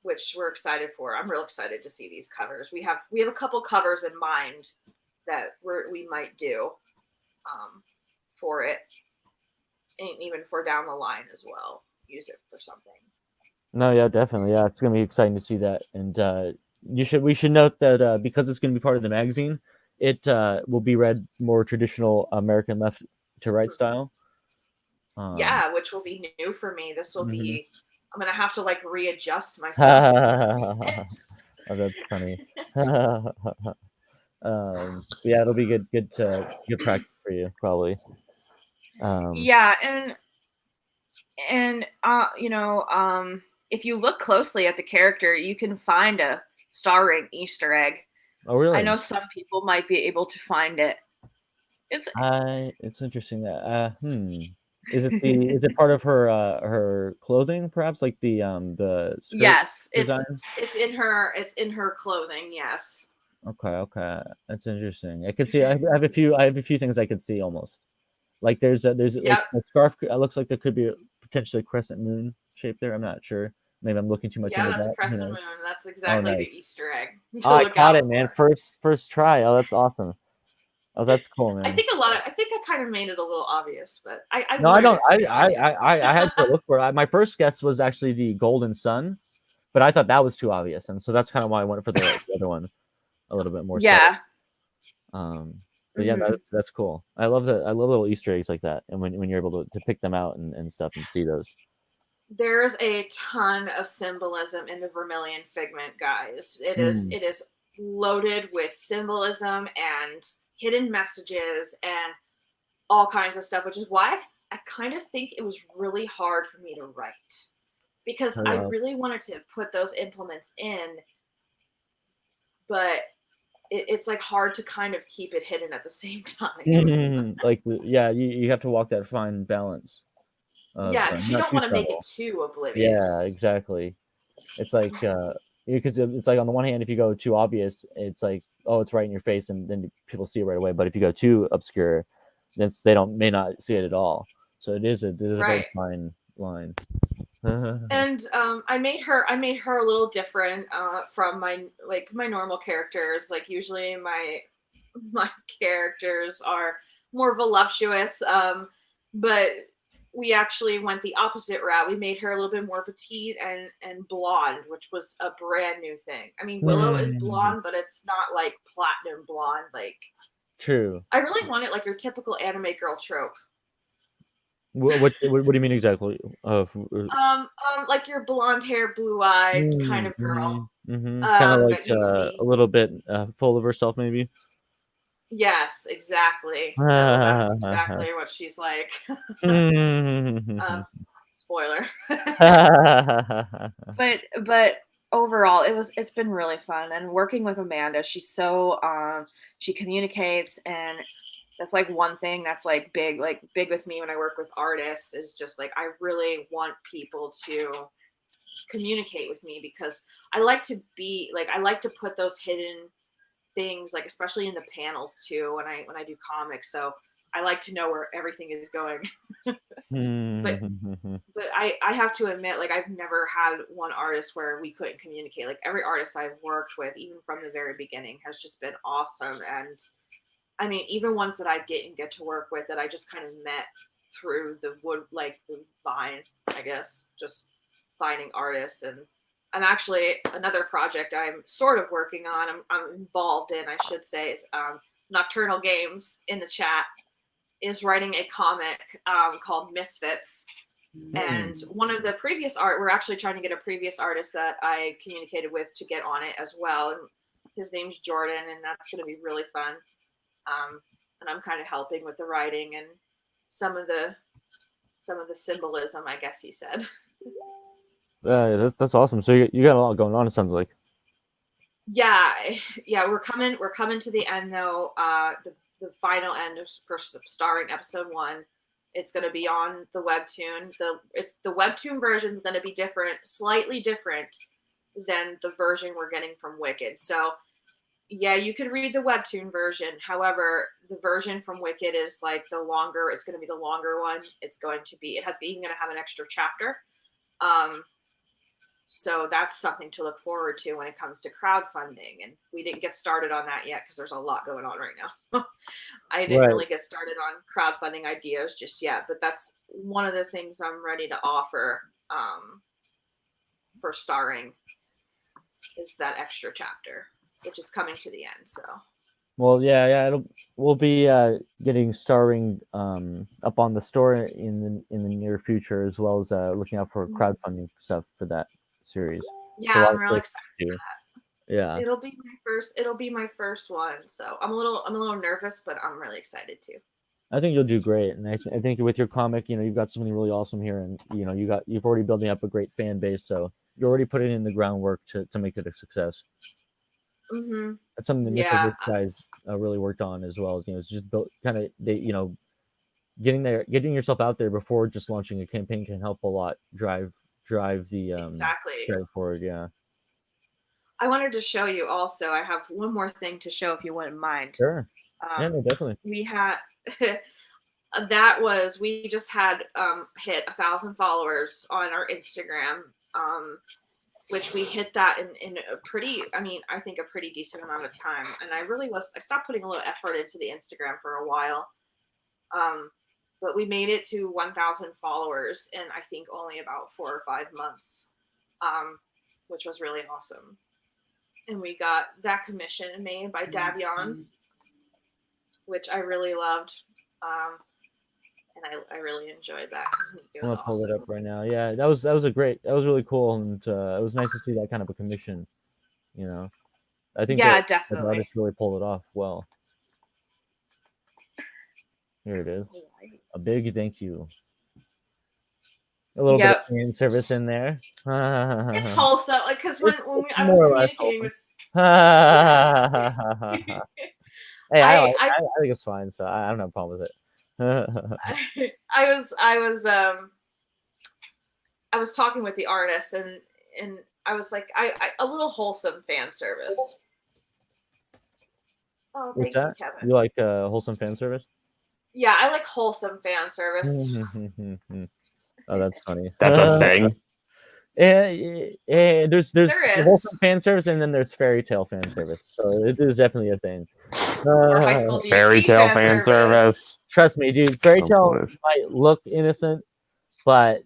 Which we're excited for. I'm real excited to see these covers. We have a couple covers in mind that we might do for it, and even for down the line as well. Use it for something. No, yeah, definitely. Yeah, it's gonna be exciting to see that. And we should note that because it's gonna be part of the magazine, it will be read more traditional American left to right style. Yeah, which will be new for me. This will be. I'm gonna have to like readjust myself. Oh, that's funny. Yeah, it'll be good practice for you, probably. Yeah, and if you look closely at the character, you can find a starring Easter egg. Oh, really? I know some people might be able to find it. It's interesting that is it part of her clothing, perhaps, like the skirt? Yes, design? it's in her clothing. Yes. Okay, that's interesting. I could see. I have a few things I could see almost. Like there's like a scarf. It looks like there could be potentially a crescent moon shape there. I'm not sure. Maybe I'm looking too much into that. Yeah, that's a crescent moon. That's exactly the Easter egg. I caught it, man. First try. Oh, that's awesome. Oh, that's cool, man. I think I kind of made it a little obvious, but I don't. I had to look for it. My first guess was actually the golden sun, but I thought that was too obvious, and so that's kind of why I went for the other one a little bit more. Yeah. But yeah, that's cool. I love little Easter eggs like that, and when you're able to pick them out and stuff and see those. There's a ton of symbolism in the Vermilion Figment, guys. It is loaded with symbolism and hidden messages and all kinds of stuff, which is why I kind of think it was really hard for me to write, because I really wanted to put those implements in, but it's like hard to kind of keep it hidden at the same time. Like you have to walk that fine balance. Because you don't want to make it too oblivious. Yeah, exactly. It's like because it's like on the one hand, if you go too obvious, it's like, oh, it's right in your face, and then people see it right away. But if you go too obscure, then they may not see it at all. So it is a very fine line. And I made her a little different from my normal characters. Like usually my characters are more voluptuous. but we actually went the opposite route. We made her a little bit more petite and blonde, which was a brand new thing. I mean, Willow is blonde, but it's not like platinum blonde. Like, true. I really want it like your typical anime girl trope. What do you mean exactly? Like your blonde hair, blue eyed kind of girl. Kind of like that you see. a little bit full of herself, maybe. Yes, exactly. That's exactly what she's like. Spoiler. but overall, it's been really fun, and working with Amanda, she's so she communicates, and that's like one thing that's like big with me when I work with artists is just like I really want people to communicate with me because I like to put those hidden things, like especially in the panels too when I do comics, so I like to know where everything is going. but I have to admit, like, I've never had one artist where we couldn't communicate. Like every artist I've worked with, even from the very beginning, has just been awesome. And I mean, even ones that I didn't get to work with that I just kind of met through the vine, I guess, just finding artists. And I'm actually another project I'm sort of working on. I'm involved in, I should say, is Nocturnal Games in the chat is writing a comic called Misfits. And one of the previous we're actually trying to get a previous artist that I communicated with to get on it as well. And his name's Jordan, and that's going to be really fun. And I'm kind of helping with the writing and some of the symbolism, I guess he said. That's awesome. So you got a lot going on, it sounds like. Yeah, we're coming to the end though. The final end for starring episode 1. It's going to be on the webtoon. The webtoon version is going to be different, slightly different than the version we're getting from Wikid. So yeah, you could read the webtoon version. However, the version from Wikid is like the longer. It's going to be the longer one. It's going to be. It has even going to have an extra chapter. So that's something to look forward to when it comes to crowdfunding. And we didn't get started on that yet because there's a lot going on right now. I didn't really get started on crowdfunding ideas just yet, but that's one of the things I'm ready to offer for starring is that extra chapter, which is coming to the end. So. Well, yeah, we'll be getting starring up on the store in the near future, as well as looking out for crowdfunding stuff for that series. Yeah, I'm really excited for that. Yeah, it'll be my first one, so I'm a little nervous, but I'm really excited too. I think you'll do great, and I think with your comic, you've got something really awesome here, and you've already building up a great fan base, so you're already putting in the groundwork to make it a success. That's something the Nickel guys really worked on as well. It's just built kind of getting yourself out there before just launching a campaign can help a lot drive the exactly forward. Yeah. I wanted to show you also. I have one more thing to show if you wouldn't mind. Sure. Yeah, no, definitely. We had we just had hit 1,000 followers on our Instagram. Which we hit that in a pretty, I think a pretty decent amount of time. And I stopped putting a little effort into the Instagram for a while. But we made it to 1,000 followers in, I think, only about 4 or 5 months, which was really awesome. And we got that commission made by Davion, which I really loved. And I really enjoyed that because Nico's awesome. I'll pull it up right now. Yeah, that was really cool, and it was nice to see that kind of a commission. I think definitely the artist really pulled it off well. Here it is. A big thank you. A little bit of fan service in there. It's wholesome, like because when I was communicating with. Hey, I think it's fine, so I don't have a problem with it. I was talking with the artist and I was like a little wholesome fan service. Oh, thank you, Kevin. You like wholesome fan service? Yeah, I like wholesome fan service. Oh, that's funny. That's a thing. There's wholesome fan service, and then there's fairy tale fan service. So it is definitely a thing. Or High School DxD Fairy Tail fan service. Trust me, dude. Fairy Tail might look innocent, but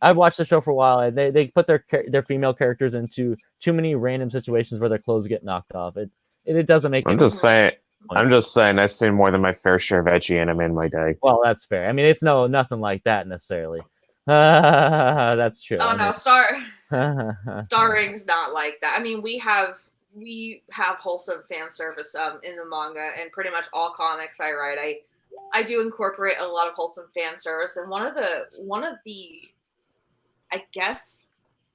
I've watched the show for a while, and they put their female characters into too many random situations where their clothes get knocked off. It doesn't make. I'm just saying. I've seen more than my fair share of ecchi anime in my day. Well, that's fair. I mean, it's nothing like that necessarily. That's true. Oh no, Starring's not like that. I mean, we have wholesome fan service in the manga and pretty much all comics I write. I do incorporate a lot of wholesome fan service, and one of the I guess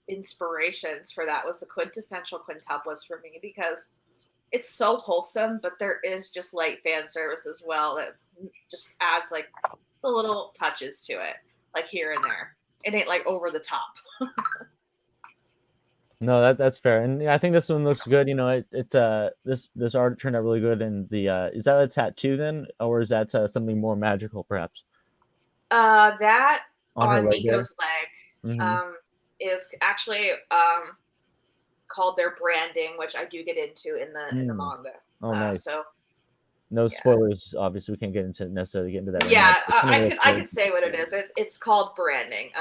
inspirations for that was the quintessential quintuplets for me, because it's so wholesome, but there is just light fan service as well that just adds like the little touches to it, like here and there. It ain't like over the top. No, that's fair, and I think this one looks good. You know, this art turned out really good. And the is that a tattoo then, or is that something more magical, perhaps? That on leg Nico's leg is actually called their branding, which I do get into in the manga. Oh, nice. So no spoilers. Obviously, we can't get into that. Yeah, right I could say what it is. It's called branding.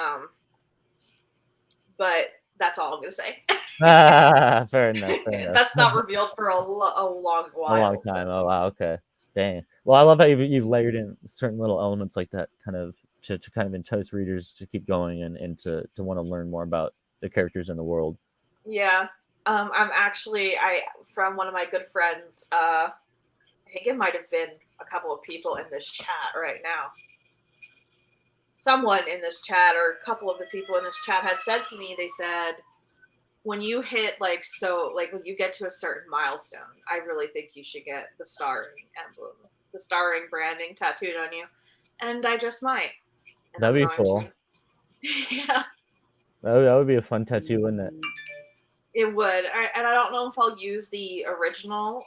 But that's all I'm gonna say. Fair enough. That's not revealed for a long while. A long time. So. Oh wow. Okay. Dang. Well, I love how you've layered in certain little elements like that, kind of to kind of entice readers to keep going and to want to learn more about the characters in the world. Yeah. I'm actually from one of my good friends. I think it might have been a couple of people in this chat right now. Someone in this chat, or a couple of the people in this chat, had said to me, they said, when you hit when you get to a certain milestone, I really think you should get the starring emblem, the starring branding tattooed on you. And I just might. And that'd be cool. Yeah. That would be a fun tattoo, wouldn't it? It would. And I don't know if I'll use the original.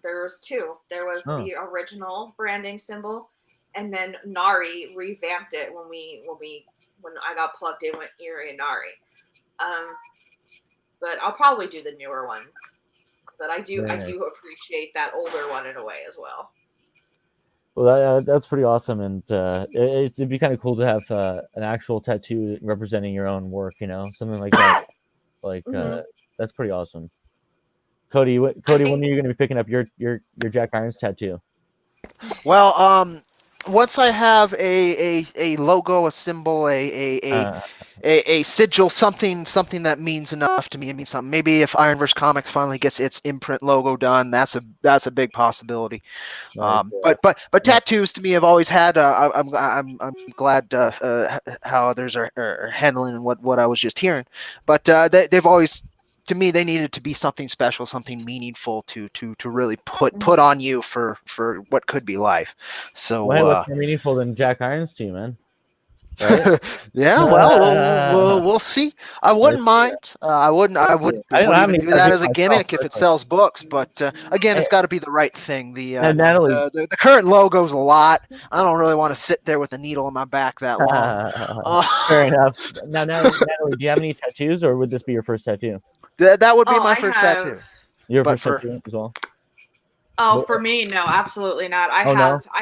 There's two. There was the original branding symbol, and then Nari revamped it when I got plugged in with Iri and Nari. But I'll probably do the newer one. But I do appreciate that older one in a way as well. Well, that's pretty awesome, and it'd be kind of cool to have an actual tattoo representing your own work. You know, something like that. That's pretty awesome. Cody, when are you going to be picking up your Jack Irons tattoo? Well, once I have a logo, a symbol, a sigil, something that means enough to me. It means something. Maybe if Ironverse Comics finally gets its imprint logo done, that's a big possibility. Nice, but tattoos to me have always had. I'm glad how others are handling what I was just hearing. But they've always. To me, they needed to be something special, something meaningful to really put on you for what could be life. So what's more meaningful than Jack Irons to you, man? Right? Yeah, well, we'll see. I wouldn't mind. I wouldn't even do that as a gimmick if it sells books. But again, it's got to be the right thing. The current logo's a lot. I don't really want to sit there with a needle in my back that long. Fair enough. Now, Natalie, do you have any tattoos, or would this be your first tattoo? That would be my first tattoo. Your first tattoo as well. Oh, for me, no, absolutely not. I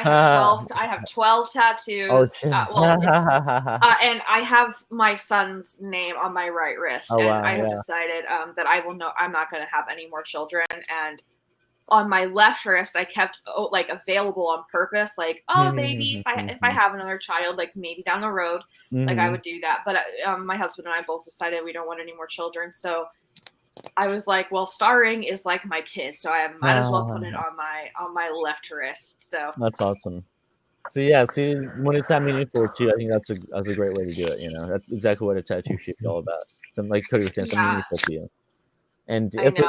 have 12 tattoos. And I have my son's name on my right wrist. I have decided that I'm not going to have any more children. And on my left wrist, I kept available on purpose. Maybe if I have another child, maybe down the road, I would do that. But my husband and I both decided we don't want any more children. So I was like, well, starring is like my kid, so I might as well put it on my left wrist. So that's awesome. See, when it's that meaningful to you, I think that's a great way to do it. You know, that's exactly what a tattoo should be all about. Something like Cody was saying, something meaningful to you. And if you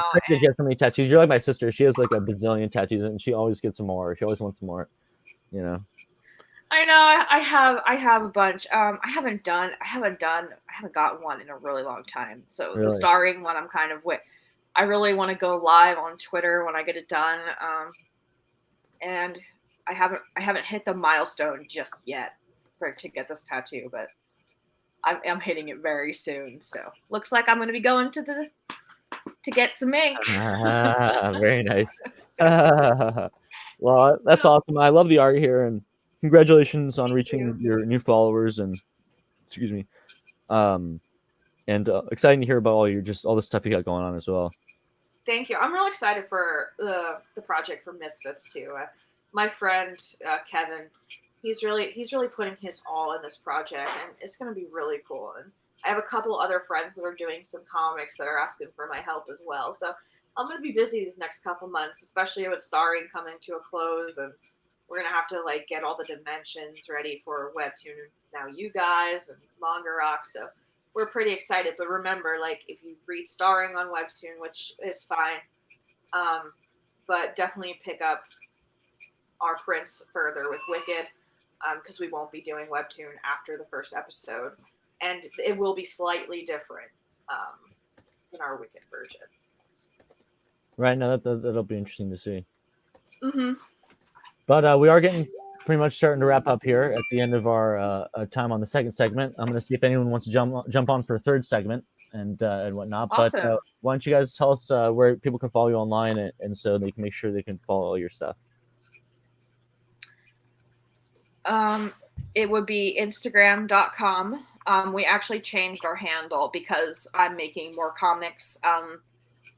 have so many tattoos, you're like my sister. She has like a bazillion tattoos, and she always gets some more. She always wants some more. You know. I know. I have a bunch. I haven't gotten one in a really long time. So the starring one, I'm kind of with. I really want to go live on Twitter when I get it done. And I haven't hit the milestone just yet to get this tattoo, but I'm hitting it very soon. So looks like I'm going to be going to to get some ink. Very nice. Well, that's awesome. I love the art here, and congratulations on reaching your new followers. And excuse me, and exciting to hear about all the stuff you got going on as well. Thank you. I'm real excited for the project for Misfits too. My friend Kevin, he's really putting his all in this project, and it's going to be really cool. And I have a couple other friends that are doing some comics that are asking for my help as well. So I'm going to be busy these next couple months, especially with starring coming to a close, and we're going to have to like get all the dimensions ready for Webtoon now, you guys, and Manga Rock. So we're pretty excited. But remember, like, if you read starring on Webtoon, which is fine, but definitely pick up our prints further with Wikid, because we won't be doing Webtoon after the first episode, and it will be slightly different in our Wikid version. Right. No, that'll be interesting to see. Mm-hmm. But we are getting pretty much starting to wrap up here at the end of our time on the second segment. I'm going to see if anyone wants to jump on for a third segment and whatnot. Awesome. But why don't you guys tell us where people can follow you online, and so they can make sure they can follow all your stuff. It would be Instagram.com. We actually changed our handle because I'm making more comics.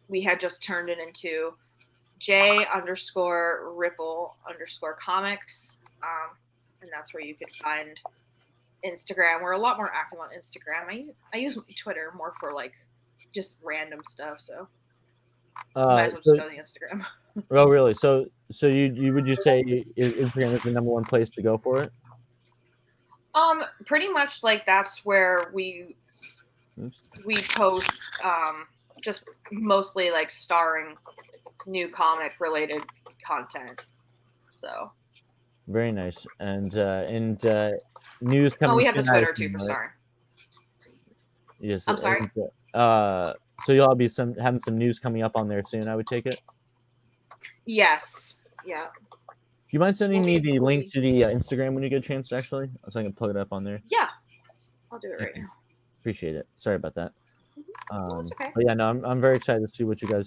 We had just turned it into J_Ripple_comics. And that's where you could find Instagram. We're a lot more active on Instagram. I use Twitter more for like just random stuff. So might as well just go to the Instagram. Oh, really? So you would you say Instagram is the number one place to go for it? Pretty much like that's where we post just mostly like starring new comic related content. So very nice. And news coming. Oh, we have the Twitter too for starring. Yes. I'm sorry. And, so you'll be having some news coming up on there soon, I would take it. Yes. Yeah. Do you mind sending me the link to the Instagram when you get a chance, actually, so I can plug it up on there? Yeah, I'll do it right now. Appreciate it. Sorry about that. No, it's okay. But yeah, no, I'm very excited to see what you guys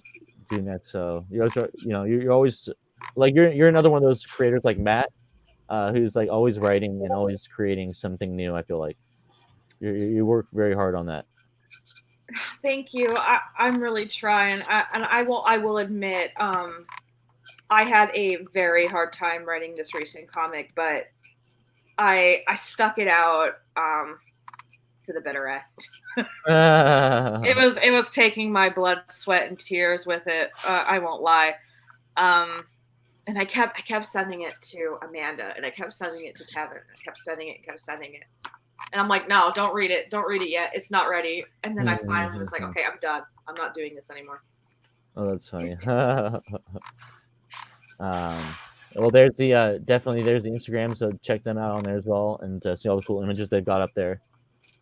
do next. So you're always like you're another one of those creators like Matt, who's like always writing and always creating something new. I feel like you work very hard on that. Thank you. I'm really trying. I will admit, I had a very hard time writing this recent comic, but I stuck it out to the bitter end. It was taking my blood, sweat, and tears with it. I won't lie. And I kept sending it to Amanda, and I kept sending it to Kevin. I kept sending it. And I'm like, no, don't read it. Don't read it yet. It's not ready. And then I finally was like, okay, I'm done. I'm not doing this anymore. Oh, that's funny. Well, there's the definitely there's the Instagram, so check them out on there as well, and see all the cool images they've got up there.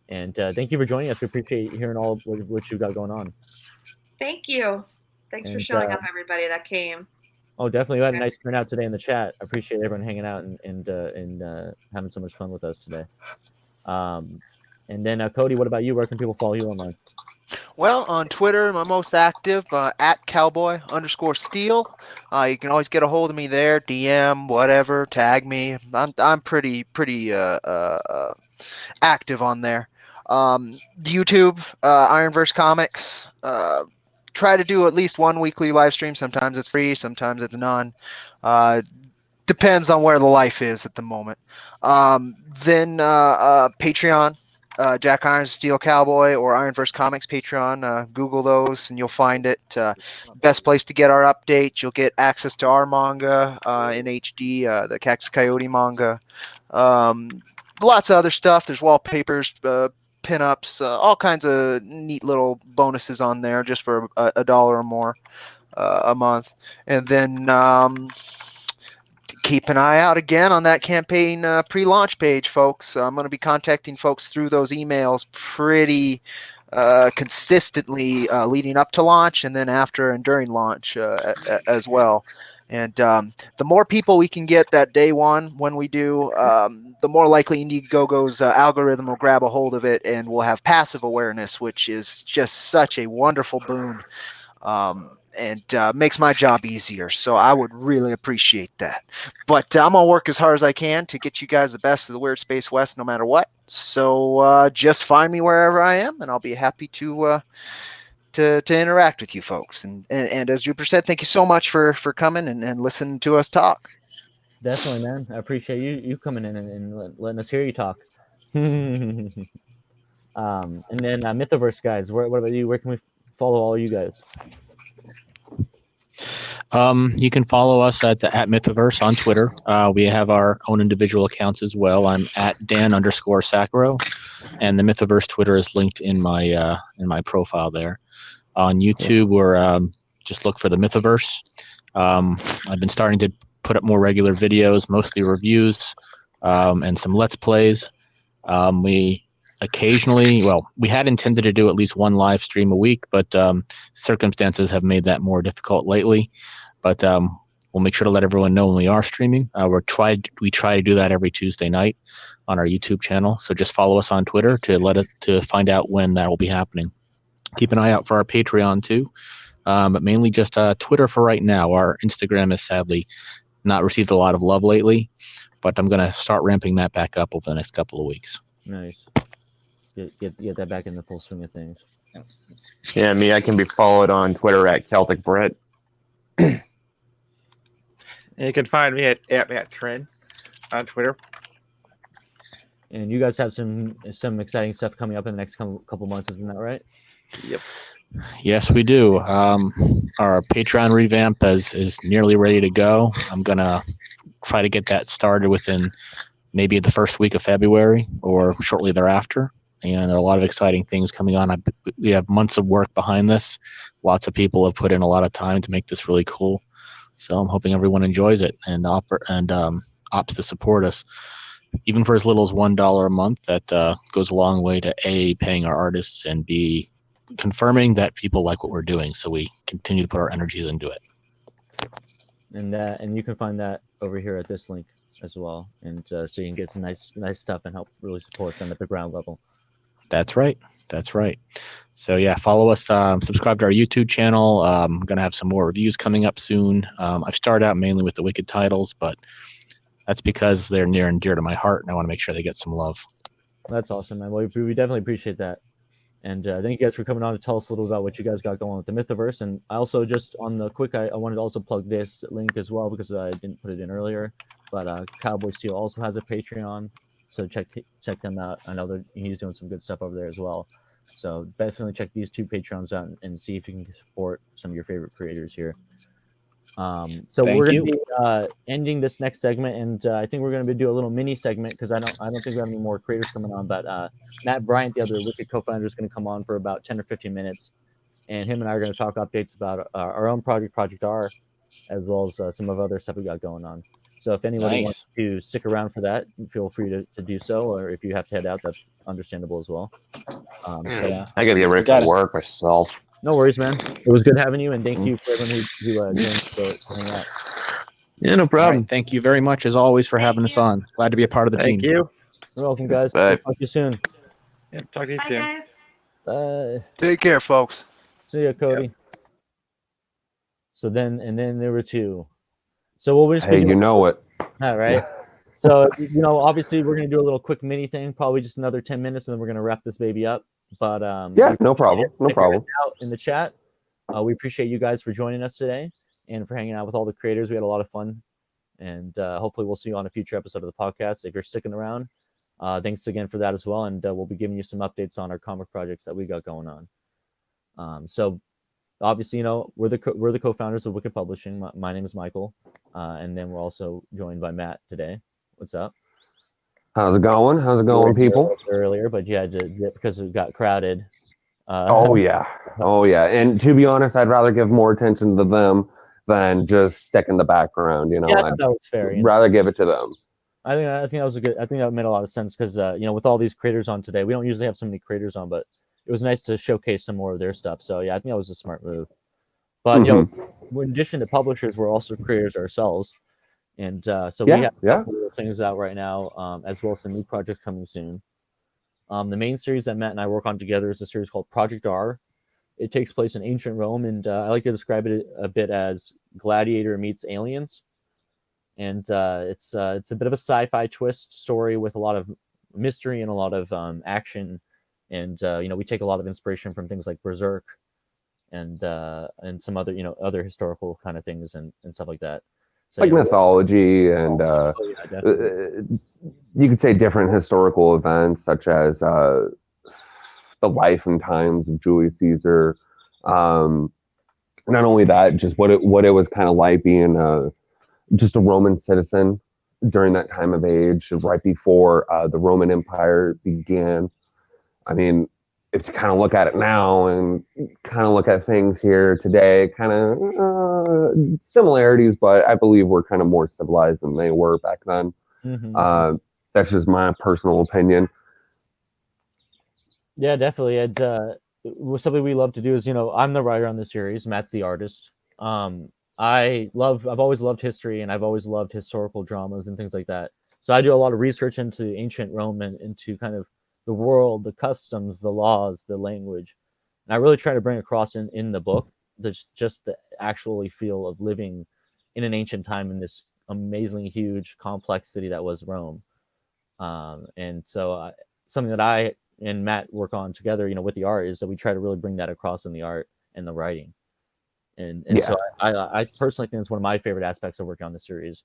And thank you for joining us. We appreciate hearing all what you've got going on. Thank you. Thanks for showing up, everybody that came. Oh, definitely. We had a nice turnout today in the chat. I appreciate everyone hanging out and having so much fun with us today. And then Cody, what about you? Where can people follow you online? Well, on Twitter, I'm most active at cowboy_steel. You can always get a hold of me there, DM, whatever, tag me. I'm pretty active on there. YouTube, Ironverse Comics. Try to do at least one weekly live stream. Sometimes it's free, sometimes it's none. Depends on where the life is at the moment. Then Patreon. Jack Irons Steel Cowboy or Ironverse Comics Patreon. Google those and you'll find it. Best place to get our updates. You'll get access to our manga in HD, the Cactus Coyote manga. Lots of other stuff. There's wallpapers, pinups, all kinds of neat little bonuses on there just for $1 or more a month. And then keep an eye out again on that campaign pre-launch page, folks. I'm going to be contacting folks through those emails pretty consistently leading up to launch and then after and during launch as well. And the more people we can get that day one when we do, the more likely Indiegogo's algorithm will grab a hold of it and we'll have passive awareness, which is just such a wonderful boon and makes my job easier. So I would really appreciate that. But I'm gonna work as hard as I can to get you guys the best of the Weird Space West, no matter what. So just find me wherever I am, and I'll be happy to interact with you folks. And as Jupiter said, thank you so much for coming and listening to us talk. Definitely, man. I appreciate you coming in and letting us hear you talk. And then Mythoverse guys, what about you? Where can we follow all you guys? You can follow us at Mythoverse on Twitter. We have our own individual accounts as well. I'm at Dan_Sacro, and the Mythoverse Twitter is linked in my profile there. On YouTube, we're just look for the Mythoverse. I've been starting to put up more regular videos, mostly reviews, and some Let's Plays. We occasionally, we had intended to do at least one live stream a week, but circumstances have made that more difficult lately. But we'll make sure to let everyone know when we are streaming. We try to do that every Tuesday night on our YouTube channel. So just follow us on Twitter to find out when that will be happening. Keep an eye out for our Patreon too, but mainly just Twitter for right now. Our Instagram has sadly not received a lot of love lately, but I'm going to start ramping that back up over the next couple of weeks. Nice. Get that back in the full swing of things. Yeah, me, I can be followed on Twitter at Celtic Brit. And you can find me at MattTren on Twitter. And you guys have some exciting stuff coming up in the next couple months, isn't that right? Yep. Yes, we do. Our Patreon revamp is nearly ready to go. I'm going to try to get that started within maybe the first week of February or shortly thereafter. And a lot of exciting things coming on. We have months of work behind this. Lots of people have put in a lot of time to make this really cool. So I'm hoping everyone enjoys it and opts to support us. Even for as little as $1 a month, that goes a long way to A, paying our artists, and B, confirming that people like what we're doing. So we continue to put our energies into it. And you can find that over here at this link as well. And so you can get some nice stuff and help really support them at the ground level. That's right. So yeah, follow us, subscribe to our YouTube channel. I'm going to have some more reviews coming up soon. I've started out mainly with the Wikid titles, but that's because they're near and dear to my heart, and I want to make sure they get some love. That's awesome, man. Well, we definitely appreciate that. And thank you guys for coming on to tell us a little about what you guys got going with the Mythoverse. And I also just on the quick, I wanted to also plug this link as well because I didn't put it in earlier. But Cowboy Seal also has a Patreon, so check them out. I know that he's doing some good stuff over there as well. So definitely check these two Patreons out and see if you can support some of your favorite creators here. So we're going to be ending this next segment, and I think we're going to do a little mini segment because I don't think we have any more creators coming on. But Matt Bryant, the other Wikid co-founder, is going to come on for about 10 or 15 minutes, and him and I are going to talk updates about our own Project R, as well as some of other stuff we got going on. So if anybody wants to stick around for that, feel free to do so, or if you have to head out, that's understandable as well. I got to get ready for work myself. No worries, man. It was good having you, and thank you for everyone who joined to hang out. Yeah, no problem. Right, thank you very much, as always, for having us on. Glad to be a part of the team. Thank you. You're welcome, guys. Bye. Talk to you soon. Yep, talk to you Bye, soon. guys. Bye. Take care, folks. See ya, Cody. Yep. So then there were two. So what we're just Hey, you know it. All right. So obviously we're gonna do a little quick mini thing, probably just another 10 minutes, and then we're gonna wrap this baby up. But Yeah, no problem. No problem. out in the chat. We appreciate you guys for joining us today and for hanging out with all the creators. We had a lot of fun, and hopefully we'll see you on a future episode of the podcast. If you're sticking around, thanks again for that as well, and we'll be giving you some updates on our comic projects that we got going on. So obviously, we're the co-founders of Wikid Publishing. My name is Michael, and then we're also joined by Matt today. What's up? How's it going, people? Earlier, but yeah, because it got crowded. Oh yeah. And to be honest, I'd rather give more attention to them than just stick in the background. Yeah, I thought that was fair. Rather give it to them. I think that was I think that made a lot of sense because with all these creators on today, we don't usually have so many creators on, but it was nice to showcase some more of their stuff. So yeah, I think that was a smart move. But in addition to publishers, we're also creators ourselves, and so we have a couple of things out right now, as well as some new projects coming soon. The main series that Matt and I work on together is a series called Project R, it takes place in ancient Rome, and I like to describe it a bit as Gladiator meets Aliens. And it's a bit of a sci-fi twist story with a lot of mystery and a lot of action. And we take a lot of inspiration from things like Berserk and some other other historical kind of things and stuff like that. So, like mythology and you could say different historical events such as the life and times of Julius Caesar. Not only that, just what it was kind of like being just a Roman citizen during that time of age, right before the Roman Empire began. I mean, if you kind of look at it now and kind of look at things here today, kind of similarities, but I believe we're kind of more civilized than they were back then. Mm-hmm. That's just my personal opinion. Yeah, definitely. And something we love to do is, I'm the writer on the series, Matt's the artist. I've always loved history, and I've always loved historical dramas and things like that. So I do a lot of research into ancient Rome and into kind of the world, the customs, the laws, the language. And I really try to bring across in the book just the actually feel of living in an ancient time in this amazingly huge, complex city that was Rome. And so something that I and Matt work on together, with the art, is that we try to really bring that across in the art and the writing. And so I personally think it's one of my favorite aspects of working on the series.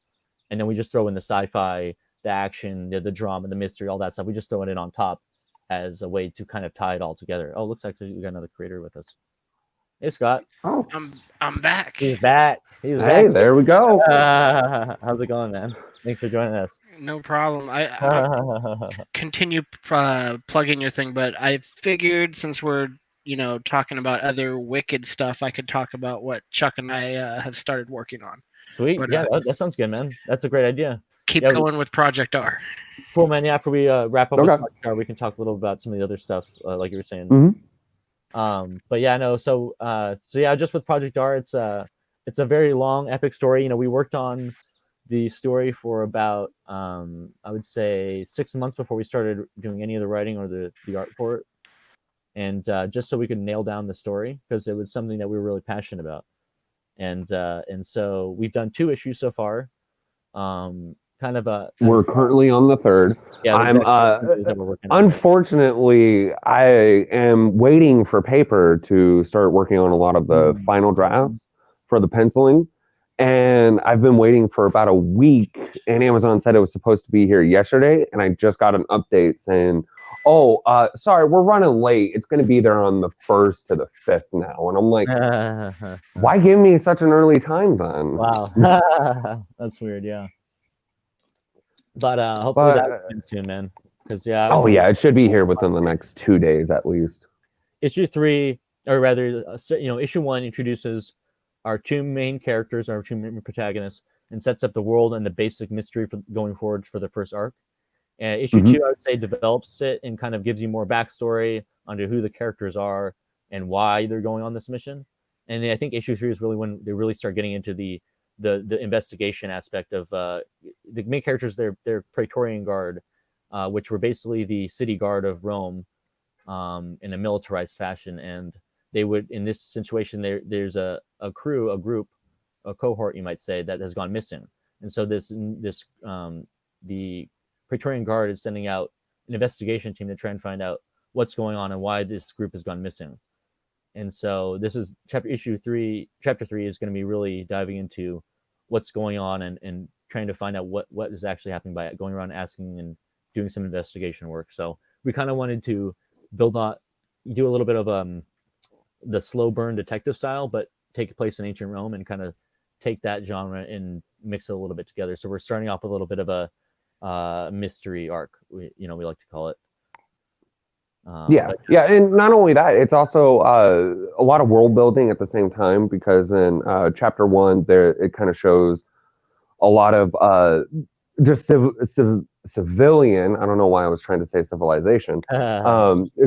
And then we just throw in the sci-fi, the action, the drama, the mystery, all that stuff. We just throw it in on top as a way to kind of tie it all together. Oh, looks like we got another creator with us. Hey, Scott. Oh, I'm back. He's back. Hey, there we go. How's it going, man? Thanks for joining us. No problem. I continue plugging your thing, but I figured since we're talking about other Wikid stuff, I could talk about what Chuck and I have started working on. Sweet. But, that sounds good, man. That's a great idea. Keep going with Project R. Cool, man. Yeah, after we wrap up with Project R, we can talk a little about some of the other stuff, like you were saying. Mm-hmm. But yeah, no. So yeah, just with Project R, it's a very long, epic story. We worked on the story for about I would say 6 months before we started doing any of the writing or the art for it. And just so we could nail down the story, because it was something that we were really passionate about. And so we've done 2 issues so far. We're currently on the 3rd. Yeah, unfortunately, I am waiting for paper to start working on a lot of the final drafts for the penciling. And I've been waiting for about a week, and Amazon said it was supposed to be here yesterday. And I just got an update saying, sorry, we're running late. It's going to be there on the 1st to the 5th now. And I'm like, why give me such an early time then? Wow. That's weird. Yeah. But hopefully that happens soon, man. Because it should be here within the next 2 days at least. Issue 3, or rather, issue 1 introduces our 2 main characters, our 2 main protagonists, and sets up the world and the basic mystery for going forward for the first arc. And issue 2, I would say, develops it and kind of gives you more backstory onto who the characters are and why they're going on this mission. And I think issue 3 is really when they really start getting into the investigation aspect of the main characters. They're Praetorian Guard, which were basically the city guard of Rome in a militarized fashion. And they would, in this situation, there's a crew, a group, a cohort, you might say, that has gone missing. And so the Praetorian Guard is sending out an investigation team to try and find out what's going on and why this group has gone missing. And so this is chapter 3 is going to be really diving into what's going on and trying to find out what is actually happening by going around asking and doing some investigation work. So we kind of wanted to do a little bit of the slow burn detective style, but take place in ancient Rome and kind of take that genre and mix it a little bit together. So we're starting off with a little bit of a mystery arc, we like to call it. And not only that, it's also a lot of world building at the same time, because in chapter 1 there it kind of shows a lot of just civilian, I don't know why I was trying to say civilization,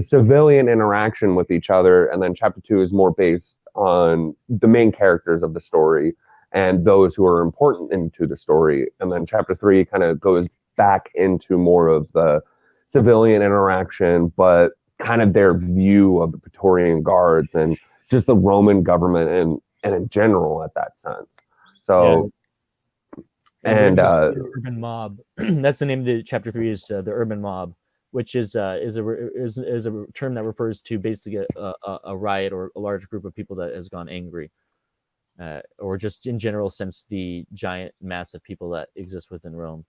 civilian interaction with each other. And then chapter 2 is more based on the main characters of the story and those who are important into the story. And then chapter 3 kind of goes back into more of the civilian interaction, but kind of their view of the Praetorian Guards and just the Roman government and in general at that sense. So and the urban mob. That's the name of the chapter 3 is the urban mob, which is a term that refers to basically a riot or a large group of people that has gone angry, or just in general sense the giant mass of people that exist within Rome.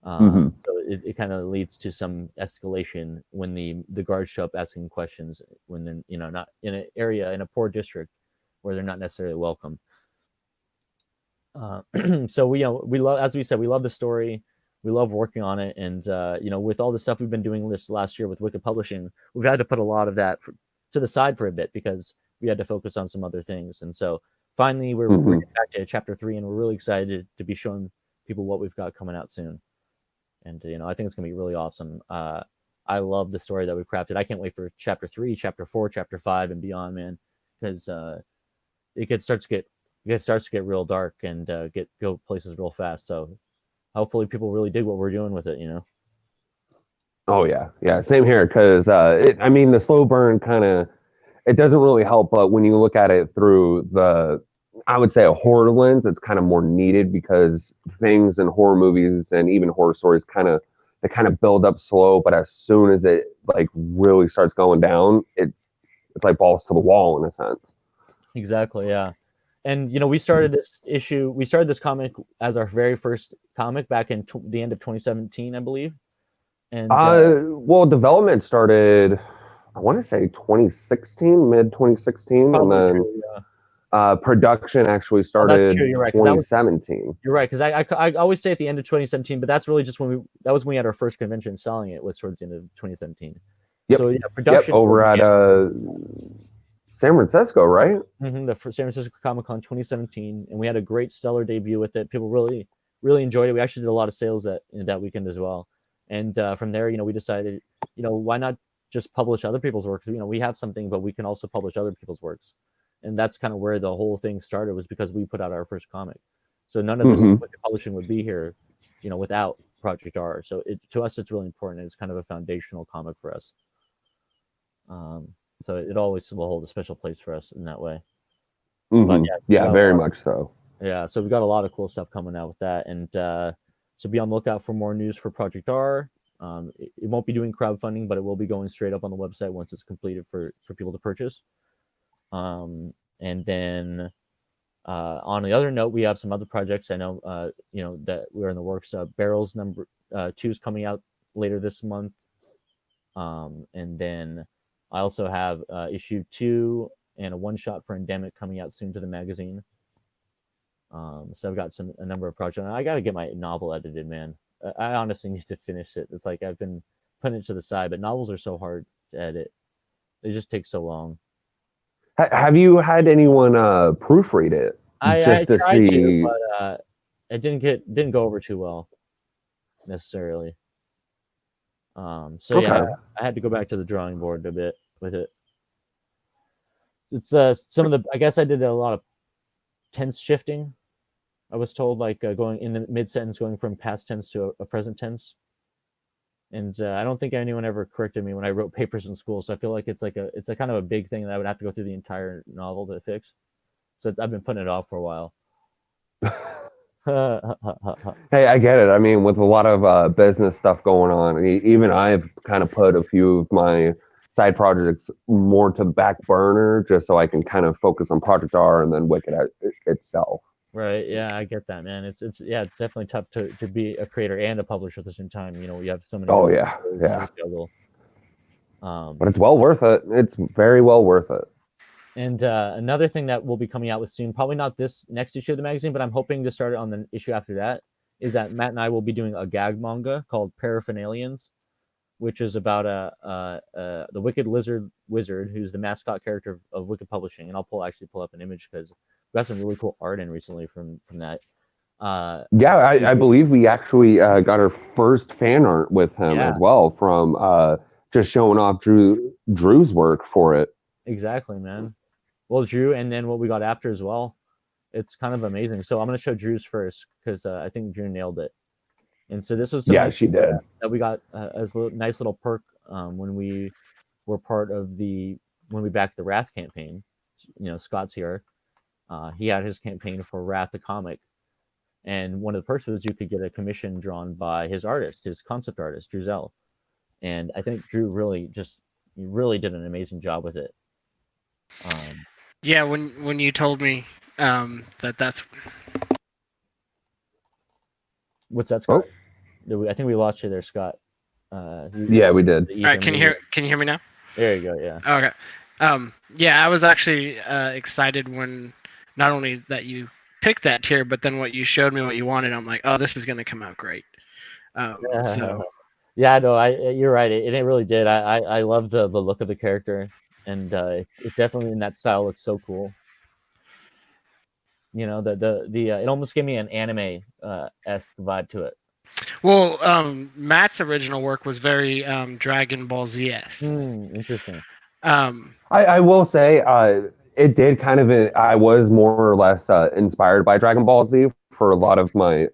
So it kind of leads to some escalation when the guards show up asking questions when they're not in an area in a poor district where they're not necessarily welcome. So we love, as we said, we love the story, we love working on it, and with all the stuff we've been doing this last year with Wikid Publishing, we've had to put a lot of that to the side for a bit because we had to focus on some other things. And so finally we're getting back to chapter 3, and we're really excited to be showing people what we've got coming out soon. And I think it's gonna be really awesome. I love the story that we've crafted. I can't wait for chapter 3, chapter 4, chapter 5, and beyond, man, because it starts to get real dark and go places real fast. So hopefully people really dig what we're doing with it. Oh yeah, same here. Because I mean, the slow burn it doesn't really help, but when you look at it through I would say a horror lens, it's kind of more needed because things in horror movies and even horror stories they kind of build up slow, but as soon as it like really starts going down, it's like balls to the wall in a sense. Exactly, yeah. And we started this comic as our very first comic back in the end of 2017, I believe. And well, development started, I want to say 2016, mid 2016, and then true, yeah. Production actually started that's true. You're right, 2017. You're right, because I always say at the end of 2017, but that's really just when we had our first convention selling it, was towards the end of 2017. Yep. So yeah, production over at San Francisco, right? The San Francisco Comic Con 2017, and we had a great stellar debut with it. People really, really enjoyed it. We actually did a lot of sales that weekend as well. And from there, we decided, why not just publish other people's works? We have something, but we can also publish other people's works. And that's kind of where the whole thing started, was because we put out our first comic. So none of this publishing would be here, without Project R. So to us, it's really important. It's kind of a foundational comic for us. So it always will hold a special place for us in that way. But yeah, very much so. Yeah, so we've got a lot of cool stuff coming out with that, and so be on the lookout for more news for Project R. It won't be doing crowdfunding, but it will be going straight up on the website once it's completed for people to purchase. And then on the other note, we have some other projects. I know that we're in the works. Barrels number 2 is coming out later this month, and then I also have issue 2 and a one-shot for Endemic coming out soon to the magazine. So I've got a number of projects. I got to get my novel edited, man. I honestly need to finish it. It's like I've been putting it to the side, but novels are so hard to edit. They just take so long. Have you had anyone proofread it? I tried to, but it didn't go over too well necessarily. So yeah, I had to go back to the drawing board a bit with it. It's I guess I did a lot of tense shifting. I was told, like going in the mid sentence, going from past tense to a present tense. And I don't think anyone ever corrected me when I wrote papers in school. So I feel like it's a kind of a big thing that I would have to go through the entire novel to fix. So I've been putting it off for a while. Hey, I get it. I mean, with a lot of business stuff going on, even I've kind of put a few of my side projects more to the back burner just so I can kind of focus on Project R and then Wikid itself. Right. Yeah, I get that, man. It's definitely tough to be a creator and a publisher at the same time. You have so many. Oh yeah. But it's well worth it. It's very well worth it. And another thing that will be coming out with soon, probably not this next issue of the magazine, but I'm hoping to start it on the issue after that, is that Matt and I will be doing a gag manga called Paraphernalians, which is about the Wicked Lizard Wizard, who's the mascot character of Wikid Publishing. And I'll actually pull up an image because we got some really cool art in recently from that. Yeah, I believe we actually got our first fan art with him as well, from just showing off Drew's work for it. Exactly, man. Well, Drew, and then what we got after as well. It's kind of amazing. So I'm going to show Drew's first because I think Drew nailed it. And so this was she did. That we got as a nice little perk when we were part of when we backed the Wrath campaign. Scott's here. He had his campaign for Wrath the comic, and one of the perks was you could get a commission drawn by his concept artist, Drew Zell. And I think Drew really did an amazing job with it. Yeah, when you told me that's what's that, Scott? I think we lost you there, Scott. Yeah, we did. All right, can you hear me now? There you go. Yeah. Okay. Yeah, I was actually excited when not only that you picked that tier, but then what you showed me what you wanted. I'm like, oh, this is going to come out great. So. Yeah, no, you're right. It really did. I love the look of the character, and it definitely in that style looks so cool. It almost gave me an anime esque vibe to it. Well, Matt's original work was very Dragon Ball Z-esque. Interesting. I will say it did kind of. I was more or less inspired by Dragon Ball Z for a lot of my,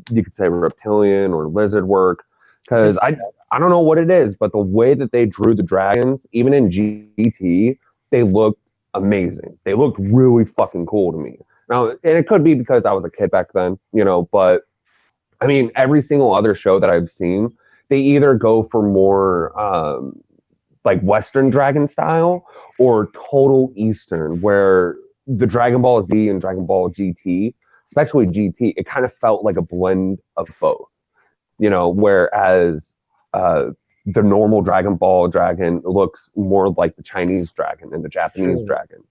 you could say, reptilian or lizard work, because I don't know what it is, but the way that they drew the dragons, even in GT, they looked amazing. They looked really fucking cool to me. Now, and it could be because I was a kid back then, but I mean, every single other show that I've seen, they either go for more like Western Dragon style or total Eastern, where the Dragon Ball Z and Dragon Ball GT, especially GT, it kind of felt like a blend of both. Whereas the normal Dragon Ball dragon looks more like the Chinese dragon and the Japanese dragon.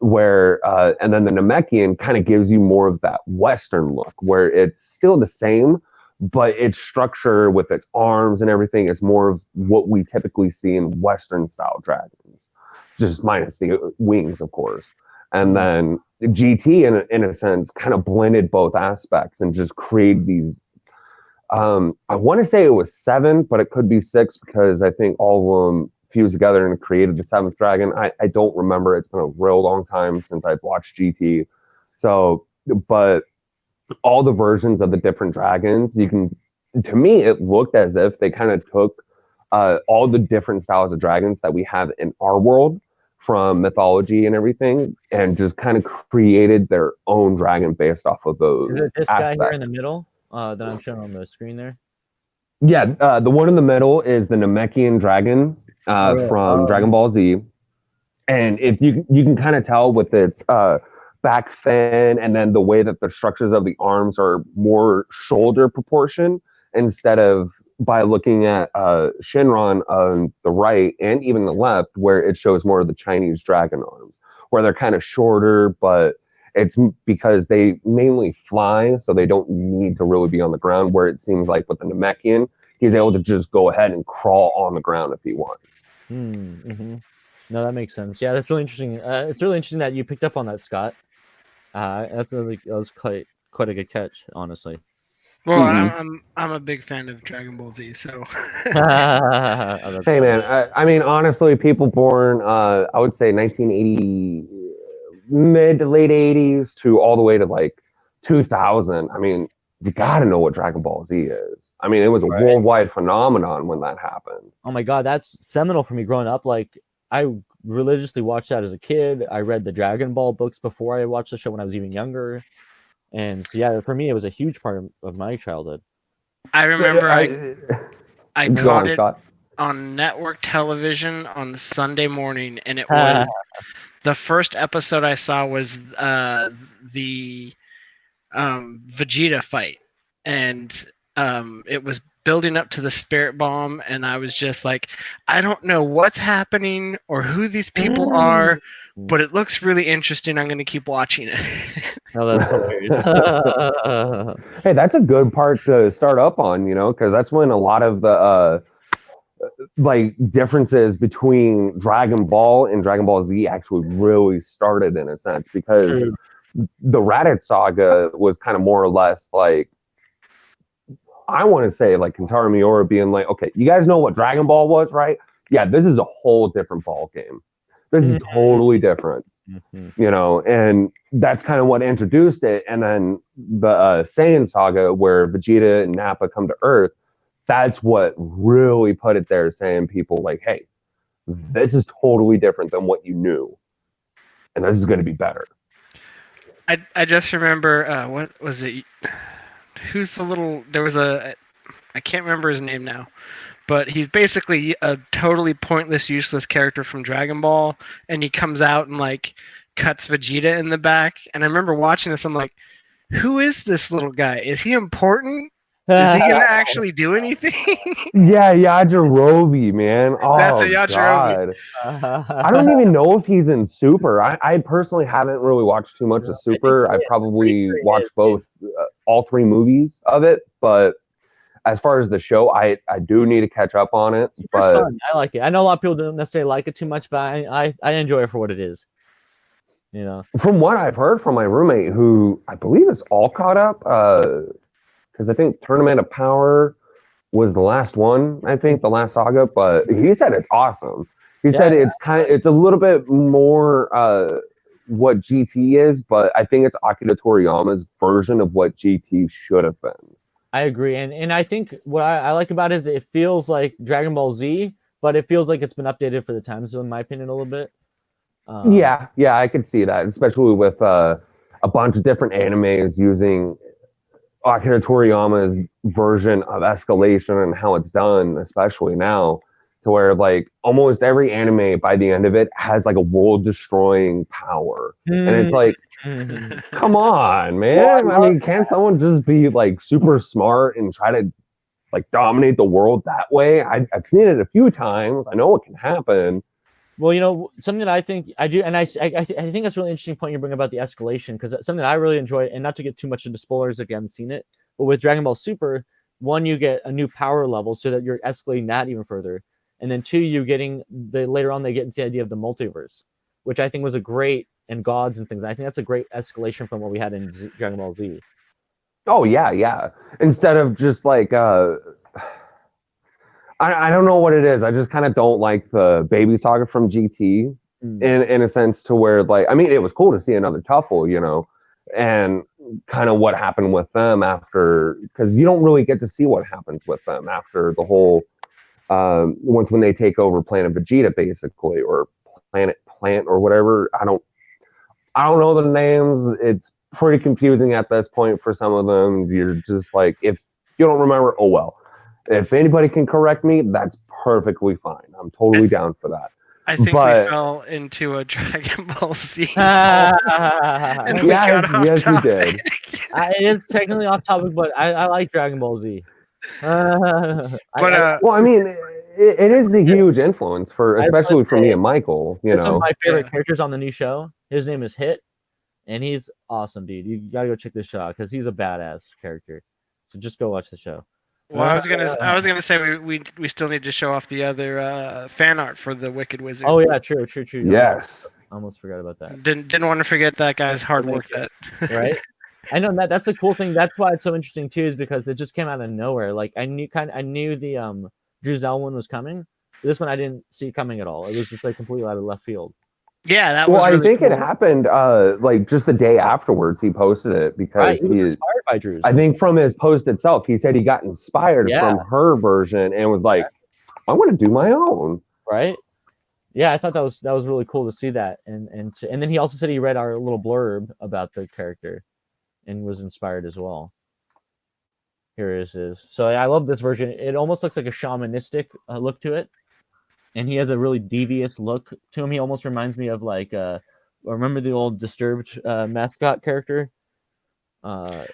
And then the Namekian kind of gives you more of that Western look, where it's still the same, but its structure with its arms and everything is more of what we typically see in Western style dragons, just minus the wings, of course. And then GT, in a sense, kind of blended both aspects and just created these. I want to say it was 7, but it could be 6 because I think all of them fused together and created the 7th dragon. I don't remember. It's been a real long time since I've watched GT. So, but all the versions of the different dragons, to me, it looked as if they kind of took all the different styles of dragons that we have in our world from mythology and everything, and just kind of created their own dragon based off of those. Is it this aspects. guy here in the middle that I'm showing on the screen there? Yeah, the one in the middle is the Namekian dragon from Dragon Ball Z, and if you can kind of tell with its back fin, and then the way that the structures of the arms are more shoulder proportion instead of by looking at Shinron on the right and even the left, where it shows more of the Chinese dragon arms, where they're kind of shorter, but it's because they mainly fly, so they don't need to really be on the ground, where it seems like with the Namekian, he's able to just go ahead and crawl on the ground if he wants. Mm-hmm. No, that makes sense. Yeah, that's really interesting. It's really interesting that you picked up on that, Scott. That was quite a good catch, honestly. Well, I'm a big fan of Dragon Ball Z, so. Hey man, I mean honestly, people born I would say 1980, mid to late 80s to all the way to like 2000. I mean, you got to know what Dragon Ball Z is. I mean, it was a worldwide phenomenon when that happened. Oh my god, that's seminal for me growing up. Like, I religiously watched that as a kid. I read the Dragon Ball books before I watched the show when I was even younger. And so, yeah, for me, it was a huge part of my childhood. I remember I caught it Scott. on network television on Sunday morning, and it was the first episode I saw was the Vegeta fight, and it was building up to the spirit bomb, and I was just like, I don't know what's happening or who these people are, but it looks really interesting. I'm going to keep watching it. Oh, that's hilarious. Hey, that's a good part to start up on, because that's when a lot of the like differences between Dragon Ball and Dragon Ball Z actually really started, in a sense, because the Raditz saga was kind of more or less like, I want to say like Kentaro Miura being like, okay, you guys know what Dragon Ball was, right? Yeah, this is a whole different ball game. This is totally different, and that's kind of what introduced it. And then the Saiyan saga, where Vegeta and Nappa come to Earth, that's what really put it there, saying people like, hey, this is totally different than what you knew. and this is going to be better. I just remember what was it? Who's the little? There was a I can't remember his name now, but he's basically a totally pointless, useless character from Dragon Ball, and he comes out and like cuts Vegeta in the back. And I remember watching this. I'm like, who is this little guy? Is he important? Is he gonna actually do anything? Yeah, Yajirobe, man. That's a Oh Yajirobe. God. I don't even know if he's in Super. I personally haven't really watched too much of Super. I probably watched both, all three movies of it. But as far as the show, I do need to catch up on it. Super's But fun. I like it. I know a lot of people don't necessarily like it too much, but I enjoy it for what it is. You know. From what I've heard from my roommate, who I believe is all caught up, because I think Tournament of Power was the last one, I think, the last saga, but he said it's awesome. He said it's a little bit more what GT is, but I think it's Akira Toriyama's version of what GT should have been. I agree, and I think what I like about it is it feels like Dragon Ball Z, but it feels like it's been updated for the times, in my opinion, a little bit. Yeah, I could see that, especially with a bunch of different animes using Akira Toriyama's version of escalation and how it's done, especially now, to where like almost every anime by the end of it has like a world destroying power. And it's like, come on, man. Well, I mean, can't someone just be like super smart and try to like dominate the world that way? I've seen it a few times. I know it can happen. Well, you know, something that I think I do, and I think that's a really interesting point you bring about the escalation, because something that I really enjoy, and not to get too much into spoilers if you haven't seen it, but with Dragon Ball Super, one, you get a new power level so that you're escalating that even further, and then two, you getting later on they get into the idea of the multiverse, which I think was a great, and gods and things. I think that's a great escalation from what we had in Dragon Ball Z. Oh yeah. Instead of just like I don't know what it is. I just kind of don't like the baby saga from GT in a sense, to where like, I mean, it was cool to see another Tuffle, you know, and kind of what happened with them after, because you don't really get to see what happens with them after the whole once when they take over Planet Vegeta, basically, or Planet Plant or whatever. I don't know the names. It's pretty confusing at this point for some of them. You're just like, if you don't remember, oh well. If anybody can correct me, that's perfectly fine. I'm totally down for that. I think we fell into a Dragon Ball Z and we got off topic. We did. It is technically off topic, but I like Dragon Ball Z. Well, I mean, it is a huge influence for, especially for me and Michael. You know, some of my favorite characters on the new show. His name is Hit, and he's awesome, dude. You gotta go check this show out because he's a badass character. So just go watch the show. Well, I was gonna say we still need to show off the other fan art for the Wicked Wizard. Oh yeah, true. Yes. I almost forgot about that. Didn't want to forget that guy's hard work. Right. I know that's a cool thing. That's why it's so interesting too, is because it just came out of nowhere. Like I knew the Drizel one was coming. This one I didn't see coming at all. It was just like completely out of left field. Yeah, that was. Well, really I think cool. it happened like just the day afterwards he posted it, because he was inspired by Drew's. I think from his post itself, he said he got inspired from her version and was like, I want to do my own. Right. Yeah, I thought that was really cool to see that, and then he also said he read our little blurb about the character, and was inspired as well. Here it is. So I love this version. It almost looks like a shamanistic look to it. And he has a really devious look to him. He almost reminds me of like, remember the old Disturbed mascot character? I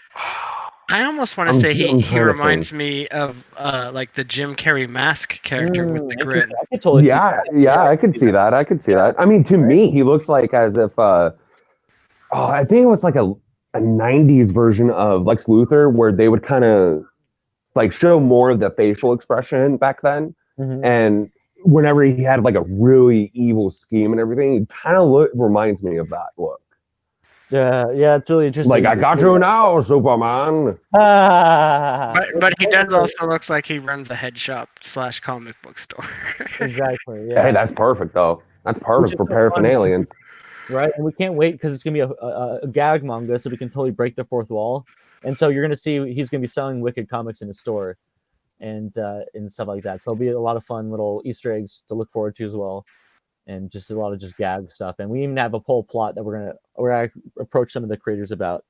almost want to say he reminds me of like the Jim Carrey mask character with the grin. I could totally I could see that. I could see that. I mean, to me, he looks like as if, I think it was like a 90s version of Lex Luthor, where they would kind of like show more of the facial expression back then. And whenever he had like a really evil scheme and everything, it kind of reminds me of that look. Yeah, it's really interesting. Like, I got you now, Superman. But he does also looks like he runs a head shop / comic book store. Exactly. Yeah. Hey, that's perfect though. That's perfect for paraphernalians. Right, and we can't wait because it's gonna be a gag manga, so we can totally break the fourth wall. And so you're gonna see he's gonna be selling Wicked comics in his store, and stuff like that. So it'll be a lot of fun little Easter eggs to look forward to as well. and just a lot of just gag stuff. And we even have a poll plot that we're gonna approach some of the creators about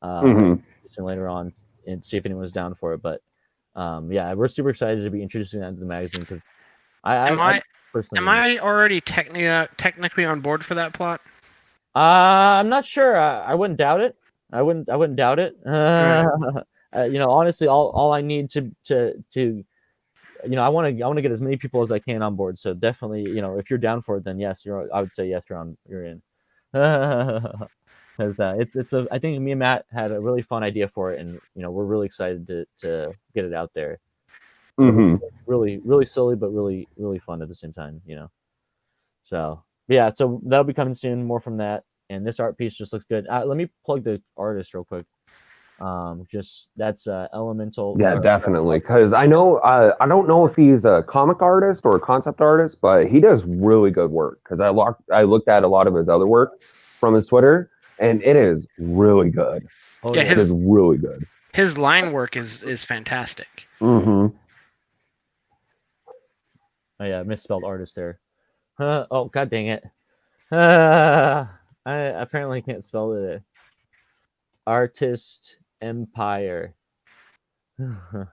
later on and see if anyone's down for it. But yeah, we're super excited to be introducing that to the magazine because I personally am I already technically on board for that plot? I'm not sure. I wouldn't doubt it. I wouldn't doubt it. Honestly, all I need to I want to get as many people as I can on board. So definitely, if you're down for it, then yes, I would say yes, you're in. Because I think me and Matt had a really fun idea for it, and we're really excited to get it out there. Really, really silly, but really, really fun at the same time. So yeah, so that'll be coming soon. More from that, and this art piece just looks good. Let me plug the artist real quick. Just that's Elemental. Yeah, definitely. Because I know I don't know if he's a comic artist or a concept artist, but he does really good work. Because I looked at a lot of his other work from his Twitter, and it is really good. Oh, yeah, it is really good. His line work is fantastic. Mm-hmm. Oh yeah, misspelled artist there. Oh god dang it! I apparently can't spell it. Artist Empire. So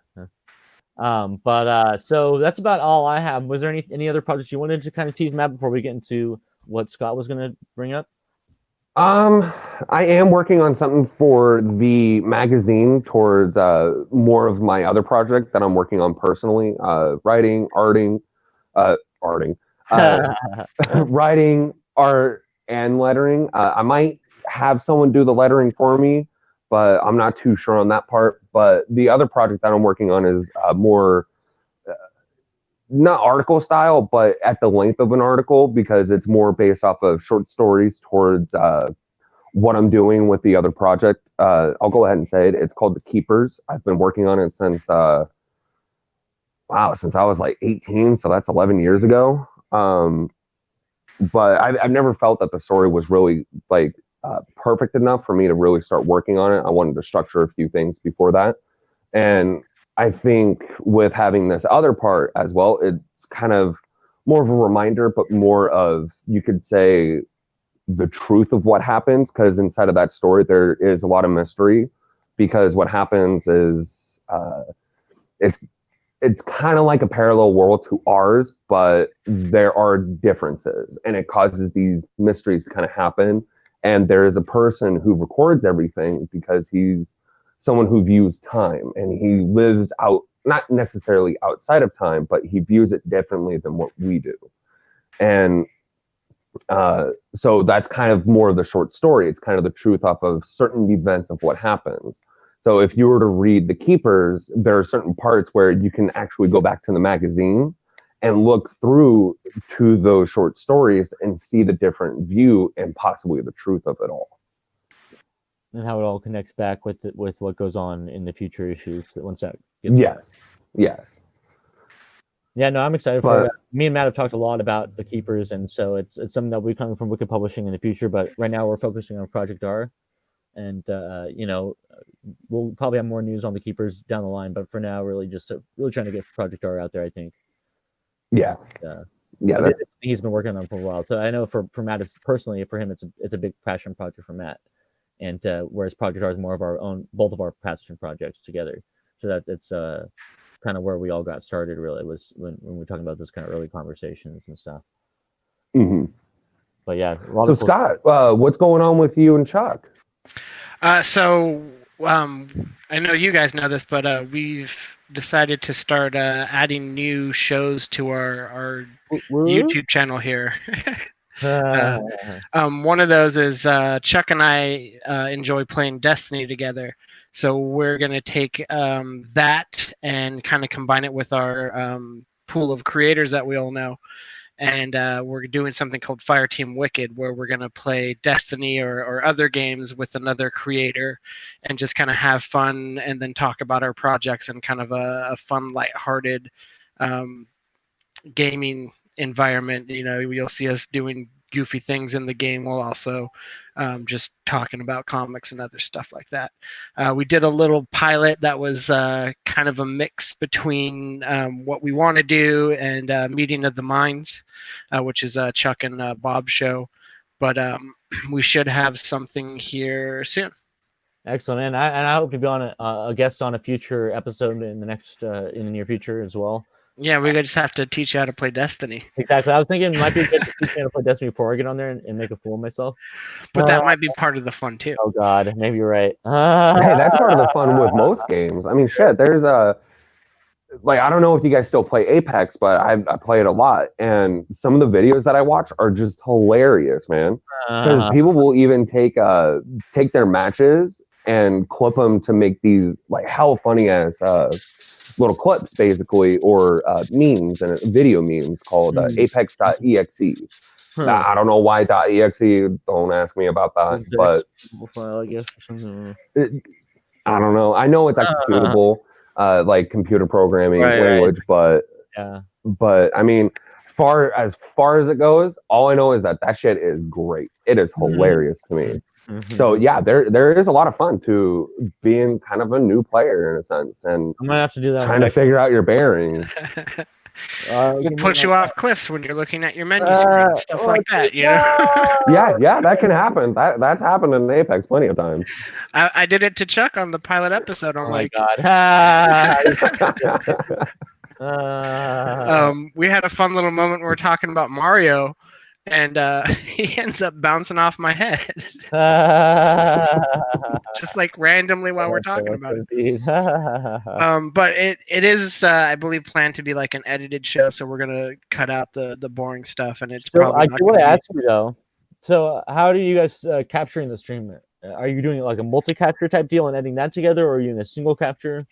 that's about all I have. Was there any other projects you wanted to kind of tease, Matt, before we get into what Scott was going to bring up? I am working on something for the magazine towards more of my other project that I'm working on personally, writing, writing, art, and lettering. I might have someone do the lettering for me, but I'm not too sure on that part. But the other project that I'm working on is more not article style, but at the length of an article because it's more based off of short stories towards what I'm doing with the other project. I'll go ahead and say it. It's called The Keepers. I've been working on it since since I was like 18, so that's 11 years ago. But I've never felt that the story was really like perfect enough for me to really start working on it. I wanted to structure a few things before that. And I think with having this other part as well, it's kind of more of a reminder, but more of, you could say, the truth of what happens, because inside of that story there is a lot of mystery, because what happens is it's kind of like a parallel world to ours, but there are differences and it causes these mysteries to kind of happen. And there is a person who records everything because he's someone who views time, and he lives out, not necessarily outside of time, but he views it differently than what we do. And so that's kind of more of the short story. It's kind of the truth off of certain events of what happens. So if you were to read The Keepers, there are certain parts where you can actually go back to the magazine and look through to those short stories and see the different view and possibly the truth of it all. And how it all connects back with what goes on in the future issues once that gets Yes. Yeah, no, I'm excited for it. Me and Matt have talked a lot about The Keepers, and so it's something that will be coming from Wikid Publishing in the future. But right now we're focusing on Project R, and we'll probably have more news on The Keepers down the line. But for now, really just really trying to get Project R out there, I think. Yeah. He's been working on for a while. So I know for Matt, personally for him, it's a big passion project for Matt, and whereas Project R is more of both of our passion projects together. So that it's kind of where we all got started, really, was when we were talking about this kind of early conversations and stuff. Mm-hmm. But yeah. So Scott, what's going on with you and Chuck? So I know you guys know this, but we've decided to start adding new shows to our YouTube channel here. One of those is Chuck and I enjoy playing Destiny together. So we're going to take that and kind of combine it with our pool of creators that we all know. And we're doing something called Fireteam Wikid, where we're going to play Destiny or other games with another creator and just kind of have fun and then talk about our projects in kind of a fun, lighthearted gaming environment. You'll see us doing goofy things in the game while also just talking about comics and other stuff like that. We did a little pilot that was kind of a mix between what we want to do and Meeting of the Minds, which is Chuck and Bob's show. But we should have something here soon. Excellent, and I hope to be on a guest on a future episode in the near future as well. Yeah, we just have to teach you how to play Destiny. Exactly. I was thinking it might be good to teach me how to play Destiny before I get on there and make a fool of myself. But that might be part of the fun too. Oh God, maybe you're right. Hey, that's part of the fun with most games. I mean, shit, there's I don't know if you guys still play Apex, but I play it a lot, and some of the videos that I watch are just hilarious, man. Because people will even take their matches and clip them to make these like hell funny ass little clips, basically, or memes and video memes called Apex.exe. I don't know why .exe. Don't ask me about that, but file, I guess, or something. I don't know. I know it's executable. Like computer programming language, but I mean, as far as it goes, all I know is that shit is great. It is hilarious to me. So yeah, there is a lot of fun to being kind of a new player in a sense, and I'm gonna have to do that. Trying to figure out your bearings. We'll push you off cliffs when you're looking at your menu screen and stuff like that, you know? Yeah, that can happen. That's happened in Apex plenty of times. I did it to Chuck on the pilot episode. I'm like, we had a fun little moment where we're talking about Mario, and he ends up bouncing off my head. Just like randomly while we're talking about it. But it is, I believe, planned to be like an edited show, so we're gonna cut out the boring stuff, and it's probably. I do want to ask you though. So how do you guys capturing the stream? Are you doing like a multi-capture type deal and editing that together, or are you in a single capture?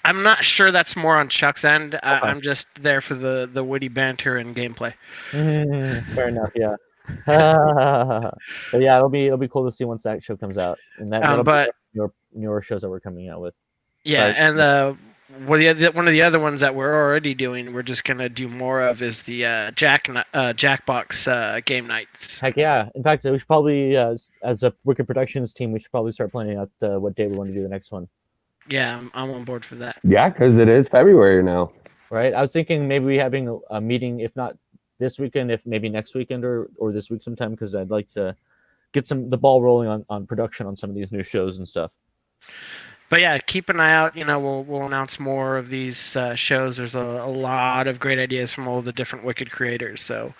I'm not sure. That's more on Chuck's end. Okay. I'm just there for the witty banter and gameplay. Fair enough. Yeah. But yeah, it'll be cool to see once that show comes out, and that'll be your newer shows that we're coming out with. Yeah, and one of the other ones that we're already doing, we're just gonna do more of is the Jackbox game nights. Heck yeah! In fact, we should probably, as a Wikid Productions team, we should probably start planning out what day we want to do the next one. Yeah, I'm on board for that. Yeah, because it is February now. Right. I was thinking maybe having a meeting, if not this weekend, if maybe next weekend or this week sometime, because I'd like to get the ball rolling on production on some of these new shows and stuff. But yeah, keep an eye out. You know, we'll announce more of these shows. There's a lot of great ideas from all the different Wikid creators. So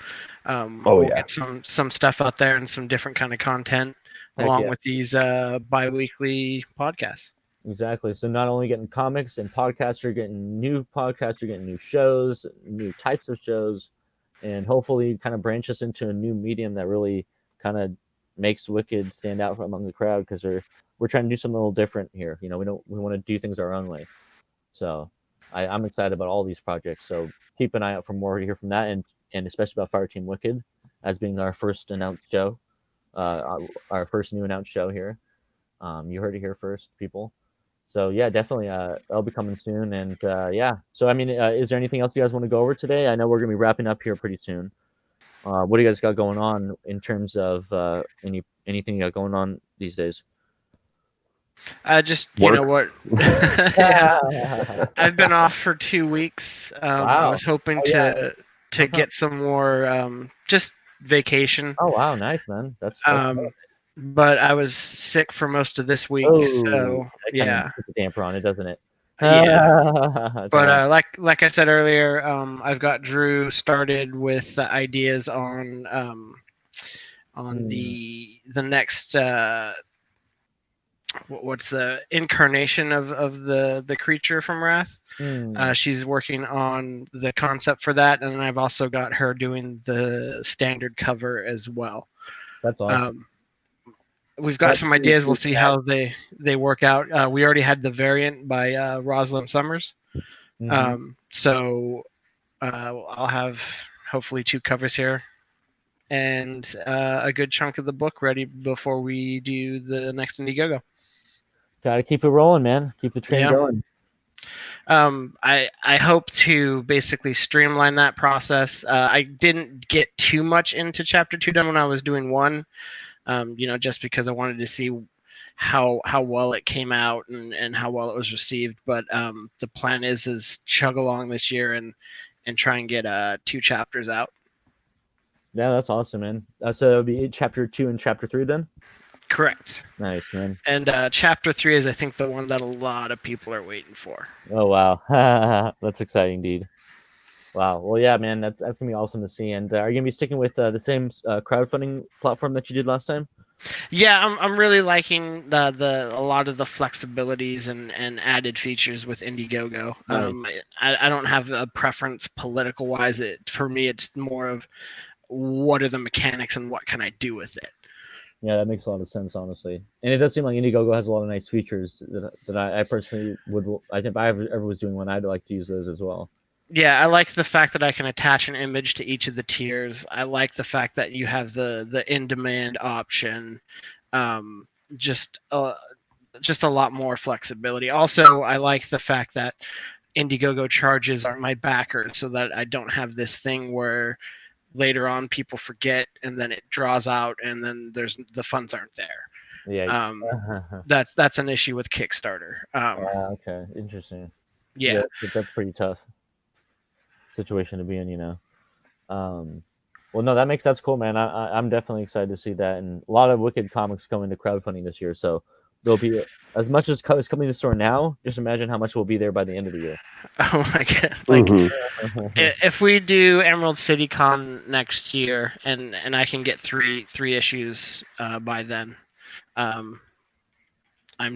we'll get some stuff out there and some different kind of content along with these bi-weekly podcasts. Exactly. So not only getting comics and podcasts, you're getting new podcasts, you're getting new shows, new types of shows, and hopefully kind of branch us into a new medium that really kind of makes Wikid stand out among the crowd, because we're trying to do something a little different here. You know, we want to do things our own way. So I'm excited about all these projects. So keep an eye out for more to hear from that, and especially about Fireteam Wikid as being our first announced show, our first new announced show here. You heard it here first, people. So yeah, definitely, that'll be coming soon, and yeah. So I mean, is there anything else you guys want to go over today? I know we're gonna be wrapping up here pretty soon. What do you guys got going on in terms of anything you got going on these days? Just you know what, I've been off for 2 weeks. Wow. I was hoping to get some more just vacation. Oh wow, nice, man. That's but I was sick for most of this week, so yeah. Puts a damper on it, doesn't it? Yeah. But like I said earlier, I've got Drew started with ideas on the next what's the incarnation of the creature from Wrath. She's working on the concept for that, and I've also got her doing the standard cover as well. That's awesome. We've got some ideas. We'll see how they work out. We already had the variant by Rosalind Summers. So I'll have hopefully 2 covers here and a good chunk of the book ready before we do the next Indiegogo. Gotta keep it rolling, man. Keep the train going. I hope to basically streamline that process. I didn't get too much into chapter 2 done when I was doing 1. just because I wanted to see how well it came out and how well it was received. But the plan is chug along this year and try and get 2 chapters out. Yeah, that's awesome, man. So it'll be chapter 2 and chapter 3 then? Correct. Nice, man. And chapter 3 is, I think, the one that a lot of people are waiting for. Oh, wow. That's exciting indeed. Wow. Well, yeah, man, that's going to be awesome to see. And are you going to be sticking with the same crowdfunding platform that you did last time? Yeah, I'm really liking a lot of the flexibilities and added features with Indiegogo. Nice. I don't have a preference political wise. For me, it's more of what are the mechanics and what can I do with it. Yeah, that makes a lot of sense, honestly. And it does seem like Indiegogo has a lot of nice features that I personally would. I think if I ever was doing one, I'd like to use those as well. Yeah, I like the fact that I can attach an image to each of the tiers. I like the fact that you have the in-demand option. Just a lot more flexibility. Also, I like the fact that Indiegogo charges are my backers, so that I don't have this thing where later on people forget and then it draws out and then the funds aren't there. Yeah. That's an issue with Kickstarter. Okay, interesting. Yeah, that's pretty tough situation to be in, Well, no, that's cool, man. I'm definitely excited to see that, and a lot of Wikid comics coming to crowdfunding this year, so there'll be as much as is coming to the store now. Just imagine how much will be there by the end of the year. Oh my god! Like, if we do Emerald City Con next year, and I can get three issues by then, I'm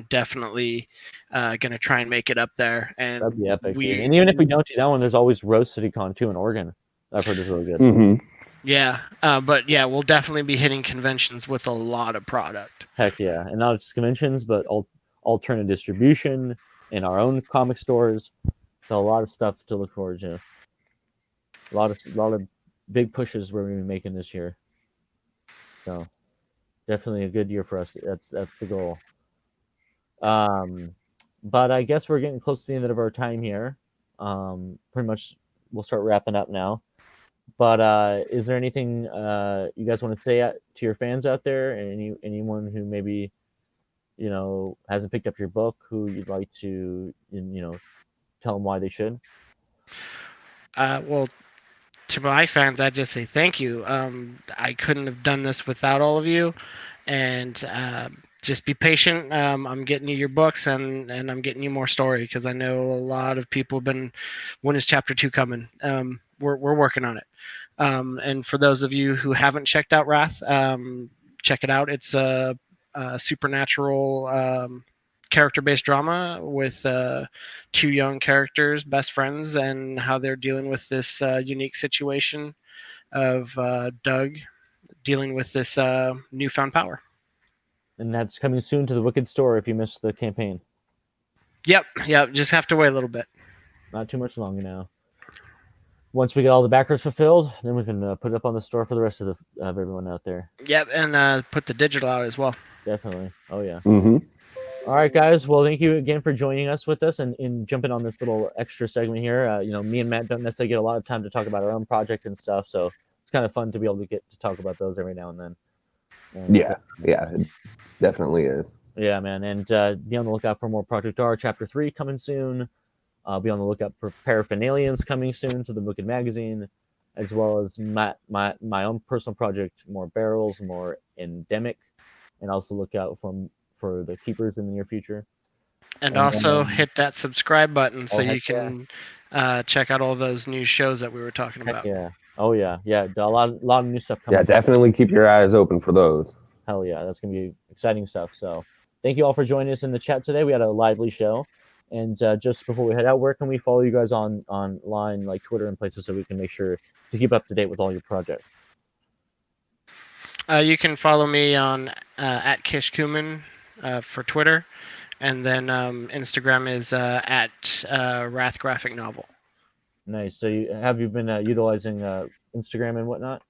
definitely gonna try and make it up there. And that'd be epic. And even if we don't do that one, there's always Rose City Con too in Oregon. I've heard is really good. Mm-hmm. Yeah, but yeah, we'll definitely be hitting conventions with a lot of product. Heck yeah, and not just conventions, but alternate distribution in our own comic stores. So a lot of stuff to look forward to. A lot of big pushes we're going to be making this year. So definitely a good year for us. That's the goal. But I guess we're getting close to the end of our time here. Pretty much we'll start wrapping up now. But is there anything you guys want to say to your fans out there, and anyone who maybe hasn't picked up your book, who you'd like to tell them why they should? Well, to my fans, I'd just say thank you. I couldn't have done this without all of you, and just be patient. I'm getting you your books, and I'm getting you more story, because I know a lot of people have been, when is chapter 2 coming? We're working on it. And for those of you who haven't checked out Wrath, check it out. It's a supernatural character-based drama with 2 young characters, best friends, and how they're dealing with this unique situation of Doug dealing with this newfound power. And that's coming soon to the Wikid store if you missed the campaign. Yep. Just have to wait a little bit. Not too much longer now. Once we get all the backers fulfilled, then we can put it up on the store for the rest of everyone out there. Yep, and put the digital out as well. Definitely. Oh yeah. Mm-hmm. All right, guys. Well, thank you again for joining us with us and jumping on this little extra segment here. Me and Matt don't necessarily get a lot of time to talk about our own project and stuff, so it's kind of fun to be able to get to talk about those every now and then. And, yeah, it definitely is. Yeah, man. And be on the lookout for more Project R Chapter 3 coming soon. Be on the lookout for Paraphernalians coming soon to the Wikid magazine, as well as my own personal project, more barrels, more endemic, and also look out for the Keepers in the near future. And also hit that subscribe button so you can check out all those new shows that we were talking about. Yeah. Oh yeah. A lot of new stuff coming. Yeah, definitely keep your eyes open for those. Hell yeah, that's gonna be exciting stuff. So thank you all for joining us in the chat today. We had a lively show. And just before we head out, where can we follow you guys online, like Twitter and places, so we can make sure to keep up to date with all your projects? You can follow me on at Kish Kuman for Twitter, and then Instagram is at Wrath Graphic Novel. Nice. So have you been utilizing Instagram and whatnot?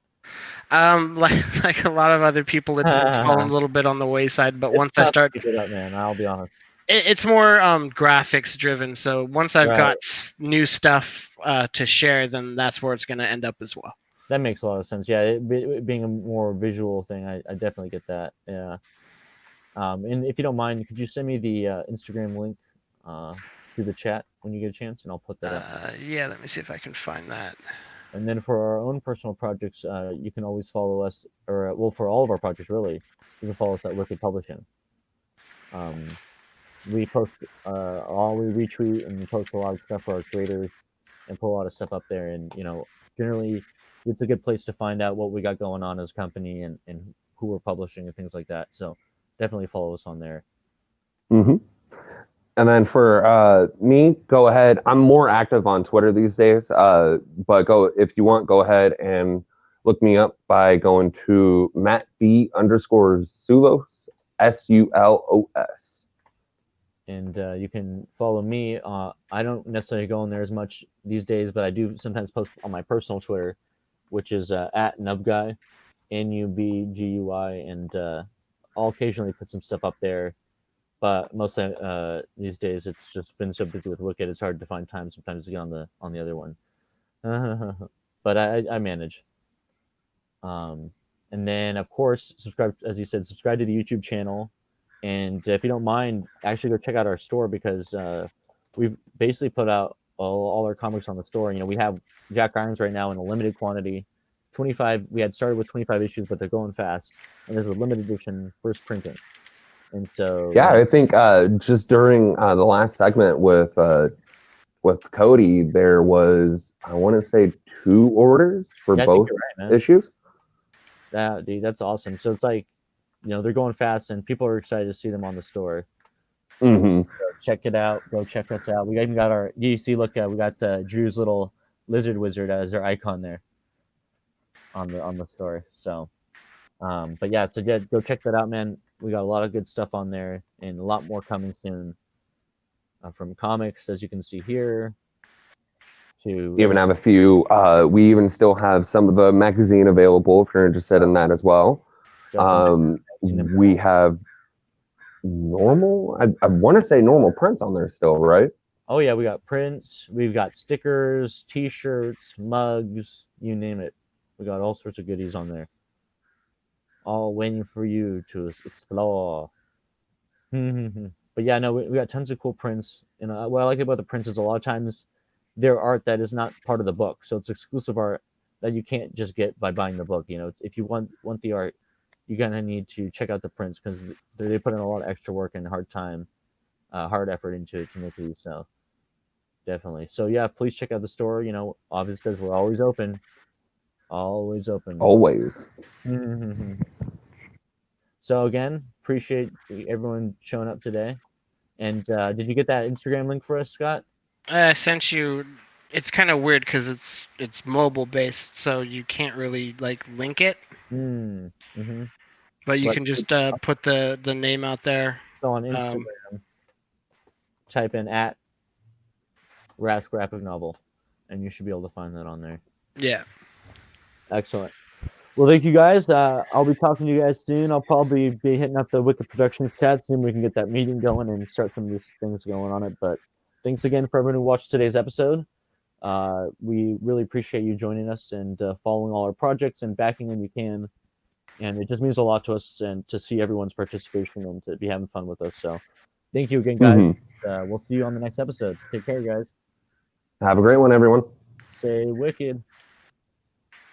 Like a lot of other people, it's fallen a little bit on the wayside. But once I start, pick it up, man. I'll be honest. It's more graphics driven. So once I've got new stuff to share, then that's where it's going to end up as well. That makes a lot of sense. Yeah, it being a more visual thing, I definitely get that. Yeah. And if you don't mind, could you send me the Instagram link through the chat when you get a chance, and I'll put that up. Yeah, let me see if I can find that. And then for our own personal projects, you can always follow us, or well, for all of our projects, really, you can follow us at Wikid Publishing. We post, we retweet and post a lot of stuff for our creators, and put a lot of stuff up there. And generally, it's a good place to find out what we got going on as a company and who we're publishing and things like that. So definitely follow us on there. Mm-hmm. And then for me, go ahead. I'm more active on Twitter these days, but if you want, go ahead and look me up by going to MattB_Sulos, SULOS. And you can follow me. I don't necessarily go on there as much these days, but I do sometimes post on my personal Twitter, which is at Nubguy, NUBGUI, and I'll occasionally put some stuff up there. But mostly these days, it's just been so busy with Wicked, it's hard to find time sometimes to get on the other one. But I manage. And then, of course, subscribe, as you said, subscribe to the YouTube channel. And if you don't mind, actually go check out our store, because we've basically put out all our comics on the store. We have Jack Irons right now in a limited quantity. 25. We had started with 25 issues, but they're going fast. And there's a limited edition first printing. And so yeah, I think just during the last segment with Cody, there was, I want to say, 2 orders for both right, issues. Dude, that's awesome. So it's like, they're going fast, and people are excited to see them on the store. Mm-hmm. So check it out. Go check us out. We even got our DC. Look, we got Drew's little lizard wizard as our icon there on the store. So, but yeah, so go check that out, man. We got a lot of good stuff on there, and a lot more coming soon. From comics, as you can see here, to We even have a few. We even still have some of the magazine available if you're interested in that as well. We have normal. I want to say normal prints on there still, right? Oh yeah, we got prints. We've got stickers, T-shirts, mugs, you name it. We got all sorts of goodies on there, all waiting for you to explore. But yeah, no, we got tons of cool prints. And what I like about the prints is a lot of times they're art that is not part of the book, so it's exclusive art that you can't just get by buying the book. If you want the art, you're gonna need to check out the prints, because they put in a lot of extra work and hard effort into it to make these. So definitely. So yeah, please check out the store. Obviously, because we're always open. Always open. Always. So again, appreciate everyone showing up today. And did you get that Instagram link for us, Scott? I sent you. It's kind of weird because it's mobile based, so you can't really link it. Mm-hmm. But you can just put the name out there. So on Instagram, type in at Rask Graphic Novel, and you should be able to find that on there. Yeah. Excellent. Well, thank you guys. I'll be talking to you guys soon. I'll probably be hitting up the Wicked Productions chat soon. We can get that meeting going and start some of these things going on it. But thanks again for everyone who watched today's episode. We really appreciate you joining us and following all our projects and backing when you can. And it just means a lot to us, and to see everyone's participation and to be having fun with us. So thank you again, guys. We'll see you on the next episode. Take care, guys. Have a great one, everyone. Stay wicked.